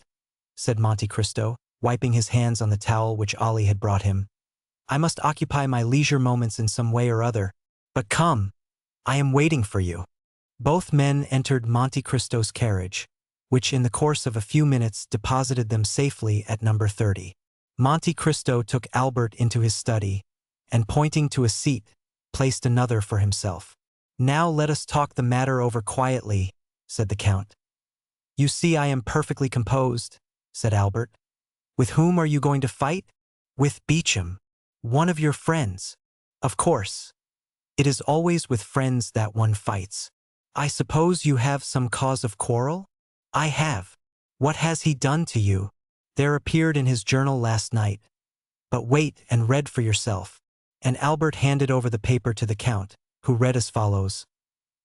Said Monte Cristo, wiping his hands on the towel which Ali had brought him. I must occupy my leisure moments in some way or other. But come, I am waiting for you. Both men entered Monte Cristo's carriage, which in the course of a few minutes deposited them safely at number 30. Monte Cristo took Albert into his study, and pointing to a seat, placed another for himself. Now let us talk the matter over quietly, said the Count. You see I am perfectly composed, said Albert. With whom are you going to fight? With Beauchamp, one of your friends. Of course. It is always with friends that one fights. I suppose you have some cause of quarrel? I have. What has he done to you? There appeared in his journal last night. But wait and read for yourself. And Albert handed over the paper to the Count, who read as follows.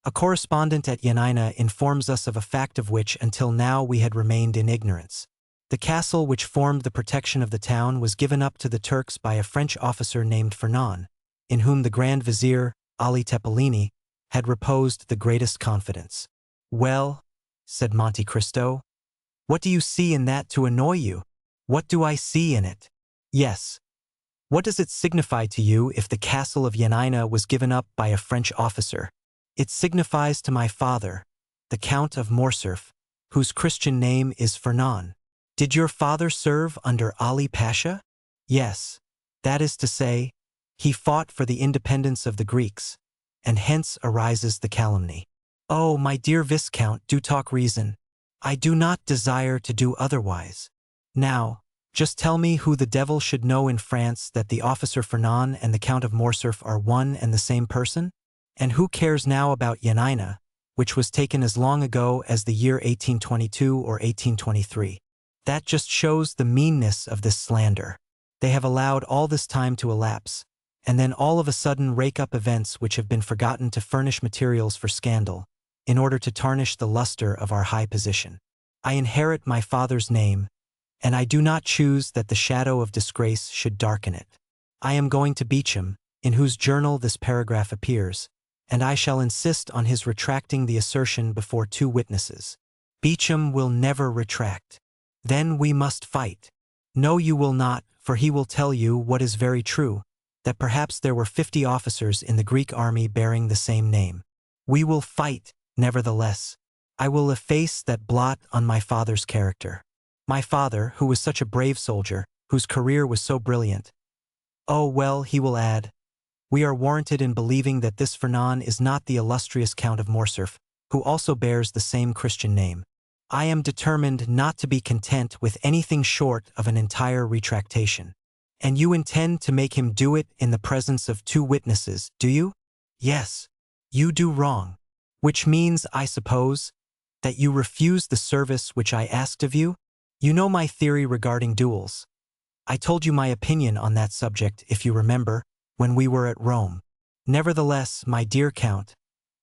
A correspondent at Yanina informs us of a fact of which until now we had remained in ignorance. The castle which formed the protection of the town was given up to the Turks by a French officer named Fernand, in whom the Grand Vizier, Ali Tepelini, had reposed the greatest confidence. Well, said Monte Cristo, what do you see in that to annoy you? What do I see in it? Yes. What does it signify to you if the castle of Yanina was given up by a French officer? It signifies to my father, the Count of Morcerf, whose Christian name is Fernand. Did your father serve under Ali Pasha? Yes. That is to say, he fought for the independence of the Greeks, and hence arises the calumny. Oh, my dear Viscount, do talk reason. I do not desire to do otherwise. Now, just tell me who the devil should know in France that the officer Fernand and the Count of Morcerf are one and the same person? And who cares now about Yanina, which was taken as long ago as the year 1822 or 1823? That just shows the meanness of this slander. They have allowed all this time to elapse, and then all of a sudden rake up events which have been forgotten to furnish materials for scandal, in order to tarnish the luster of our high position. I inherit my father's name, and I do not choose that the shadow of disgrace should darken it. I am going to Beauchamp, in whose journal this paragraph appears, and I shall insist on his retracting the assertion before 2 witnesses. Beauchamp will never retract. Then we must fight. No, you will not, for he will tell you what is very true, that perhaps there were 50 officers in the Greek army bearing the same name. We will fight, nevertheless. I will efface that blot on my father's character. My father, who was such a brave soldier, whose career was so brilliant. Oh, well, he will add, we are warranted in believing that this Fernand is not the illustrious Count of Morcerf, who also bears the same Christian name. I am determined not to be content with anything short of an entire retractation. And you intend to make him do it in the presence of 2 witnesses, do you? Yes. You do wrong. Which means, I suppose, that you refuse the service which I asked of you? You know my theory regarding duels. I told you my opinion on that subject, if you remember, when we were at Rome. Nevertheless, my dear Count,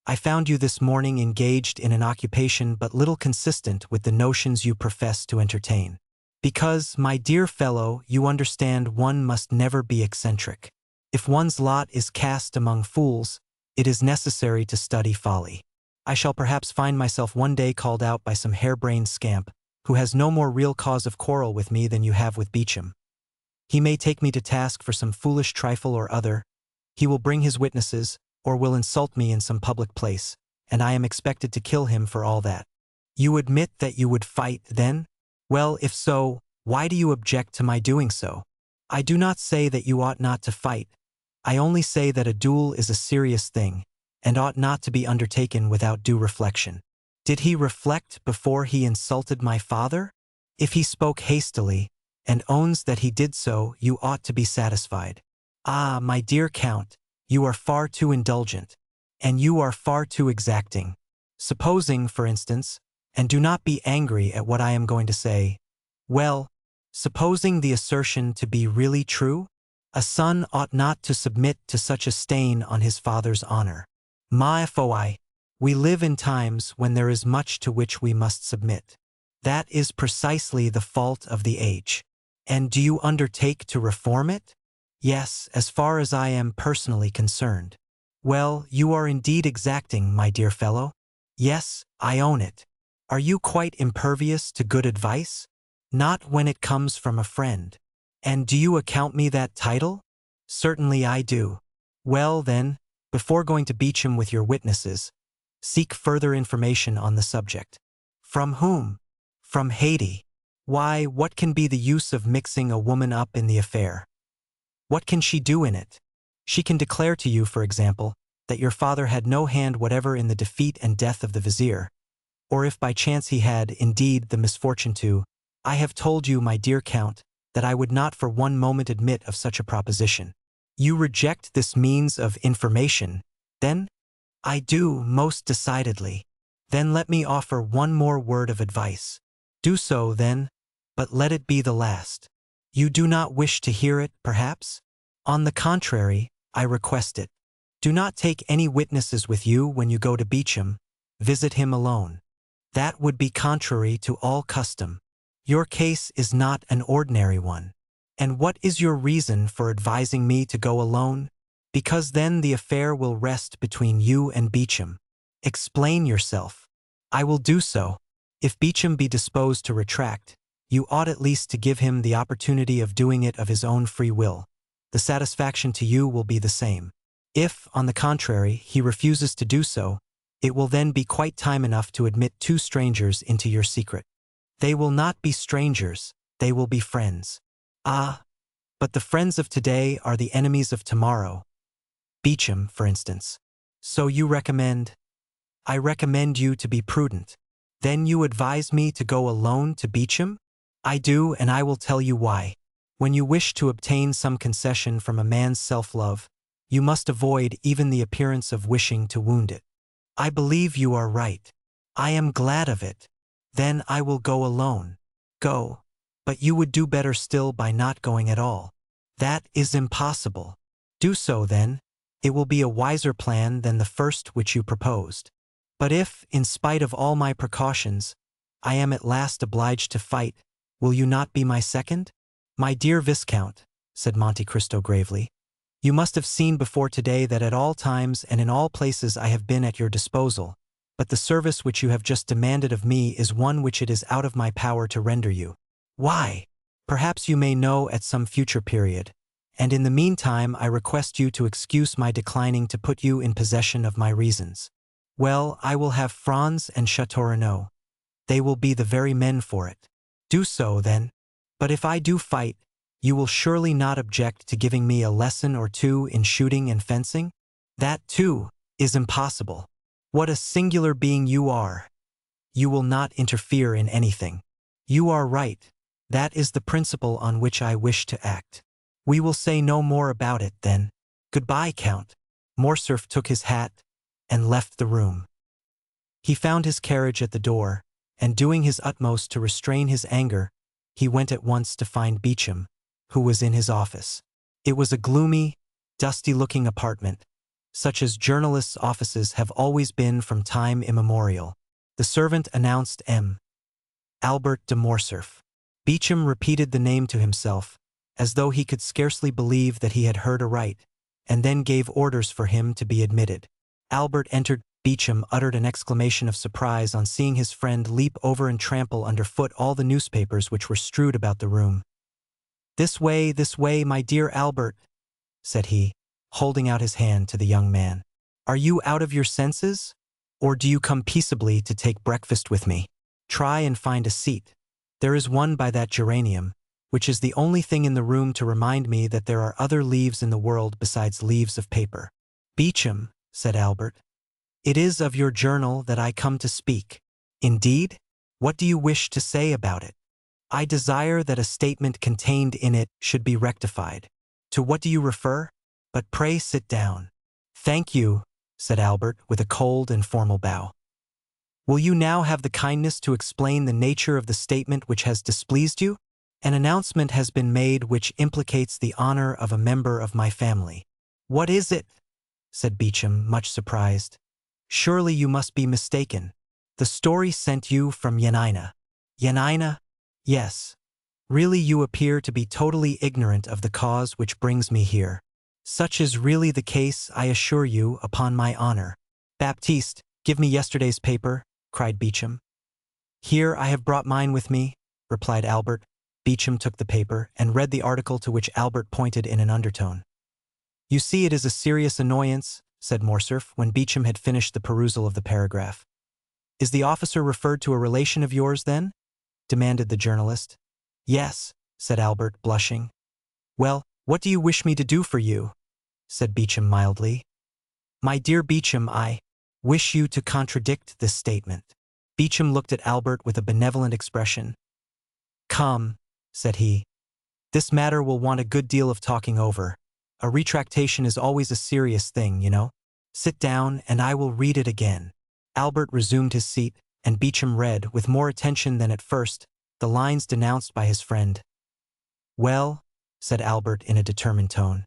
I found you this morning engaged in an occupation but little consistent with the notions you profess to entertain. Because, my dear fellow, you understand one must never be eccentric. If one's lot is cast among fools, it is necessary to study folly. I shall perhaps find myself one day called out by some harebrained scamp, who has no more real cause of quarrel with me than you have with Beauchamp. He may take me to task for some foolish trifle or other. He will bring his witnesses, or will insult me in some public place, and I am expected to kill him for all that. You admit that you would fight, then? Well, if so, why do you object to my doing so? I do not say that you ought not to fight. I only say that a duel is a serious thing, and ought not to be undertaken without due reflection. Did he reflect before he insulted my father? If he spoke hastily, and owns that he did so, you ought to be satisfied. Ah, my dear Count, you are far too indulgent, and you are far too exacting. Supposing, for instance, and do not be angry at what I am going to say, well, supposing the assertion to be really true, a son ought not to submit to such a stain on his father's honor. Ma foi, we live in times when there is much to which we must submit. That is precisely the fault of the age. And do you undertake to reform it? Yes, as far as I am personally concerned. Well, you are indeed exacting, my dear fellow. Yes, I own it. Are you quite impervious to good advice? Not when it comes from a friend. And do you account me that title? Certainly I do. Well, then, before going to Beauchamp with your witnesses, seek further information on the subject. From whom? From Haiti. Why, what can be the use of mixing a woman up in the affair? What can she do in it? She can declare to you, for example, that your father had no hand whatever in the defeat and death of the vizier, or if by chance he had, indeed, the misfortune to. I have told you, my dear Count, that I would not for one moment admit of such a proposition. You reject this means of information, then? I do, most decidedly. Then let me offer one more word of advice. Do so, then, but let it be the last. You do not wish to hear it, perhaps? On the contrary, I request it. Do not take any witnesses with you when you go to Beauchamp. Visit him alone. That would be contrary to all custom. Your case is not an ordinary one. And what is your reason for advising me to go alone? Because then the affair will rest between you and Beauchamp. Explain yourself. I will do so. If Beauchamp be disposed to retract, you ought at least to give him the opportunity of doing it of his own free will. The satisfaction to you will be the same. If, on the contrary, he refuses to do so, it will then be quite time enough to admit 2 strangers into your secret. They will not be strangers, they will be friends. Ah, but the friends of today are the enemies of tomorrow. Beauchamp, for instance. So you recommend? I recommend you to be prudent. Then you advise me to go alone to Beauchamp? I do, and I will tell you why. When you wish to obtain some concession from a man's self-love, you must avoid even the appearance of wishing to wound it. I believe you are right. I am glad of it. Then I will go alone. Go. But you would do better still by not going at all. That is impossible. Do so, then. It will be a wiser plan than the first which you proposed. But if, in spite of all my precautions, I am at last obliged to fight, will you not be my second? My dear Viscount, said Monte Cristo gravely, you must have seen before today that at all times and in all places I have been at your disposal, but the service which you have just demanded of me is one which it is out of my power to render you. Why? Perhaps you may know at some future period, and in the meantime I request you to excuse my declining to put you in possession of my reasons. Well, I will have Franz and Chateaurenaud. They will be the very men for it. Do so, then. But if I do fight, you will surely not object to giving me a lesson or 2 in shooting and fencing? That, too, is impossible. What a singular being you are! You will not interfere in anything. You are right. That is the principle on which I wish to act. We will say no more about it, then. Goodbye, Count. Morcerf took his hat and left the room. He found his carriage at the door, and doing his utmost to restrain his anger, he went at once to find Beauchamp, who was in his office. It was a gloomy, dusty-looking apartment, such as journalists' offices have always been from time immemorial. The servant announced M. Albert de Morcerf. Beauchamp repeated the name to himself, as though he could scarcely believe that he had heard aright, and then gave orders for him to be admitted. Albert entered. Beauchamp uttered an exclamation of surprise on seeing his friend leap over and trample underfoot all the newspapers which were strewed about the room. This way, my dear Albert," said he, holding out his hand to the young man. "Are you out of your senses? Or do you come peaceably to take breakfast with me? Try and find a seat. There is one by that geranium, which is the only thing in the room to remind me that there are other leaves in the world besides leaves of paper." "Beauchamp," said Albert, "it is of your journal that I come to speak." "Indeed? What do you wish to say about it?" "I desire that a statement contained in it should be rectified." "To what do you refer? But pray sit down." "Thank you," said Albert with a cold and formal bow. "Will you now have the kindness to explain the nature of the statement which has displeased you? An announcement has been made which implicates the honor of a member of my family." "What is it?" said Beauchamp, much surprised. "Surely you must be mistaken. The story sent you from Yanina." "Yanina? Yes. Really you appear to be totally ignorant of the cause which brings me here." "Such is really the case, I assure you, upon my honor." "Baptiste, give me yesterday's paper," cried Beauchamp. "Here, I have brought mine with me," replied Albert. Beauchamp took the paper and read the article to which Albert pointed in an undertone. "You see it is a serious annoyance," said Morcerf, when Beauchamp had finished the perusal of the paragraph. "Is the officer referred to a relation of yours, then?" demanded the journalist. "Yes," said Albert, blushing. "Well, what do you wish me to do for you?" said Beauchamp mildly. "My dear Beauchamp, I wish you to contradict this statement." Beauchamp looked at Albert with a benevolent expression. "Come," said he, "this matter will want a good deal of talking over. A retractation is always a serious thing, you know. Sit down, and I will read it again." Albert resumed his seat, and Beauchamp read, with more attention than at first, the lines denounced by his friend. "Well," said Albert in a determined tone,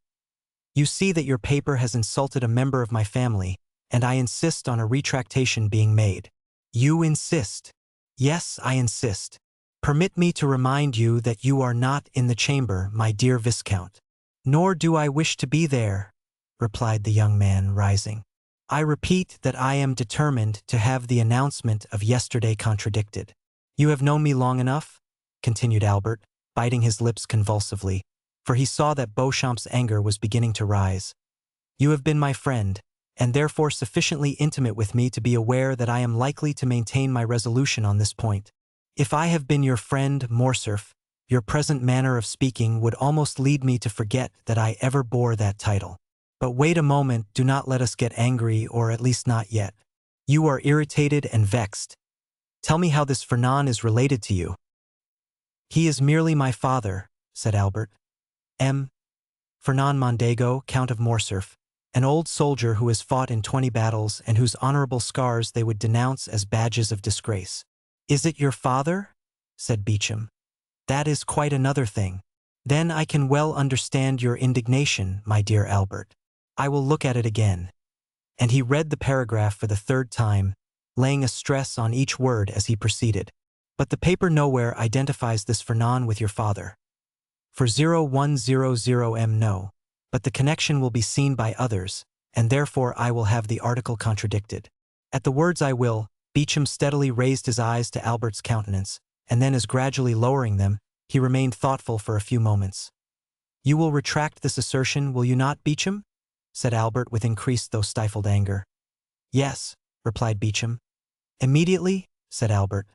"you see that your paper has insulted a member of my family, and I insist on a retractation being made." "You insist?" "Yes, I insist. Permit me to remind you that you are not in the chamber, my dear Viscount." "Nor do I wish to be there," replied the young man, rising. "I repeat that I am determined to have the announcement of yesterday contradicted." "You have known me long enough," continued Albert, biting his lips convulsively, for he saw that Beauchamp's anger was beginning to rise. "You have been my friend, and therefore sufficiently intimate with me to be aware that I am likely to maintain my resolution on this point. If I have been your friend, Morcerf, your present manner of speaking would almost lead me to forget that I ever bore that title. But wait a moment, do not let us get angry, or at least not yet. You are irritated and vexed. Tell me how this Fernand is related to you." "He is merely my father," said Albert. "M. Fernand Mondego, Count of Morcerf, an old soldier who has fought in 20 battles and whose honorable scars they would denounce as badges of disgrace." "Is it your father?" said Beauchamp. "That is quite another thing. Then I can well understand your indignation, my dear Albert. I will look at it again." And he read the paragraph for the third time, laying a stress on each word as he proceeded. "But the paper nowhere identifies this Fernand with your father. For 0100M no, but the connection will be seen by others, and therefore I will have the article contradicted." At the words "I will," Beauchamp steadily raised his eyes to Albert's countenance, and then as gradually lowering them, he remained thoughtful for a few moments. "You will retract this assertion, will you not, Beauchamp?" said Albert with increased though stifled anger. "Yes," replied Beauchamp. "Immediately?" said Albert.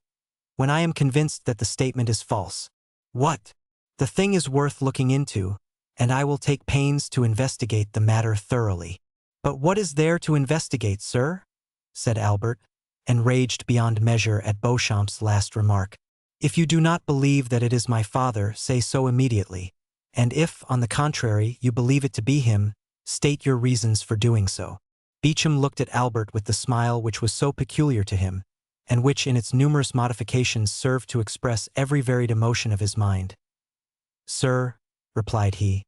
"When I am convinced that the statement is false." "What? The thing is worth looking into, and I will take pains to investigate the matter thoroughly." "But what is there to investigate, sir?" said Albert, and raged beyond measure at Beauchamp's last remark. If you do not believe that it is my father, say so immediately, and if, on the contrary, you believe it to be him, state your reasons for doing so. Beauchamp looked at Albert with the smile which was so peculiar to him, and which in its numerous modifications served to express every varied emotion of his mind. "Sir," replied he,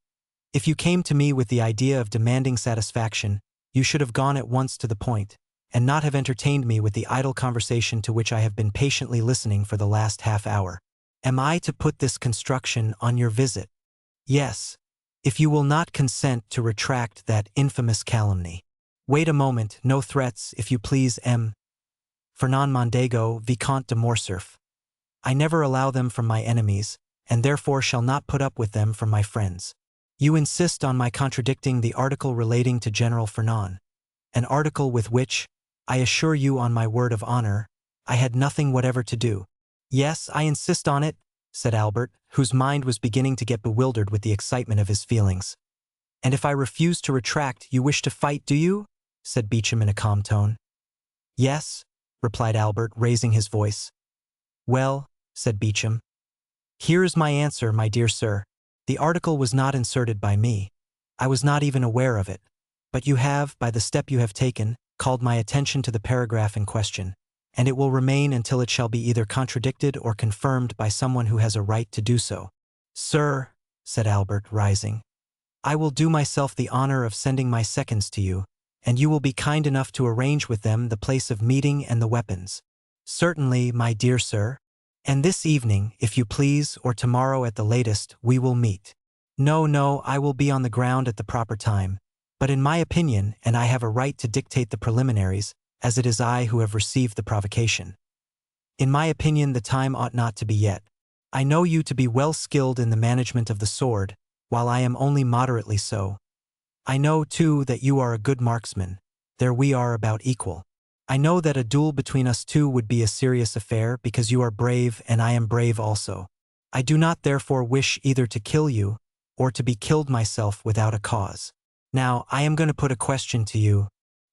"if you came to me with the idea of demanding satisfaction, you should have gone at once to the point, and not have entertained me with the idle conversation to which I have been patiently listening for the last half-hour. Am I to put this construction on your visit? Yes, if you will not consent to retract that infamous calumny. Wait a moment, no threats, if you please, M. Fernand Mondego, Vicomte de Morcerf. I never allow them from my enemies, and therefore shall not put up with them from my friends. You insist on my contradicting the article relating to General Fernand, an article with which, I assure you on my word of honor, I had nothing whatever to do." "Yes, I insist on it," said Albert, whose mind was beginning to get bewildered with the excitement of his feelings. "And if I refuse to retract, you wish to fight, do you?" said Beauchamp in a calm tone. "Yes," replied Albert, raising his voice. "Well," said Beauchamp, "here is my answer, my dear sir. The article was not inserted by me. I was not even aware of it. But you have, by the step you have taken, called my attention to the paragraph in question, and it will remain until it shall be either contradicted or confirmed by someone who has a right to do so." "Sir," said Albert, rising, "I will do myself the honor of sending my seconds to you, and you will be kind enough to arrange with them the place of meeting and the weapons." "Certainly, my dear sir. And this evening, if you please, or tomorrow at the latest, we will meet." No, I will be on the ground at the proper time. But in my opinion, and I have a right to dictate the preliminaries, as it is I who have received the provocation. In my opinion, the time ought not to be yet. I know you to be well skilled in the management of the sword, while I am only moderately so. I know, too, that you are a good marksman. There we are about equal. I know that a duel between us two would be a serious affair, because you are brave and I am brave also. I do not therefore wish either to kill you, or to be killed myself without a cause. Now, I am going to put a question to you,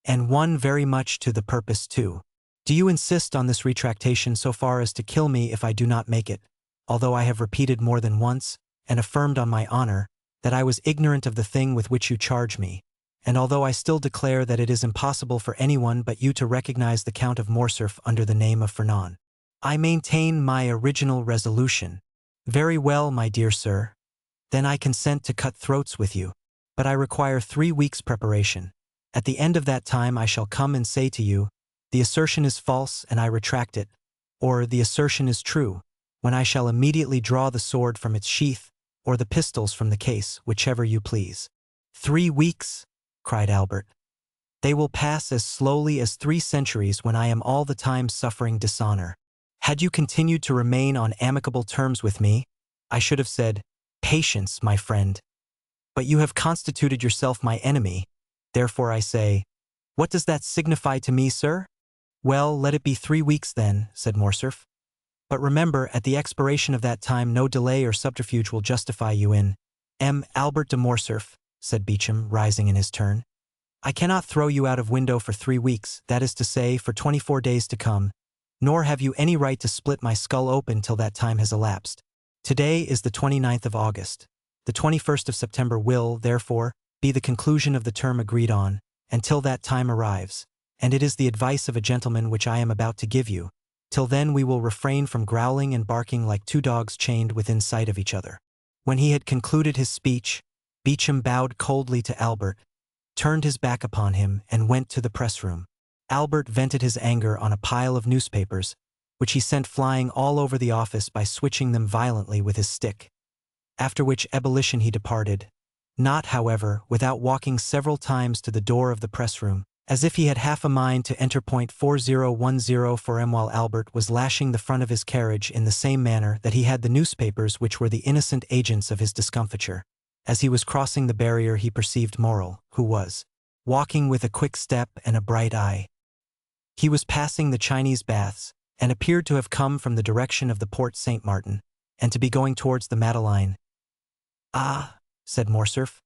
and one very much to the purpose too. Do you insist on this retractation so far as to kill me if I do not make it, although I have repeated more than once, and affirmed on my honor, that I was ignorant of the thing with which you charge me, and although I still declare that it is impossible for anyone but you to recognize the Count of Morcerf under the name of Fernand? I maintain my original resolution. Very well, my dear sir. Then I consent to cut throats with you. But I require 3 weeks' preparation. At the end of that time I shall come and say to you, the assertion is false and I retract it, or the assertion is true, when I shall immediately draw the sword from its sheath, or the pistols from the case, whichever you please. 3 weeks, cried Albert. They will pass as slowly as 3 centuries when I am all the time suffering dishonor. Had you continued to remain on amicable terms with me, I should have said, patience, my friend. But you have constituted yourself my enemy, therefore I say, what does that signify to me, sir? Well, let it be 3 weeks then, said Morcerf. But remember, at the expiration of that time no delay or subterfuge will justify you in. Albert de Morcerf, said Beauchamp, rising in his turn. I cannot throw you out of window for 3 weeks, that is to say, for 24 days to come, nor have you any right to split my skull open till that time has elapsed. Today is the 29th of August. The 21st of September will, therefore, be the conclusion of the term agreed on, until that time arrives, and it is the advice of a gentleman which I am about to give you. Till then we will refrain from growling and barking like 2 dogs chained within sight of each other. When he had concluded his speech, Beauchamp bowed coldly to Albert, turned his back upon him, and went to the press-room. Albert vented his anger on a pile of newspapers, which he sent flying all over the office by switching them violently with his stick. After which ebullition he departed, not, however, without walking several times to the door of the press-room, as if he had half a mind to enter point 4010 for him, while Albert was lashing the front of his carriage in the same manner that he had the newspapers which were the innocent agents of his discomfiture. As he was crossing the barrier he perceived Morrel, who was walking with a quick step and a bright eye. He was passing the Chinese baths, and appeared to have come from the direction of the Porte Saint-Martin, and to be going towards the Madeleine. "Ah," said Morcerf,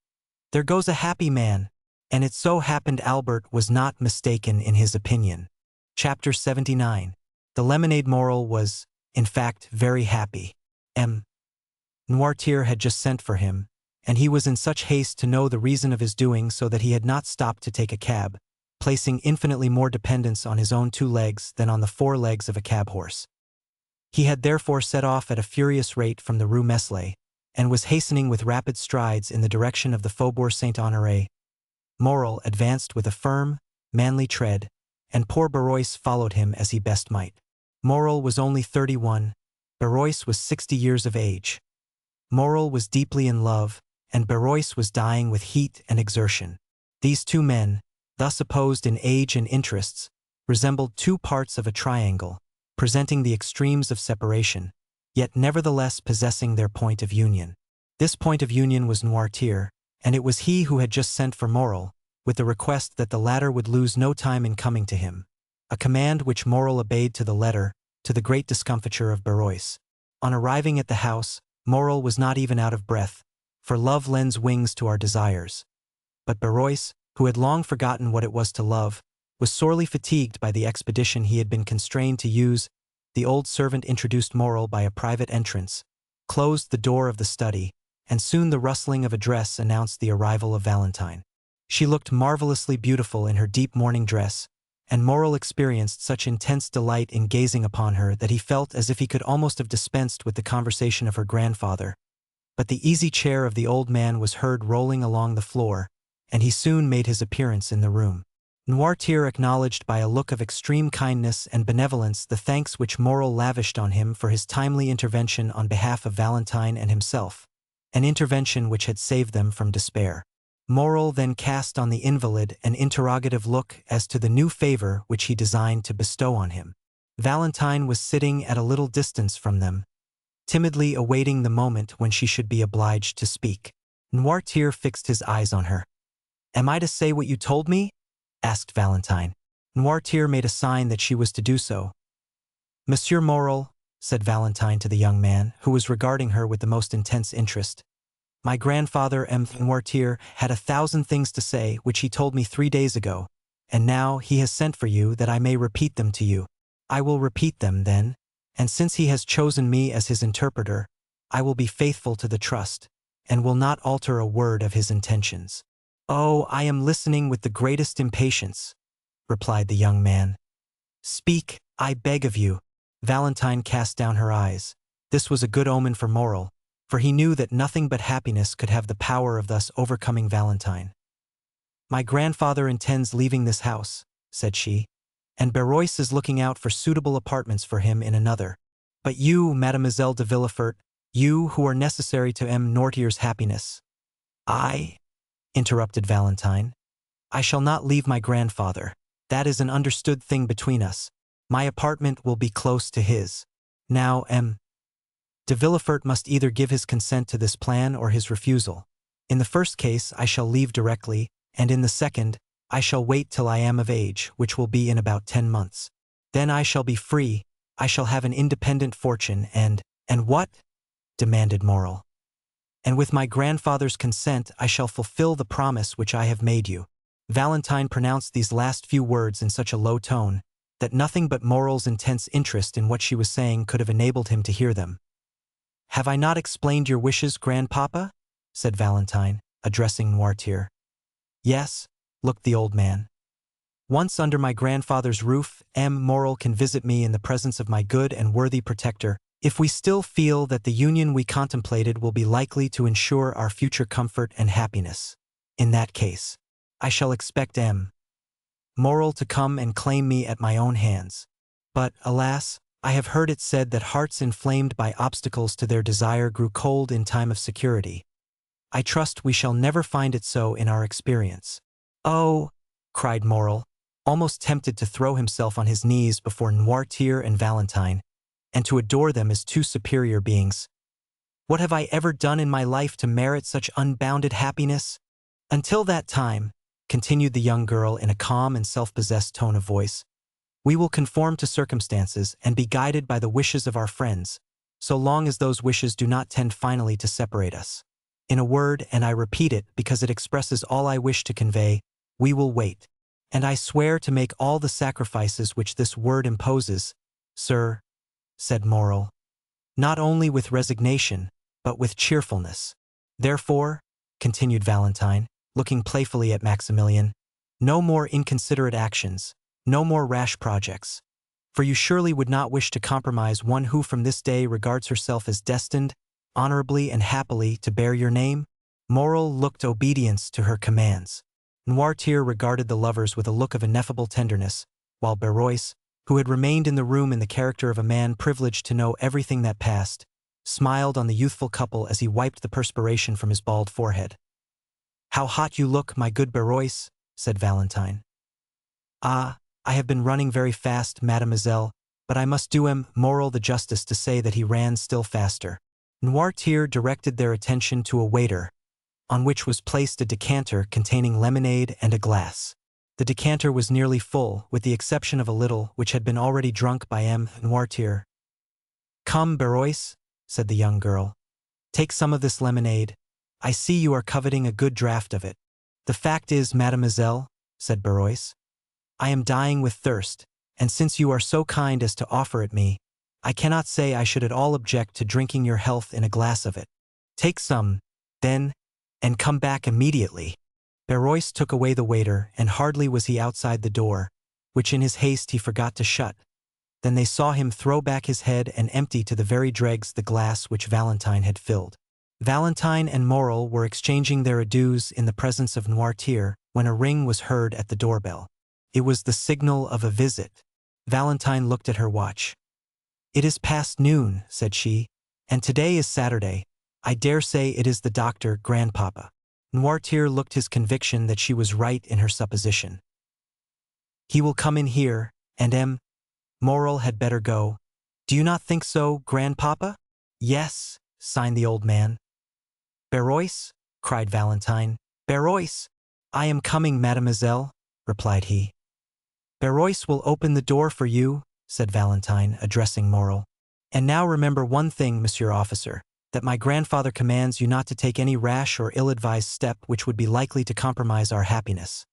"there goes a happy man," and it so happened Albert was not mistaken in his opinion. Chapter 79. The lemonade moral was, in fact, very happy. Noirtier had just sent for him, and he was in such haste to know the reason of his doing so that he had not stopped to take a cab, placing infinitely more dependence on his own 2 legs than on the 4 legs of a cab horse. He had therefore set off at a furious rate from the Rue Meslay, and was hastening with rapid strides in the direction of the Faubourg Saint-Honoré. Morel advanced with a firm, manly tread, and poor Barrois followed him as he best might. Morel was only 31, Barrois was 60 years of age. Morel was deeply in love, and Barrois was dying with heat and exertion. These 2 men, thus opposed in age and interests, resembled 2 parts of a triangle, presenting the extremes of separation, yet nevertheless possessing their point of union. This point of union was Noirtier, and it was he who had just sent for Morel, with the request that the latter would lose no time in coming to him, a command which Morel obeyed to the letter, to the great discomfiture of Barrois. On arriving at the house, Morel was not even out of breath, for love lends wings to our desires. But Barrois, who had long forgotten what it was to love, was sorely fatigued by the expedition he had been constrained to use. The old servant introduced Morel by a private entrance, closed the door of the study, and soon the rustling of a dress announced the arrival of Valentine. She looked marvelously beautiful in her deep mourning dress, and Morel experienced such intense delight in gazing upon her that he felt as if he could almost have dispensed with the conversation of her grandfather. But the easy chair of the old man was heard rolling along the floor, and he soon made his appearance in the room. Noirtier acknowledged by a look of extreme kindness and benevolence the thanks which Morel lavished on him for his timely intervention on behalf of Valentine and himself, an intervention which had saved them from despair. Morel then cast on the invalid an interrogative look as to the new favor which he designed to bestow on him. Valentine was sitting at a little distance from them, timidly awaiting the moment when she should be obliged to speak. Noirtier fixed his eyes on her. "Am I to say what you told me?" asked Valentine. Noirtier made a sign that she was to do so. "Monsieur Morel," said Valentine to the young man, who was regarding her with the most intense interest, "my grandfather M. Noirtier had 1,000 things to say which he told me 3 days ago, and now he has sent for you that I may repeat them to you. I will repeat them, then, and since he has chosen me as his interpreter, I will be faithful to the trust, and will not alter a word of his intentions." "Oh, I am listening with the greatest impatience," replied the young man. "Speak, I beg of you." Valentine cast down her eyes. This was a good omen for Morel, for he knew that nothing but happiness could have the power of thus overcoming Valentine. "My grandfather intends leaving this house," said she, "and Barrois is looking out for suitable apartments for him in another. But you, Mademoiselle de Villefort, you who are necessary to M. Noirtier's happiness—" "I," interrupted Valentine, "I shall not leave my grandfather. That is an understood thing between us. My apartment will be close to his. Now M. de Villefort must either give his consent to this plan or his refusal. In the first case I shall leave directly, and in the second, I shall wait till I am of age, which will be in about 10 months. Then I shall be free, I shall have an independent fortune and—" "And what?" demanded Morel. "And with my grandfather's consent I shall fulfill the promise which I have made you." Valentine pronounced these last few words in such a low tone that nothing but Morel's intense interest in what she was saying could have enabled him to hear them. "Have I not explained your wishes, grandpapa?" said Valentine, addressing Noirtier. "Yes," looked the old man. "Once under my grandfather's roof, M. Morel can visit me in the presence of my good and worthy protector, if we still feel that the union we contemplated will be likely to ensure our future comfort and happiness. In that case, I shall expect M. Morel to come and claim me at my own hands. But, alas, I have heard it said that hearts inflamed by obstacles to their desire grew cold in time of security. I trust we shall never find it so in our experience." "Oh!" cried Morel, almost tempted to throw himself on his knees before Noirtier and Valentine, and to adore them as 2 superior beings. "What have I ever done in my life to merit such unbounded happiness? Until that time," continued the young girl in a calm and self-possessed tone of voice, "we will conform to circumstances and be guided by the wishes of our friends, so long as those wishes do not tend finally to separate us. In a word, and I repeat it because it expresses all I wish to convey, we will wait." And I swear to make all the sacrifices which this word imposes, sir, said Morrel, not only with resignation, but with cheerfulness. Therefore, continued Valentine, looking playfully at Maximilian, no more inconsiderate actions, no more rash projects. For you surely would not wish to compromise one who from this day regards herself as destined, honorably and happily, to bear your name? Morrel looked obedience to her commands. Noirtier regarded the lovers with a look of ineffable tenderness, while Berois, who had remained in the room in the character of a man privileged to know everything that passed, smiled on the youthful couple as he wiped the perspiration from his bald forehead. "How hot you look, my good Berois," said Valentine. "Ah, I have been running very fast, mademoiselle, but I must do Morrel the justice to say that he ran still faster." Noirtier directed their attention to a waiter, on which was placed a decanter containing lemonade and a glass. The decanter was nearly full, with the exception of a little which had been already drunk by Noirtier. "Come, Berois," said the young girl. "Take some of this lemonade. I see you are coveting a good draught of it." "The fact is, mademoiselle," said Berois, "I am dying with thirst, and since you are so kind as to offer it me, I cannot say I should at all object to drinking your health in a glass of it. Take some, then, and come back immediately." Berois took away the waiter, and hardly was he outside the door, which in his haste he forgot to shut, than they saw him throw back his head and empty to the very dregs the glass which Valentine had filled. Valentine and Morrel were exchanging their adieus in the presence of Noirtier when a ring was heard at the doorbell. It was the signal of a visit. Valentine looked at her watch. "It is past noon," said she, "and today is Saturday. I dare say it is the doctor, grandpapa." Noirtier looked his conviction that she was right in her supposition. "He will come in here, and Morrel had better go. Do you not think so, grandpapa?" "Yes," signed the old man. "Berois," cried Valentine. "Berois!" "I am coming, mademoiselle," replied he. "Berois will open the door for you," said Valentine, addressing Morrel. "And now remember one thing, monsieur officer, that my grandfather commands you not to take any rash or ill-advised step which would be likely to compromise our happiness."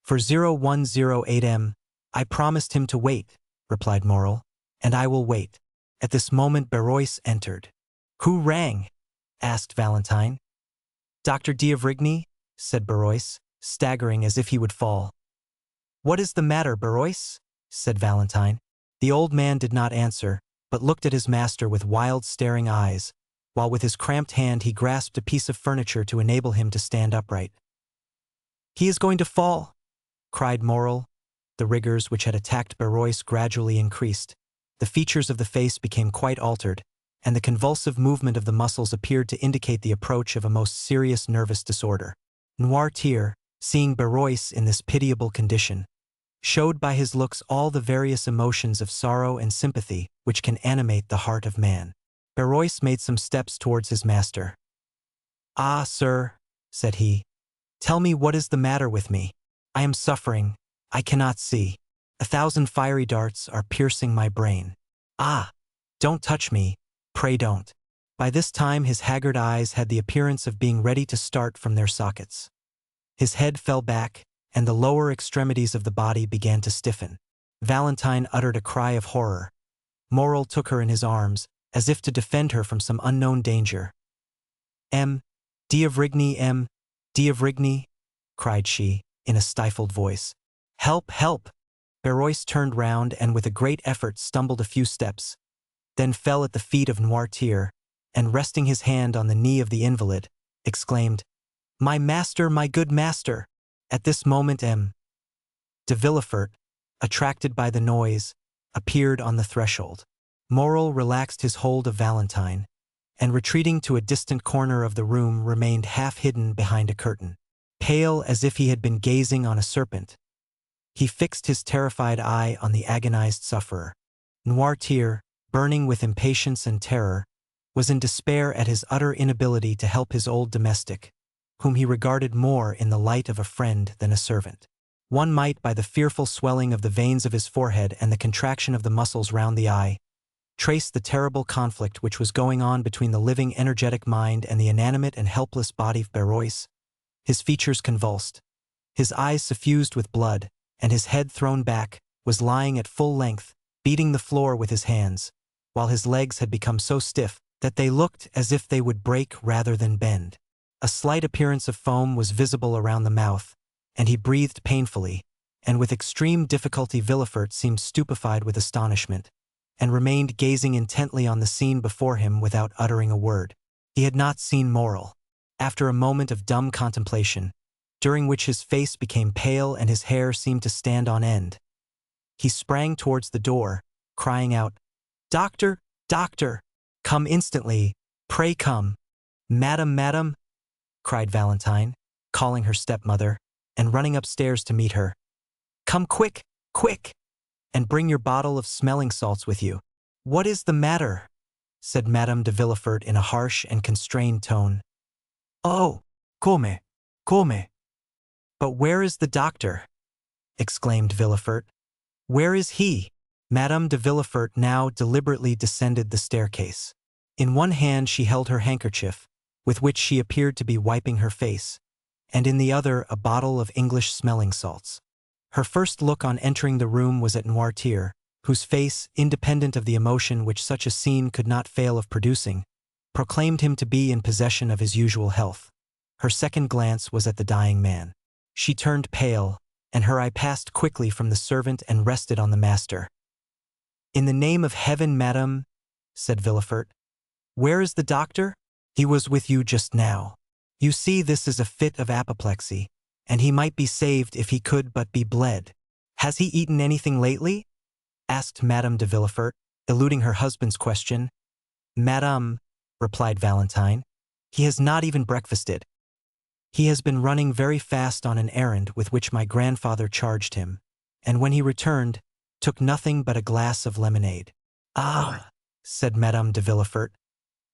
"For 0108 I promised him to wait," replied Morrel, "and I will wait." At this moment Berois entered. "Who rang?" asked Valentine. "Dr. d'Avrigny," said Berois, staggering as if he would fall. "What is the matter, Berois?" said Valentine. The old man did not answer, but looked at his master with wild staring eyes, while with his cramped hand he grasped a piece of furniture to enable him to stand upright. "He is going to fall!" cried Morrel. The rigors which had attacked Berois gradually increased. The features of the face became quite altered, and the convulsive movement of the muscles appeared to indicate the approach of a most serious nervous disorder. Noirtier, seeing Berois in this pitiable condition, showed by his looks all the various emotions of sorrow and sympathy which can animate the heart of man. Berois made some steps towards his master. "Ah, sir," said he, "tell me what is the matter with me. I am suffering. I cannot see. 1,000 fiery darts are piercing my brain. Ah! Don't touch me, pray don't." By this time his haggard eyes had the appearance of being ready to start from their sockets. His head fell back, and the lower extremities of the body began to stiffen. Valentine uttered a cry of horror. Morrel took her in his arms, as if to defend her from some unknown danger. D'Avrigny, cried she, in a stifled voice. "Help, help!" Berois turned round and with a great effort stumbled a few steps, then fell at the feet of Noirtier, and resting his hand on the knee of the invalid, exclaimed, "My master, my good master!" At this moment de Villefort, attracted by the noise, appeared on the threshold. Morrel relaxed his hold of Valentine, and retreating to a distant corner of the room remained half hidden behind a curtain. Pale as if he had been gazing on a serpent, he fixed his terrified eye on the agonized sufferer. Noirtier, burning with impatience and terror, was in despair at his utter inability to help his old domestic, whom he regarded more in the light of a friend than a servant. One might, by the fearful swelling of the veins of his forehead and the contraction of the muscles round the eye, trace the terrible conflict which was going on between the living energetic mind and the inanimate and helpless body of Berois. His features convulsed, his eyes suffused with blood, and his head thrown back, was lying at full length, beating the floor with his hands, while his legs had become so stiff that they looked as if they would break rather than bend. A slight appearance of foam was visible around the mouth, and he breathed painfully, and with extreme difficulty Villefort seemed stupefied with astonishment, and remained gazing intently on the scene before him without uttering a word. He had not seen Morel. After a moment of dumb contemplation, during which his face became pale and his hair seemed to stand on end, he sprang towards the door, crying out, "Doctor, doctor, come instantly, pray come." "Madam, madam," cried Valentine, calling her stepmother, and running upstairs to meet her. "Come quick, quick, and bring your bottle of smelling salts with you." "What is the matter?" said Madame de Villefort in a harsh and constrained tone. "Oh, come, come." "But where is the doctor?" exclaimed Villefort. "Where is he?" Madame de Villefort now deliberately descended the staircase. In one hand she held her handkerchief, with which she appeared to be wiping her face, and in the other a bottle of English smelling salts. Her first look on entering the room was at Noirtier, whose face, independent of the emotion which such a scene could not fail of producing, proclaimed him to be in possession of his usual health. Her second glance was at the dying man. She turned pale, and her eye passed quickly from the servant and rested on the master. "In the name of heaven, madame," said Villefort, "where is the doctor?" "He was with you just now. You see, this is a fit of apoplexy, and he might be saved if he could but be bled." "Has he eaten anything lately?" asked Madame de Villefort, eluding her husband's question. "Madame," replied Valentine, "he has not even breakfasted. He has been running very fast on an errand with which my grandfather charged him, and when he returned, took nothing but a glass of lemonade." "Ah," said Madame de Villefort,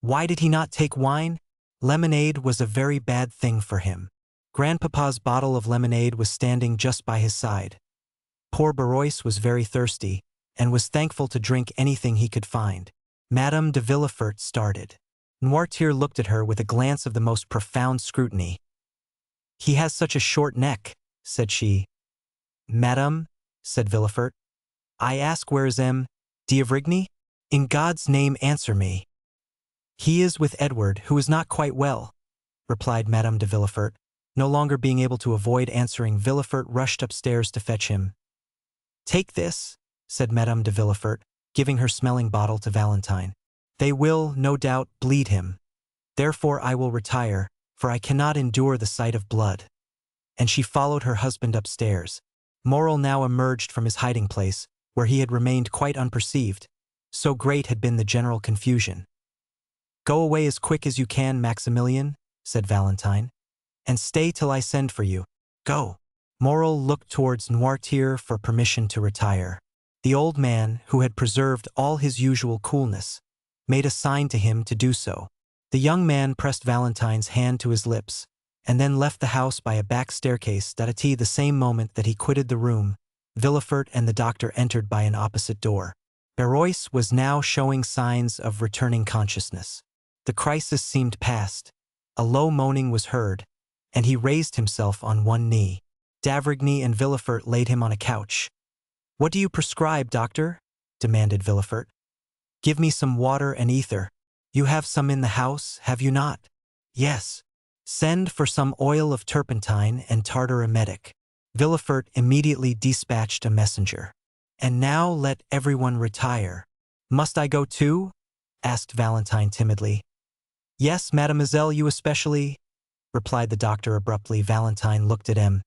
"why did he not take wine? Lemonade was a very bad thing for him." Grandpapa's bottle of lemonade was standing just by his side. Poor Barrois was very thirsty, and was thankful to drink anything he could find. Madame de Villefort started. Noirtier looked at her with a glance of the most profound scrutiny. "He has such a short neck," said she. "Madame," said Villefort, "I ask where is M. d'Avrigny? In God's name answer me." "He is with Edward, who is not quite well," replied Madame de Villefort. No longer being able to avoid answering, Villefort rushed upstairs to fetch him. "Take this," said Madame de Villefort, giving her smelling bottle to Valentine. "They will, no doubt, bleed him. Therefore I will retire, for I cannot endure the sight of blood." And she followed her husband upstairs. Morel now emerged from his hiding place, where he had remained quite unperceived. So great had been the general confusion. "Go away as quick as you can, Maximilian," said Valentine, "and stay till I send for you. Go." Morel looked towards Noirtier for permission to retire. The old man, who had preserved all his usual coolness, made a sign to him to do so. The young man pressed Valentine's hand to his lips, and then left the house by a back staircase that at the same moment that he quitted the room, Villefort and the doctor entered by an opposite door. Barrois was now showing signs of returning consciousness. The crisis seemed past. A low moaning was heard, and he raised himself on one knee. D'Avrigny and Villefort laid him on a couch. "What do you prescribe, doctor?" demanded Villefort. "Give me some water and ether. You have some in the house, have you not?" "Yes." "Send for some oil of turpentine and tartar emetic." Villefort immediately dispatched a messenger. "And now let everyone retire." "Must I go too?" asked Valentine timidly. "Yes, mademoiselle, you especially," replied the doctor abruptly. Valentine looked at M.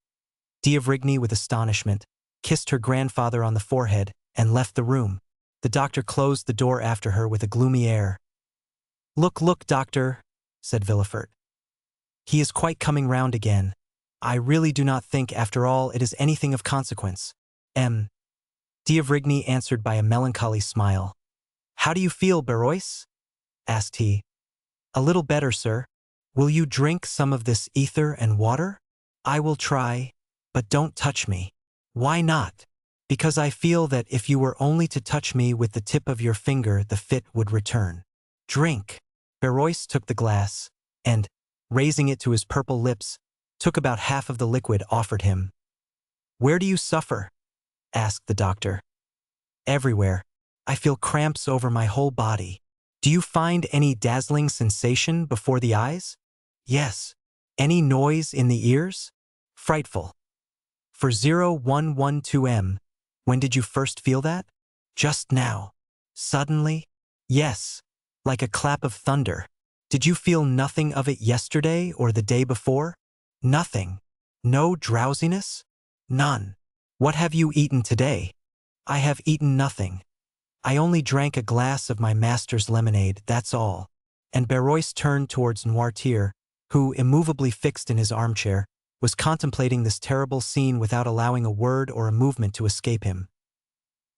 d'Avrigny with astonishment, kissed her grandfather on the forehead, and left the room. The doctor closed the door after her with a gloomy air. "Look, look, doctor," said Villefort. "He is quite coming round again. I really do not think, after all, it is anything of consequence." M. d'Avrigny answered by a melancholy smile. "How do you feel, Barrois?" asked he. "A little better, sir. Will you drink some of this ether and water?" "I will try, but don't touch me." "Why not?" "Because I feel that if you were only to touch me with the tip of your finger, the fit would return." "Drink." Barrois took the glass, and, raising it to his purple lips, took about half of the liquid offered him. Where do you suffer? Asked the doctor. Everywhere. I feel cramps over my whole body. Do you find any dazzling sensation before the eyes? Yes. Any noise in the ears? Frightful. For 0112M, when did you first feel that? Just now. Suddenly? Yes. Like a clap of thunder. Did you feel nothing of it yesterday or the day before? Nothing. No drowsiness? None. What have you eaten today? I have eaten nothing. I only drank a glass of my master's lemonade, that's all. And Barrois turned towards Noirtier, who, immovably fixed in his armchair, was contemplating this terrible scene without allowing a word or a movement to escape him.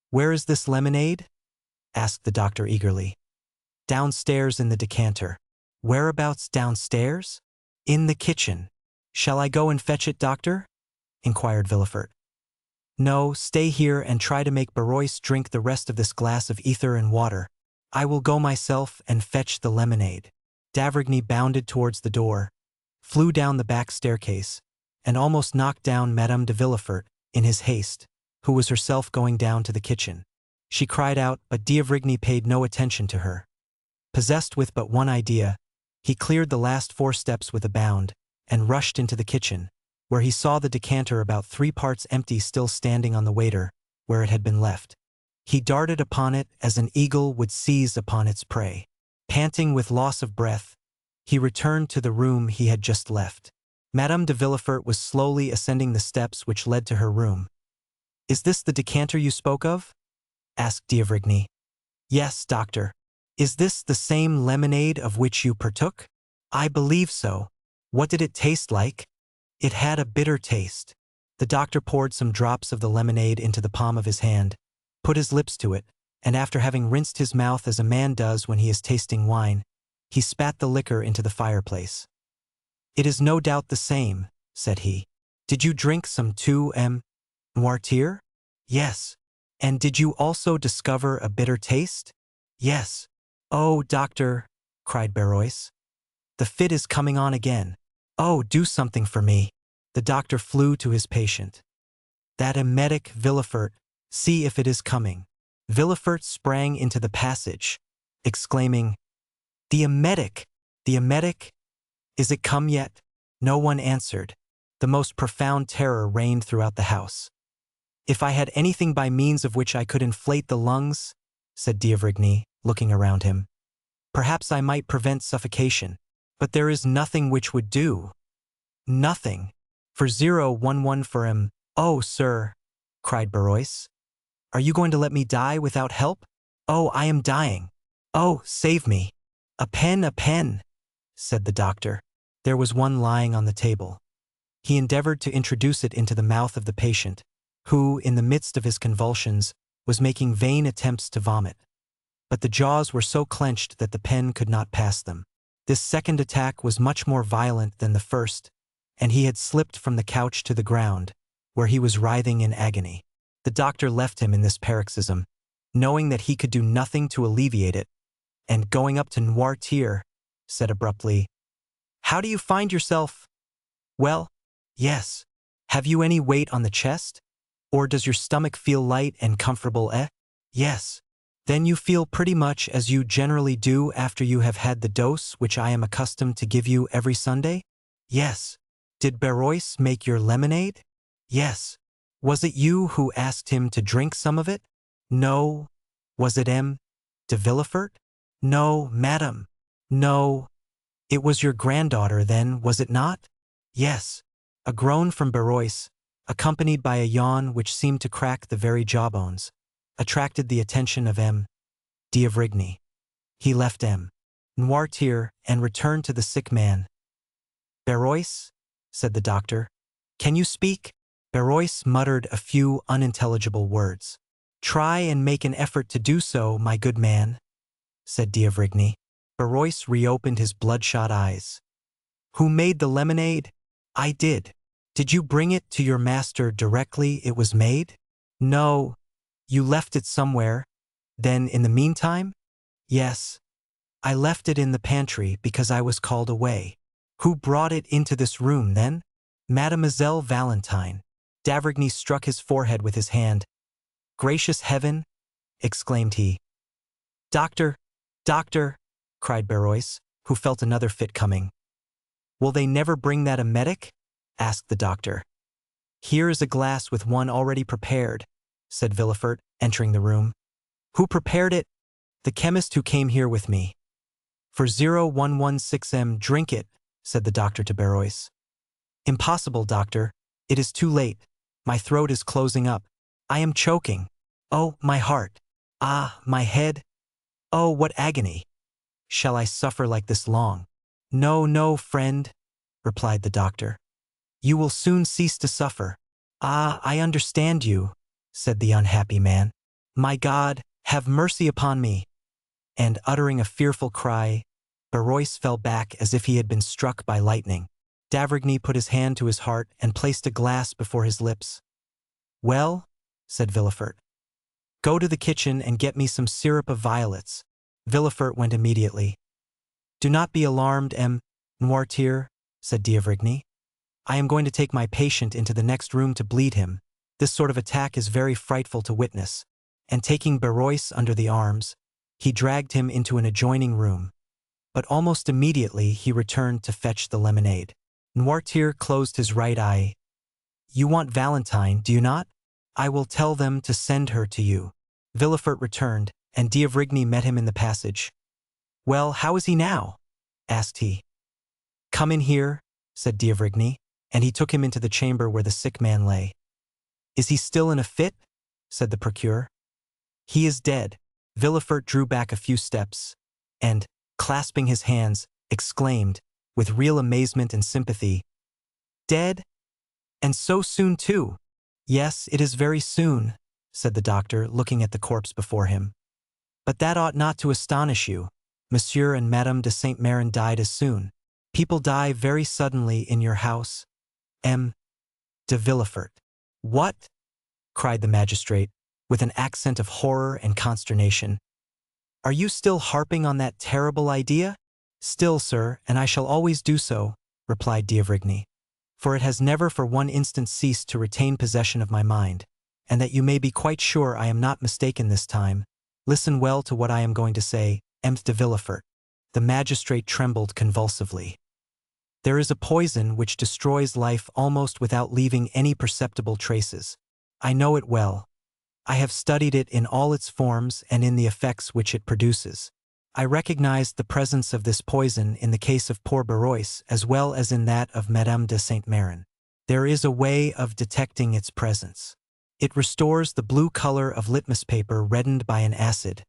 Where is this lemonade? Asked the doctor eagerly. Downstairs in the decanter. Whereabouts downstairs? In the kitchen. Shall I go and fetch it, doctor? Inquired Villefort. No, stay here and try to make Barrois drink the rest of this glass of ether and water. I will go myself and fetch the lemonade. D'avrigny bounded towards the door, flew down the back staircase, and almost knocked down Madame de Villefort in his haste, who was herself going down to the kitchen. She cried out, but d'Avrigny paid no attention to her. Possessed with but one idea, he cleared the last 4 steps with a bound, and rushed into the kitchen, where he saw the decanter about 3 parts empty still standing on the waiter, where it had been left. He darted upon it as an eagle would seize upon its prey. Panting with loss of breath, he returned to the room he had just left. Madame de Villefort was slowly ascending the steps which led to her room. Is this the decanter you spoke of? Asked d'Avrigny. Yes, doctor. Is this the same lemonade of which you partook? I believe so. What did it taste like? It had a bitter taste. The doctor poured some drops of the lemonade into the palm of his hand, put his lips to it, and after having rinsed his mouth as a man does when he is tasting wine, he spat the liquor into the fireplace. It is no doubt the same, said he. Did you drink some too, Noirtier? Yes. And did you also discover a bitter taste? Yes. Oh, doctor, cried Barrois. The fit is coming on again. Oh, do something for me. The doctor flew to his patient. That emetic, Villefort, see if it is coming. Villefort sprang into the passage, exclaiming, The emetic! The emetic! Is it come yet? No one answered. The most profound terror reigned throughout the house. If I had anything by means of which I could inflate the lungs, said d'Avrigny, looking around him, perhaps I might prevent suffocation. But there is nothing which would do. Nothing. For 011 for him. Oh, sir, cried Barrois. Are you going to let me die without help? Oh, I am dying. Oh, save me. A pen, said the doctor. There was one lying on the table. He endeavored to introduce it into the mouth of the patient, who, in the midst of his convulsions, was making vain attempts to vomit. But the jaws were so clenched that the pen could not pass them. This second attack was much more violent than the first, and he had slipped from the couch to the ground, where he was writhing in agony. The doctor left him in this paroxysm, knowing that he could do nothing to alleviate it, and going up to Noirtier, said abruptly, How do you find yourself? Well, yes. Have you any weight on the chest? Or does your stomach feel light and comfortable, Yes. Then you feel pretty much as you generally do after you have had the dose which I am accustomed to give you every Sunday? Yes. Did Barrois make your lemonade? Yes. Was it you who asked him to drink some of it? No. Was it M. de Villefort? No, madam. No. It was your granddaughter then, was it not? Yes. A groan from Barrois, accompanied by a yawn which seemed to crack the very jawbones, attracted the attention of M. d'Avrigny. He left M. Noirtier and returned to the sick man. Barrois, said the doctor, can you speak? Barrois muttered a few unintelligible words. Try and make an effort to do so, my good man, said d'Avrigny. Barrois reopened his bloodshot eyes. Who made the lemonade? I did. Did you bring it to your master directly it was made? No. You left it somewhere. Then in the meantime? Yes. I left it in the pantry because I was called away. Who brought it into this room then? Mademoiselle Valentine. D'avrigny struck his forehead with his hand. "Gracious heaven!" exclaimed he. "Doctor! Doctor!" cried Barrois, who felt another fit coming. "Will they never bring that emetic?" asked the doctor. "Here is a glass with one already prepared," said Villefort, entering the room. "Who prepared it?" "The chemist who came here with me." "For 0116M, drink it," said the doctor to Barrois. "Impossible, doctor. It is too late. My throat is closing up. I am choking. Oh, my heart! Ah, my head! Oh, what agony! Shall I suffer like this long?" "No, no, friend," replied the doctor. "You will soon cease to suffer." "Ah, I understand you," said the unhappy man. "My God, have mercy upon me!" And uttering a fearful cry, Barrois fell back as if he had been struck by lightning. D'avrigny put his hand to his heart and placed a glass before his lips. "Well," said Villefort, "go to the kitchen and get me some syrup of violets." Villefort went immediately. "Do not be alarmed, M. Noirtier," said d'Avrigny. "I am going to take my patient into the next room to bleed him. This sort of attack is very frightful to witness." And taking Barrois under the arms, he dragged him into an adjoining room. But almost immediately he returned to fetch the lemonade. Noirtier closed his right eye. "You want Valentine, do you not? I will tell them to send her to you." Villefort returned, and d'Avrigny met him in the passage. "Well, how is he now?" asked he. "Come in here," said d'Avrigny, and he took him into the chamber where the sick man lay. "Is he still in a fit?" said the procureur. "He is dead." Villefort drew back a few steps, and, clasping his hands, exclaimed, with real amazement and sympathy, "Dead? And so soon too?" "Yes, it is very soon," said the doctor, looking at the corpse before him. "But that ought not to astonish you. Monsieur and Madame de Saint-Méran died as soon. People die very suddenly in your house. M. de Villefort." "What?" cried the magistrate, with an accent of horror and consternation. "Are you still harping on that terrible idea?" "Still, sir, and I shall always do so," replied d'Avrigny, "for it has never for one instant ceased to retain possession of my mind, and that you may be quite sure I am not mistaken this time, listen well to what I am going to say, M. de Villefort." The magistrate trembled convulsively. "There is a poison which destroys life almost without leaving any perceptible traces. I know it well. I have studied it in all its forms and in the effects which it produces. I recognized the presence of this poison in the case of poor Barrois as well as in that of Madame de Saint-Méran. There is a way of detecting its presence. It restores the blue color of litmus paper reddened by an acid,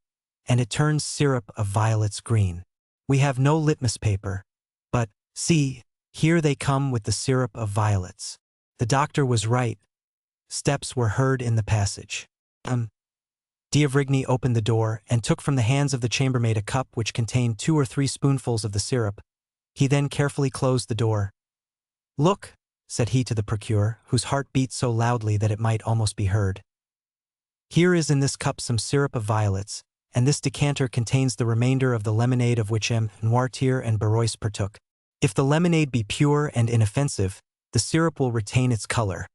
and it turns syrup of violets green. We have no litmus paper, but, see, here they come with the syrup of violets." The doctor was right. Steps were heard in the passage. D'Avrigny opened the door and took from the hands of the chambermaid a cup which contained 2 or 3 spoonfuls of the syrup. He then carefully closed the door. "Look," said he to the procureur, whose heart beat so loudly that it might almost be heard. "Here is in this cup some syrup of violets, and this decanter contains the remainder of the lemonade of which M. Noirtier and Barrois partook. If the lemonade be pure and inoffensive, the syrup will retain its color.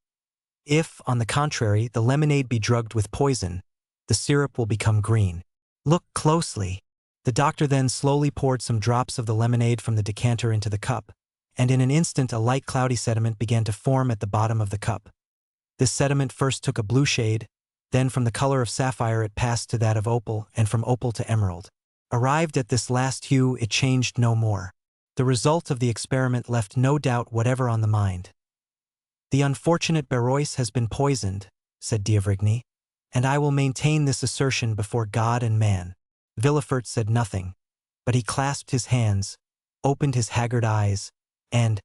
If, on the contrary, the lemonade be drugged with poison, the syrup will become green. Look closely." The doctor then slowly poured some drops of the lemonade from the decanter into the cup, and in an instant a light cloudy sediment began to form at the bottom of the cup. This sediment first took a blue shade, then from the color of sapphire it passed to that of opal, and from opal to emerald. Arrived at this last hue, it changed no more. The result of the experiment left no doubt whatever on the mind. "The unfortunate Barrois has been poisoned," said d'Avrigny, "and I will maintain this assertion before God and man." Villefort said nothing, but he clasped his hands, opened his haggard eyes, and,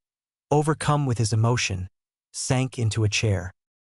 overcome with his emotion, sank into a chair.